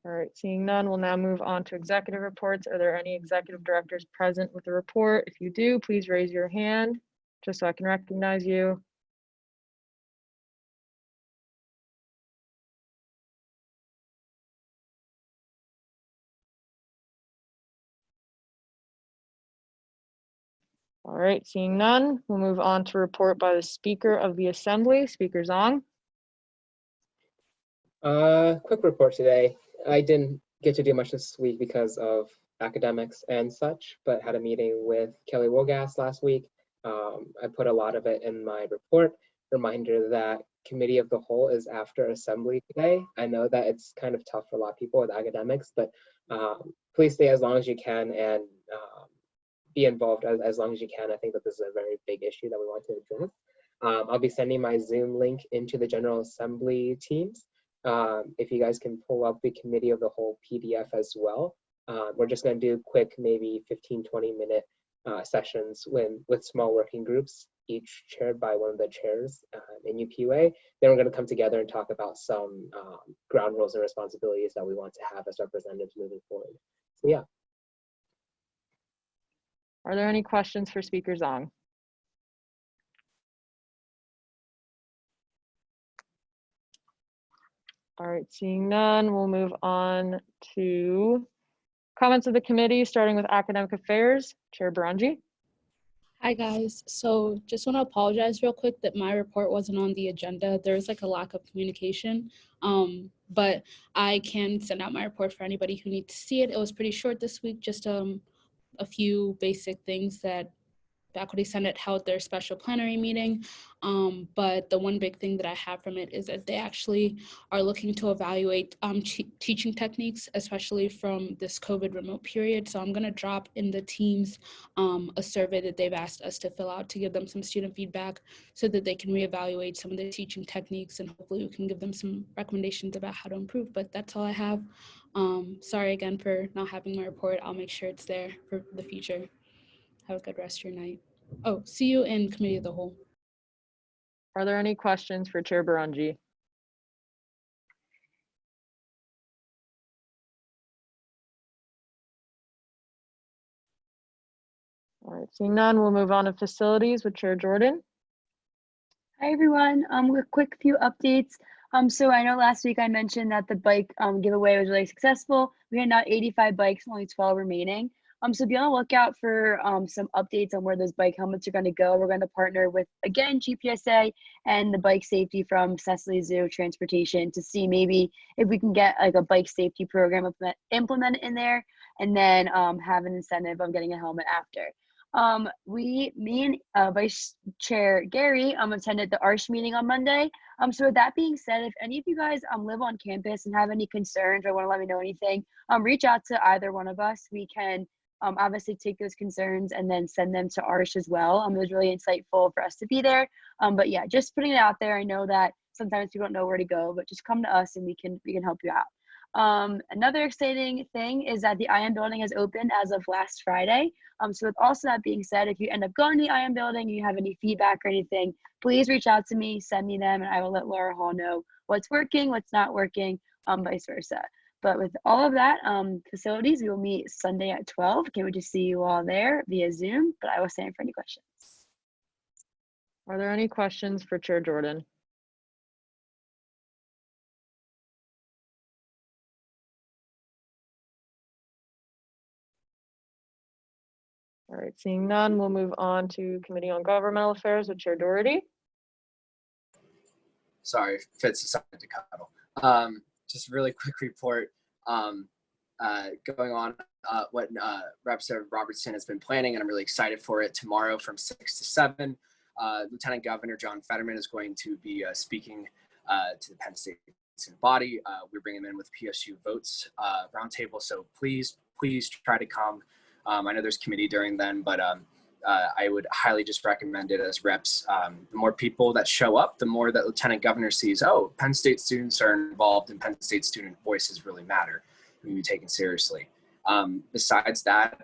All right, seeing none, we'll now move on to executive reports. Are there any executive directors present with a report? If you do, please raise your hand just so I can recognize you. All right, seeing none, we'll move on to report by the Speaker of the Assembly, Speaker Zong. Quick report today. I didn't get to do much this week because of academics and such, but had a meeting with Kelly Wogas last week. I put a lot of it in my report. Reminder that Committee of the Whole is after Assembly today. I know that it's kind of tough for a lot of people with academics, but please stay as long as you can and be involved as long as you can. I think that this is a very big issue that we want to address. I'll be sending my Zoom link into the General Assembly teams If you guys can pull up the committee of the whole PDF as well. We're just going to do quick, maybe 15, 20-minute sessions with small working groups, each chaired by one of the chairs in UPUA. Then we're going to come together and talk about some ground rules and responsibilities that we want to have as representatives moving forward. So yeah. Are there any questions for Speaker Zong? All right, seeing none, we'll move on to comments of the committee, starting with Academic Affairs. Chair Baranji. Hi guys, so just want to apologize real quick that my report wasn't on the agenda. There was like a lack of communication, but I can send out my report for anybody who needs to see it. It was pretty short this week, just a few basic things that Faculty Senate held their special plenary meeting, but the one big thing that I have from it is that they actually are looking to evaluate teaching techniques, especially from this COVID remote period. So I'm going to drop in the teams a survey that they've asked us to fill out to give them some student feedback so that they can reevaluate some of the teaching techniques, and hopefully we can give them some recommendations about how to improve. But that's all I have. Sorry again for not having my report. I'll make sure it's there for the future. Have a good rest of your night. Oh, see you in Committee of the Whole. Are there any questions for Chair Baranji? All right, seeing none, we'll move on to facilities with Chair Jordan. Hi everyone, with quick few updates. So I know last week I mentioned that the bike giveaway was really successful. We had now 85 bikes, only 12 remaining. So be on the lookout for some updates on where those bike helmets are going to go. We're going to partner with, again, GPSA and the bike safety from Cecily Zoo Transportation to see maybe if we can get like a bike safety program implemented in there, and then have an incentive of getting a helmet after. Me and Vice Chair Gary attended the ARSH meeting on Monday. So with that being said, if any of you guys live on campus and have any concerns or want to let me know anything, reach out to either one of us. We can obviously take those concerns and then send them to ARSH as well. It was really insightful for us to be there. But yeah, just putting it out there. I know that sometimes people don't know where to go, but just come to us and we can help you out. Another exciting thing is that the IM building has opened as of last Friday. So with also that being said, if you end up going to the IM building and you have any feedback or anything, please reach out to me, send me them, and I will let Laura Hall know what's working, what's not working, vice versa. But with all of that, facilities, we will meet Sunday at 12. Can't wait to see you all there via Zoom, but I will stand for any questions. Are there any questions for Chair Jordan? All right, seeing none, we'll move on to Committee on Governmental Affairs with Chair Doherty. Sorry, Fitz decided to cuddle. Just a really quick report going on what Representative Robertson has been planning, and I'm really excited for it. Tomorrow from 6 to 7, Lieutenant Governor John Fetterman is going to be speaking to the Penn State student body. We're bringing him in with PSU votes roundtable, so please try to come. I know there's committee during then, but I would highly just recommend it as reps. The more people that show up, the more that Lieutenant Governor sees, oh, Penn State students are involved and Penn State student voices really matter and be taken seriously. Besides that,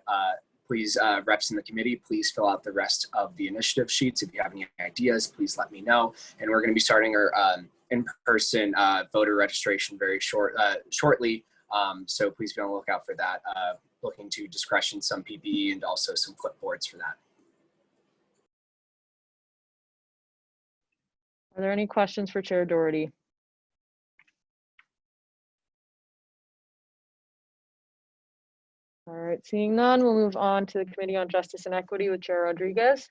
please, reps in the committee, please fill out the rest of the initiative sheets. If you have any ideas, please let me know. And we're going to be starting our in-person voter registration very shortly. So please be on the lookout for that. Looking to discretion some PPE and also some clipboards for that. Are there any questions for Chair Doherty? All right, seeing none, we'll move on to the Committee on Justice and Equity with Chair Rodriguez.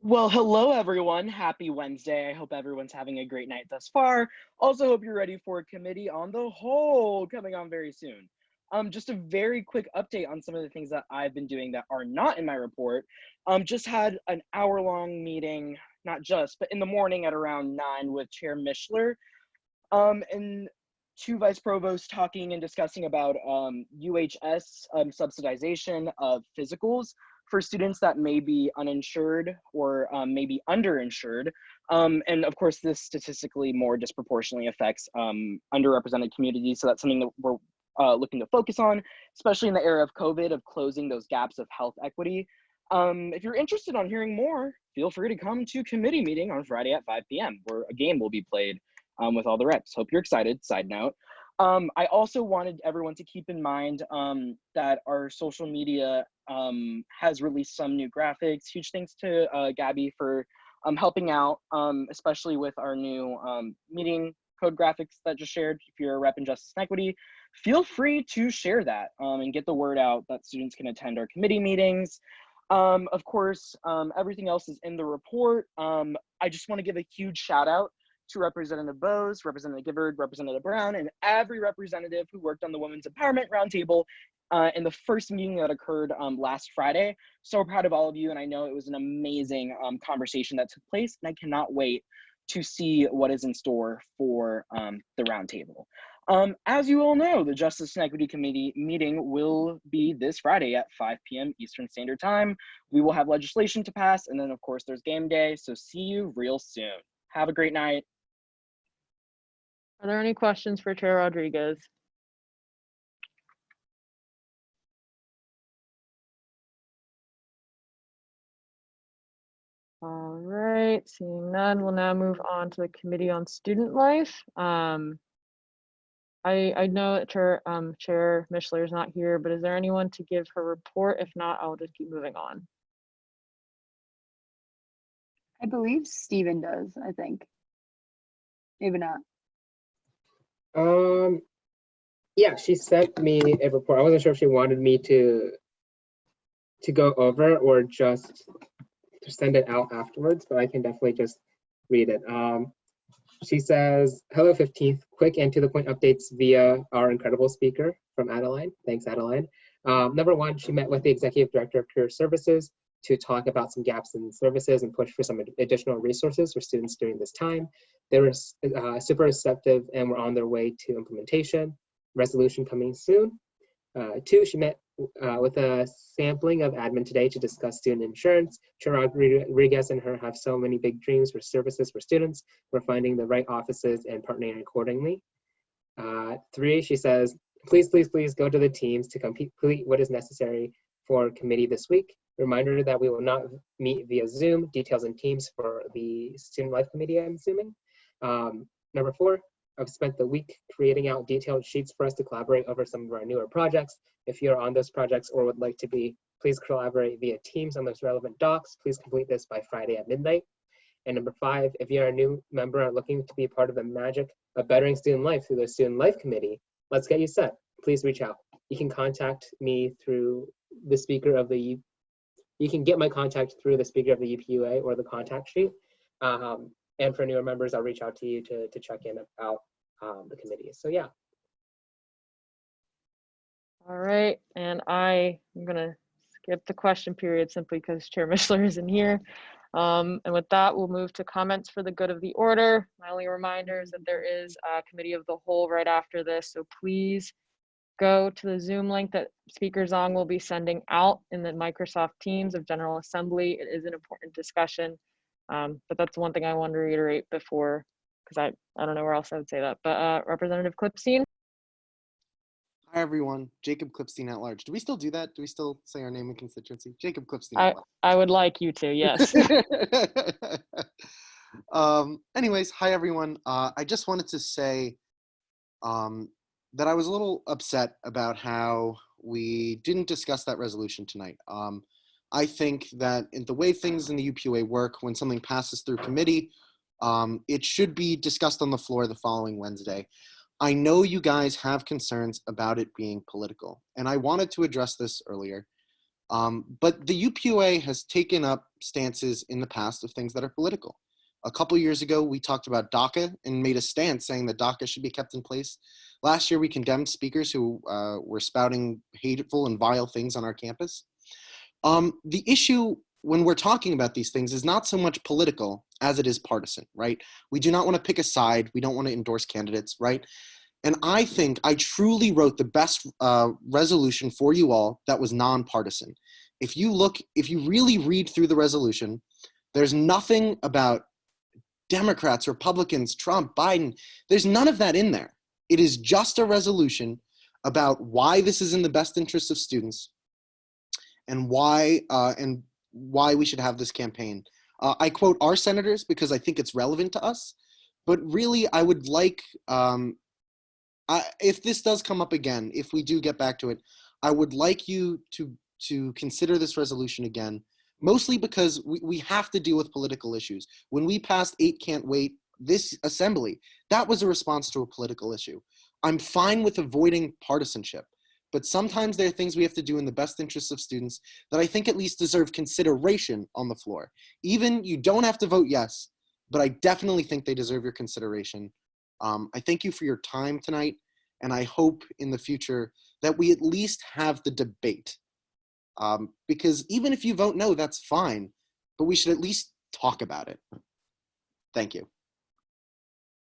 Well, hello everyone. Happy Wednesday. I hope everyone's having a great night thus far. Also hope you're ready for Committee on the Whole coming on very soon. Just a very quick update on some of the things that I've been doing that are not in my report. Just had an hour-long meeting, not just, but in the morning at around 9 with Chair Mishler, and 2 vice provosts talking and discussing about UHS subsidization of physicals for students that may be uninsured or maybe underinsured. And of course, this statistically more disproportionately affects underrepresented communities. So that's something that we're looking to focus on, especially in the era of COVID, of closing those gaps of health equity. If you're interested on hearing more, feel free to come to committee meeting on Friday at 5 p.m. where a game will be played with all the reps. Hope you're excited, side note. I also wanted everyone to keep in mind that our social media has released some new graphics. Huge thanks to Gabby for helping out, especially with our new meeting code graphics that just shared. If you're a rep in Justice and Equity, feel free to share that and get the word out that students can attend our committee meetings. Of course, everything else is in the report. I just want to give a huge shout out to Representative Bose, Representative Gifford, Representative Brown, and every representative who worked on the Women's Empowerment Roundtable in the first meeting that occurred last Friday. So proud of all of you, and I know it was an amazing conversation that took place, and I cannot wait to see what is in store for the roundtable. As you all know, the Justice and Equity Committee meeting will be this Friday at 5 p.m. Eastern Standard Time. We will have legislation to pass, and then of course there's game day, so see you real soon. Have a great night. Are there any questions for Chair Rodriguez? All right, seeing none, we'll now move on to the Committee on Student Life. I know that Chair Mishler is not here, but is there anyone to give her report? If not, I'll just keep moving on. I believe Steven does, I think. Maybe not. Yeah, she sent me a report. I wasn't sure if she wanted me to go over or just to send it out afterwards, but I can definitely just read it. She says, hello 15th, quick and to the point updates via our incredible speaker from Adeline. Thanks, Adeline. Number one, she met with the Executive Director of Career Services to talk about some gaps in services and push for some additional resources for students during this time. They were super receptive and were on their way to implementation. Resolution coming soon. Two, she met with a sampling of admin today to discuss student insurance. Chair Rodriguez and her have so many big dreams for services for students. We're finding the right offices and partnering accordingly. Three, she says, please go to the teams to complete what is necessary for committee this week. Reminder that we will not meet via Zoom. Details and teams for the Student Life Committee, I'm assuming. Number four, I've spent the week creating out detailed sheets for us to collaborate over some of our newer projects. If you're on those projects or would like to be, please collaborate via Teams on those relevant docs. Please complete this by Friday at midnight. And number five, if you're a new member and looking to be part of the magic of bettering student life through the Student Life Committee, let's get you set. Please reach out. You can contact me through the speaker of the, you can get my contact through the speaker of the UPUA or the contact sheet. And for newer members, I'll reach out to you to check in about the committee. So yeah. All right, and I'm gonna skip the question period simply because Chair Mishler isn't here. And with that, we'll move to comments for the good of the order. My only reminder is that there is a committee of the whole right after this, so please go to the Zoom link that Speaker Zong will be sending out in the Microsoft Teams of General Assembly. It is an important discussion, but that's one thing I want to reiterate before, because I don't know where else I would say that. But Representative Clipstein. Hi, everyone. Jacob Clipstein at large. Do we still do that? Do we still say our name and constituency? Jacob Clipstein at large. I would like you to, yes. Anyways, hi, everyone. I just wanted to say that I was a little upset about how we didn't discuss that resolution tonight. I think that in the way things in the UPUA work, when something passes through committee, it should be discussed on the floor the following Wednesday. I know you guys have concerns about it being political, and I wanted to address this earlier. But the UPUA has taken up stances in the past of things that are political. A couple years ago, we talked about DACA and made a stance saying that DACA should be kept in place. Last year, we condemned speakers who were spouting hateful and vile things on our campus. The issue when we're talking about these things is not so much political as it is partisan, right? We do not want to pick a side. We don't want to endorse candidates, right? And I think I truly wrote the best resolution for you all that was nonpartisan. if you really read through the resolution, there's nothing about Democrats, Republicans, Trump, Biden. There's none of that in there. It is just a resolution about why this is in the best interest of students and why we should have this campaign. I quote our senators because I think it's relevant to us, but really I would like, if this does come up again, if we do get back to it, I would like you to consider this resolution again, mostly because we have to deal with political issues. When we passed 8 Can't Wait, this assembly, that was a response to a political issue. I'm fine with avoiding partisanship, but sometimes there are things we have to do in the best interests of students that I think at least deserve consideration on the floor. Even you don't have to vote yes, but I definitely think they deserve your consideration. I thank you for your time tonight, and I hope in the future that we at least have the debate. Because even if you vote no, that's fine, but we should at least talk about it. Thank you.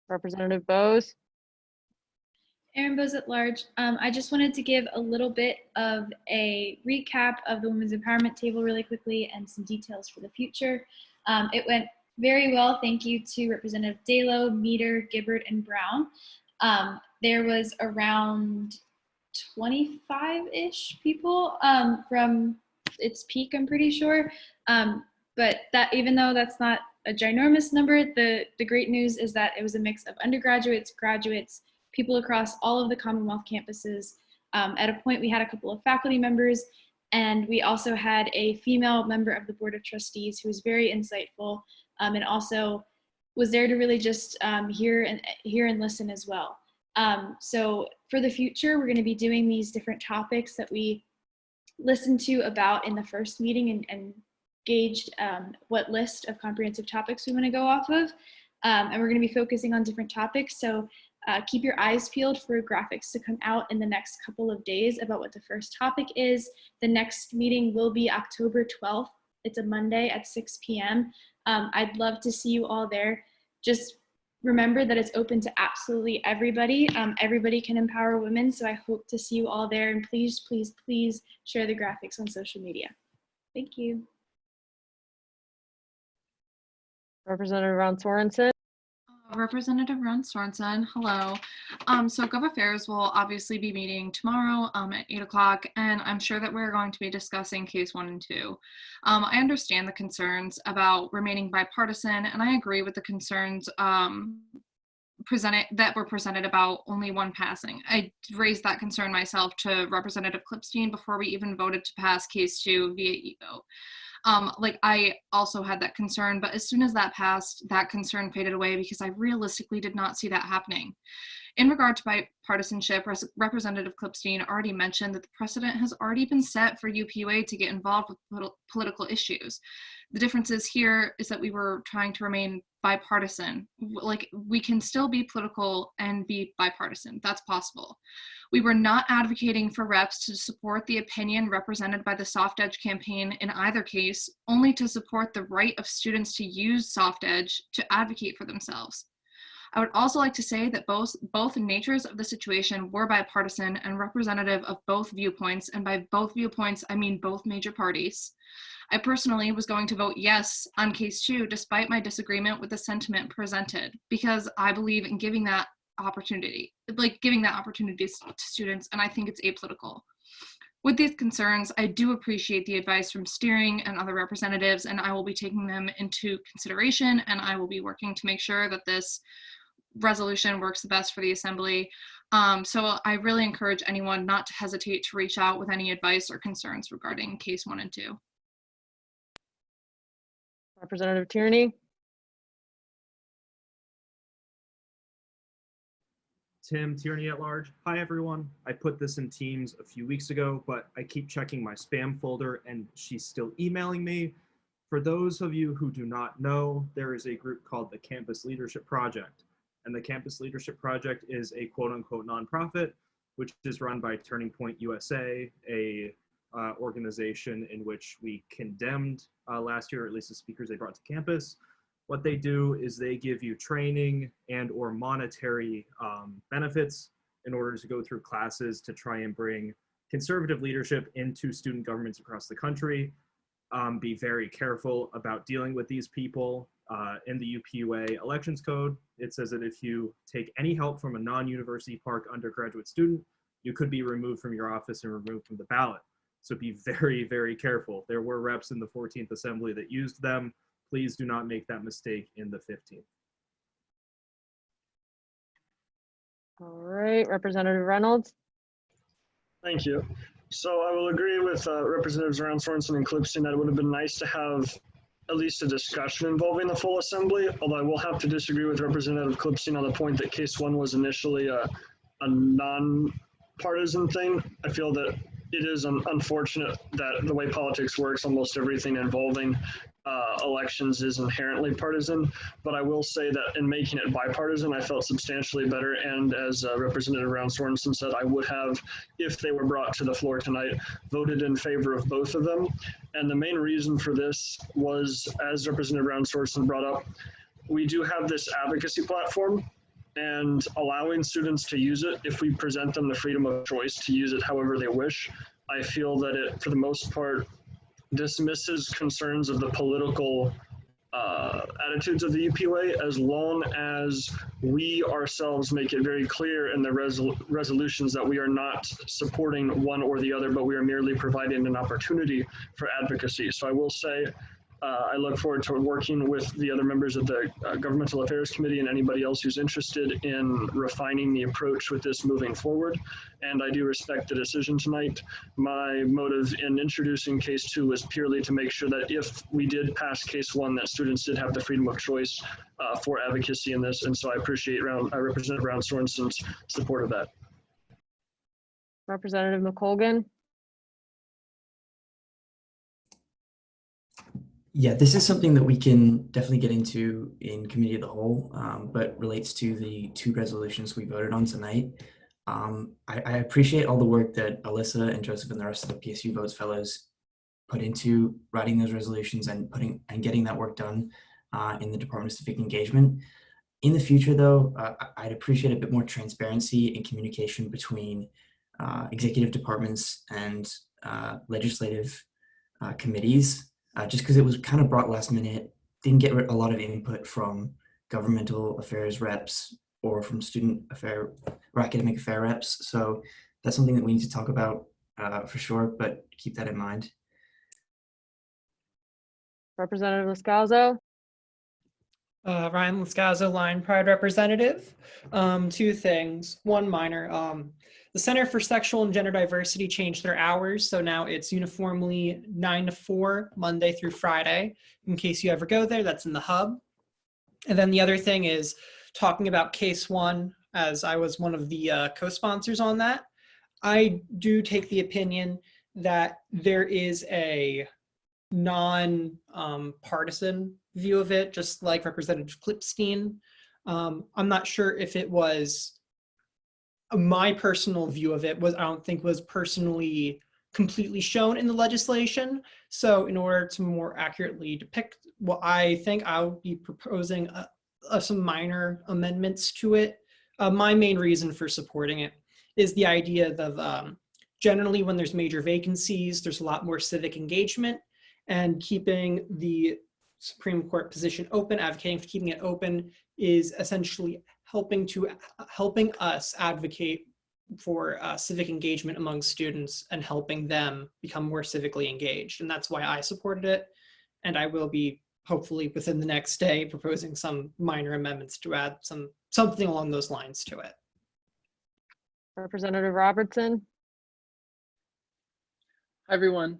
Representative Bose. Erin Bose at large. I just wanted to give a little bit of a recap of the Women's Empowerment Table really quickly and some details for the future. It went very well. Thank you to Representative Dalo, Meter, Gibbard, and Brown. There was around 25-ish people from its peak, I'm pretty sure. But that, even though that's not a ginormous number, the great news is that it was a mix of undergraduates, graduates, people across all of the Commonwealth campuses. At a point, we had a couple of faculty members, and we also had a female member of the Board of Trustees who was very insightful and also was there to really just hear and listen as well. So for the future, we're going to be doing these different topics that we listened to about in the first meeting and gauged what list of comprehensive topics we want to go off of. And we're going to be focusing on different topics. So keep your eyes peeled for graphics to come out in the next couple of days about what the first topic is. The next meeting will be October 12th. It's a Monday at 6 p.m. I'd love to see you all there. Just remember that it's open to absolutely everybody. Everybody can empower women, so I hope to see you all there. And please, please, please share the graphics on social media. Thank you. Representative Ron Sorensen. Representative Ron Sorensen, hello. So Gov Affairs will obviously be meeting tomorrow at 8 o'clock, and I'm sure that we're going to be discussing case 1 and 2. I understand the concerns about remaining bipartisan, and I agree with the concerns that were presented about only one passing. I raised that concern myself to Representative Klipstein before we even voted to pass case 2 via e-vote. I also had that concern, but as soon as that passed, that concern faded away because I realistically did not see that happening. In regard to bipartisanship, Representative Klipstein already mentioned that the precedent has already been set for UPUA to get involved with political issues. The difference here is that we were trying to remain bipartisan. We can still be political and be bipartisan. That's possible. We were not advocating for reps to support the opinion represented by the Soft Edge campaign in either case, only to support the right of students to use Soft Edge to advocate for themselves. I would also like to say that both natures of the situation were bipartisan and representative of both viewpoints, and by both viewpoints, I mean both major parties. I personally was going to vote yes on case 2 despite my disagreement with the sentiment presented, because I believe in giving that opportunity to students, and I think it's apolitical. With these concerns, I do appreciate the advice from steering and other representatives, and I will be taking them into consideration, and I will be working to make sure that this resolution works the best for the assembly. So I really encourage anyone not to hesitate to reach out with any advice or concerns regarding case 1 and 2. Representative Tierney. Tim Tierney at large. Hi, everyone. I put this in Teams a few weeks ago, but I keep checking my spam folder and she's still emailing me. For those of you who do not know, there is a group called the Campus Leadership Project. And the Campus Leadership Project is a quote-unquote nonprofit, which is run by Turning Point USA, a organization in which we condemned last year, or at least the speakers they brought to campus. What they do is they give you training and or monetary benefits in order to go through classes to try and bring conservative leadership into student governments across the country. Be very careful about dealing with these people. In the UPUA elections code, it says that if you take any help from a non-University Park undergraduate student, you could be removed from your office and removed from the ballot. So be very, very careful. There were reps in the 14th Assembly that used them. Please do not make that mistake in the 15th. All right, Representative Reynolds. Thank you. So I will agree with Representatives Brown, Sorensen, and Clipstein that it would have been nice to have at least a discussion involving the full assembly, although I will have to disagree with Representative Clipstein on the point that case one was initially a non-partisan thing. I feel that it is unfortunate that the way politics works, almost everything involving elections is inherently partisan, but I will say that in making it bipartisan, I felt substantially better. And as Representative Brown Sorensen said, I would have, if they were brought to the floor tonight, voted in favor of both of them. And the main reason for this was, as Representative Brown Sorensen brought up, we do have this advocacy platform, and allowing students to use it, if we present them the freedom of choice to use it however they wish, I feel that it, for the most part, dismisses concerns of the political attitudes of the UPUA, as long as we ourselves make it very clear in the resolutions that we are not supporting one or the other, but we are merely providing an opportunity for advocacy. So I will say, I look forward to working with the other members of the Governmental Affairs Committee and anybody else who's interested in refining the approach with this moving forward. And I do respect the decision tonight. My motive in introducing case two was purely to make sure that if we did pass case one, that students did have the freedom of choice for advocacy in this. And so I appreciate Representative Brown Sorensen's support of that. Representative McColgan. Yeah, this is something that we can definitely get into in committee of the whole, but relates to the two resolutions we voted on tonight. I appreciate all the work that Alyssa and Joseph and the rest of the PSU Votes Fellows put into writing those resolutions and getting that work done in the Department of Civic Engagement. In the future, though, I'd appreciate a bit more transparency and communication between executive departments and legislative committees. Just because it was kind of brought last minute, didn't get a lot of input from governmental affairs reps or from student affair or academic affair reps. So that's something that we need to talk about for sure, but keep that in mind. Representative Lascazzo. Ryan Lascazzo, Line Pride Representative. Two things, one minor. The Center for Sexual and Gender Diversity changed their hours, so now it's uniformly 9 to 4, Monday through Friday. In case you ever go there, that's in the hub. And then the other thing is talking about case one, as I was one of the co-sponsors on that. I do take the opinion that there is a non-partisan view of it, just like Representative Clipstein. I'm not sure if it was my personal view of it I don't think was personally completely shown in the legislation. So in order to more accurately depict what I think, I'll be proposing some minor amendments to it. My main reason for supporting it is the idea of generally when there's major vacancies, there's a lot more civic engagement, and keeping the Supreme Court position open, advocating for keeping it open, is essentially helping us advocate for civic engagement among students and helping them become more civically engaged. And that's why I supported it. And I will be hopefully within the next day proposing some minor amendments to add something along those lines to it. Representative Robertson. Hi, everyone.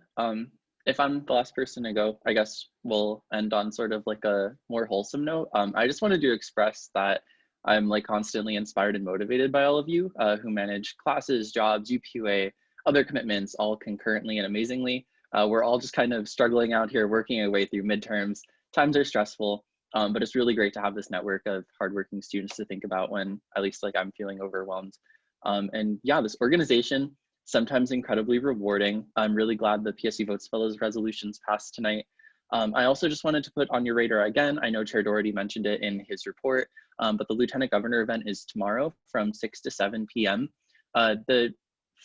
If I'm the last person to go, I guess we'll end on sort of like a more wholesome note. I just wanted to express that I'm like constantly inspired and motivated by all of you who manage classes, jobs, UPUA, other commitments, all concurrently and amazingly. We're all just kind of struggling out here, working our way through midterms. Times are stressful, but it's really great to have this network of hardworking students to think about when at least like I'm feeling overwhelmed. And yeah, this organization, sometimes incredibly rewarding. I'm really glad the PSU Votes Fellows resolutions passed tonight. I also just wanted to put on your radar again, I know Chair Doherty mentioned it in his report, but the Lieutenant Governor event is tomorrow from 6 to 7 p.m. The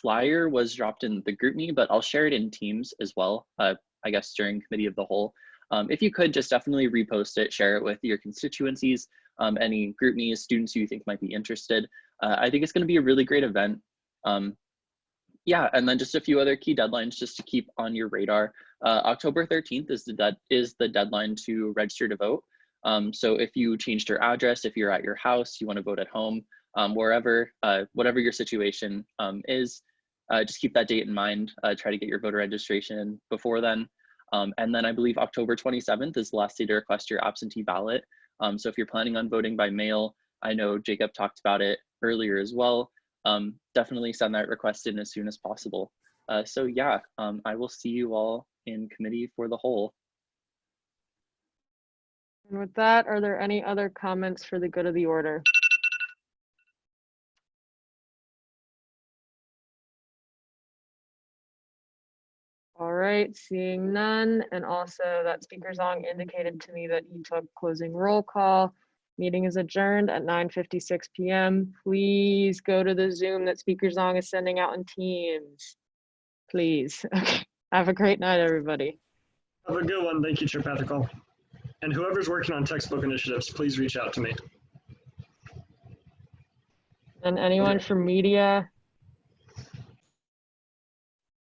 flyer was dropped in the group me, but I'll share it in Teams as well, I guess during committee of the whole. If you could just definitely repost it, share it with your constituencies, any group me students who you think might be interested. I think it's going to be a really great event. Yeah, and then just a few other key deadlines just to keep on your radar. October 13th is the deadline to register to vote. So if you changed your address, if you're at your house, you want to vote at home, wherever, whatever your situation is, just keep that date in mind. Try to get your voter registration in before then. And then I believe October 27th is the last day to request your absentee ballot. So if you're planning on voting by mail, I know Jacob talked about it earlier as well. Definitely send that request in as soon as possible. So yeah, I will see you all in committee for the whole. And with that, are there any other comments for the good of the order? All right, seeing none, and also that Speaker Zong indicated to me that he took closing roll call. Meeting is adjourned at 9:56 p.m. Please go to the Zoom that Speaker Zong is sending out in Teams. Please. Okay. Have a great night, everybody. Have a good one. Thank you, Chair Patrick. And whoever's working on textbook initiatives, please reach out to me. And anyone from media?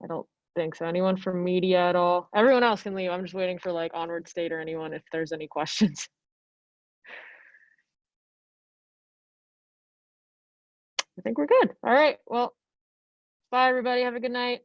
I don't think so. Anyone from media at all? Everyone else can leave. I'm just waiting for like Onward State or anyone if there's any questions. I think we're good. All right. Well, bye everybody. Have a good night.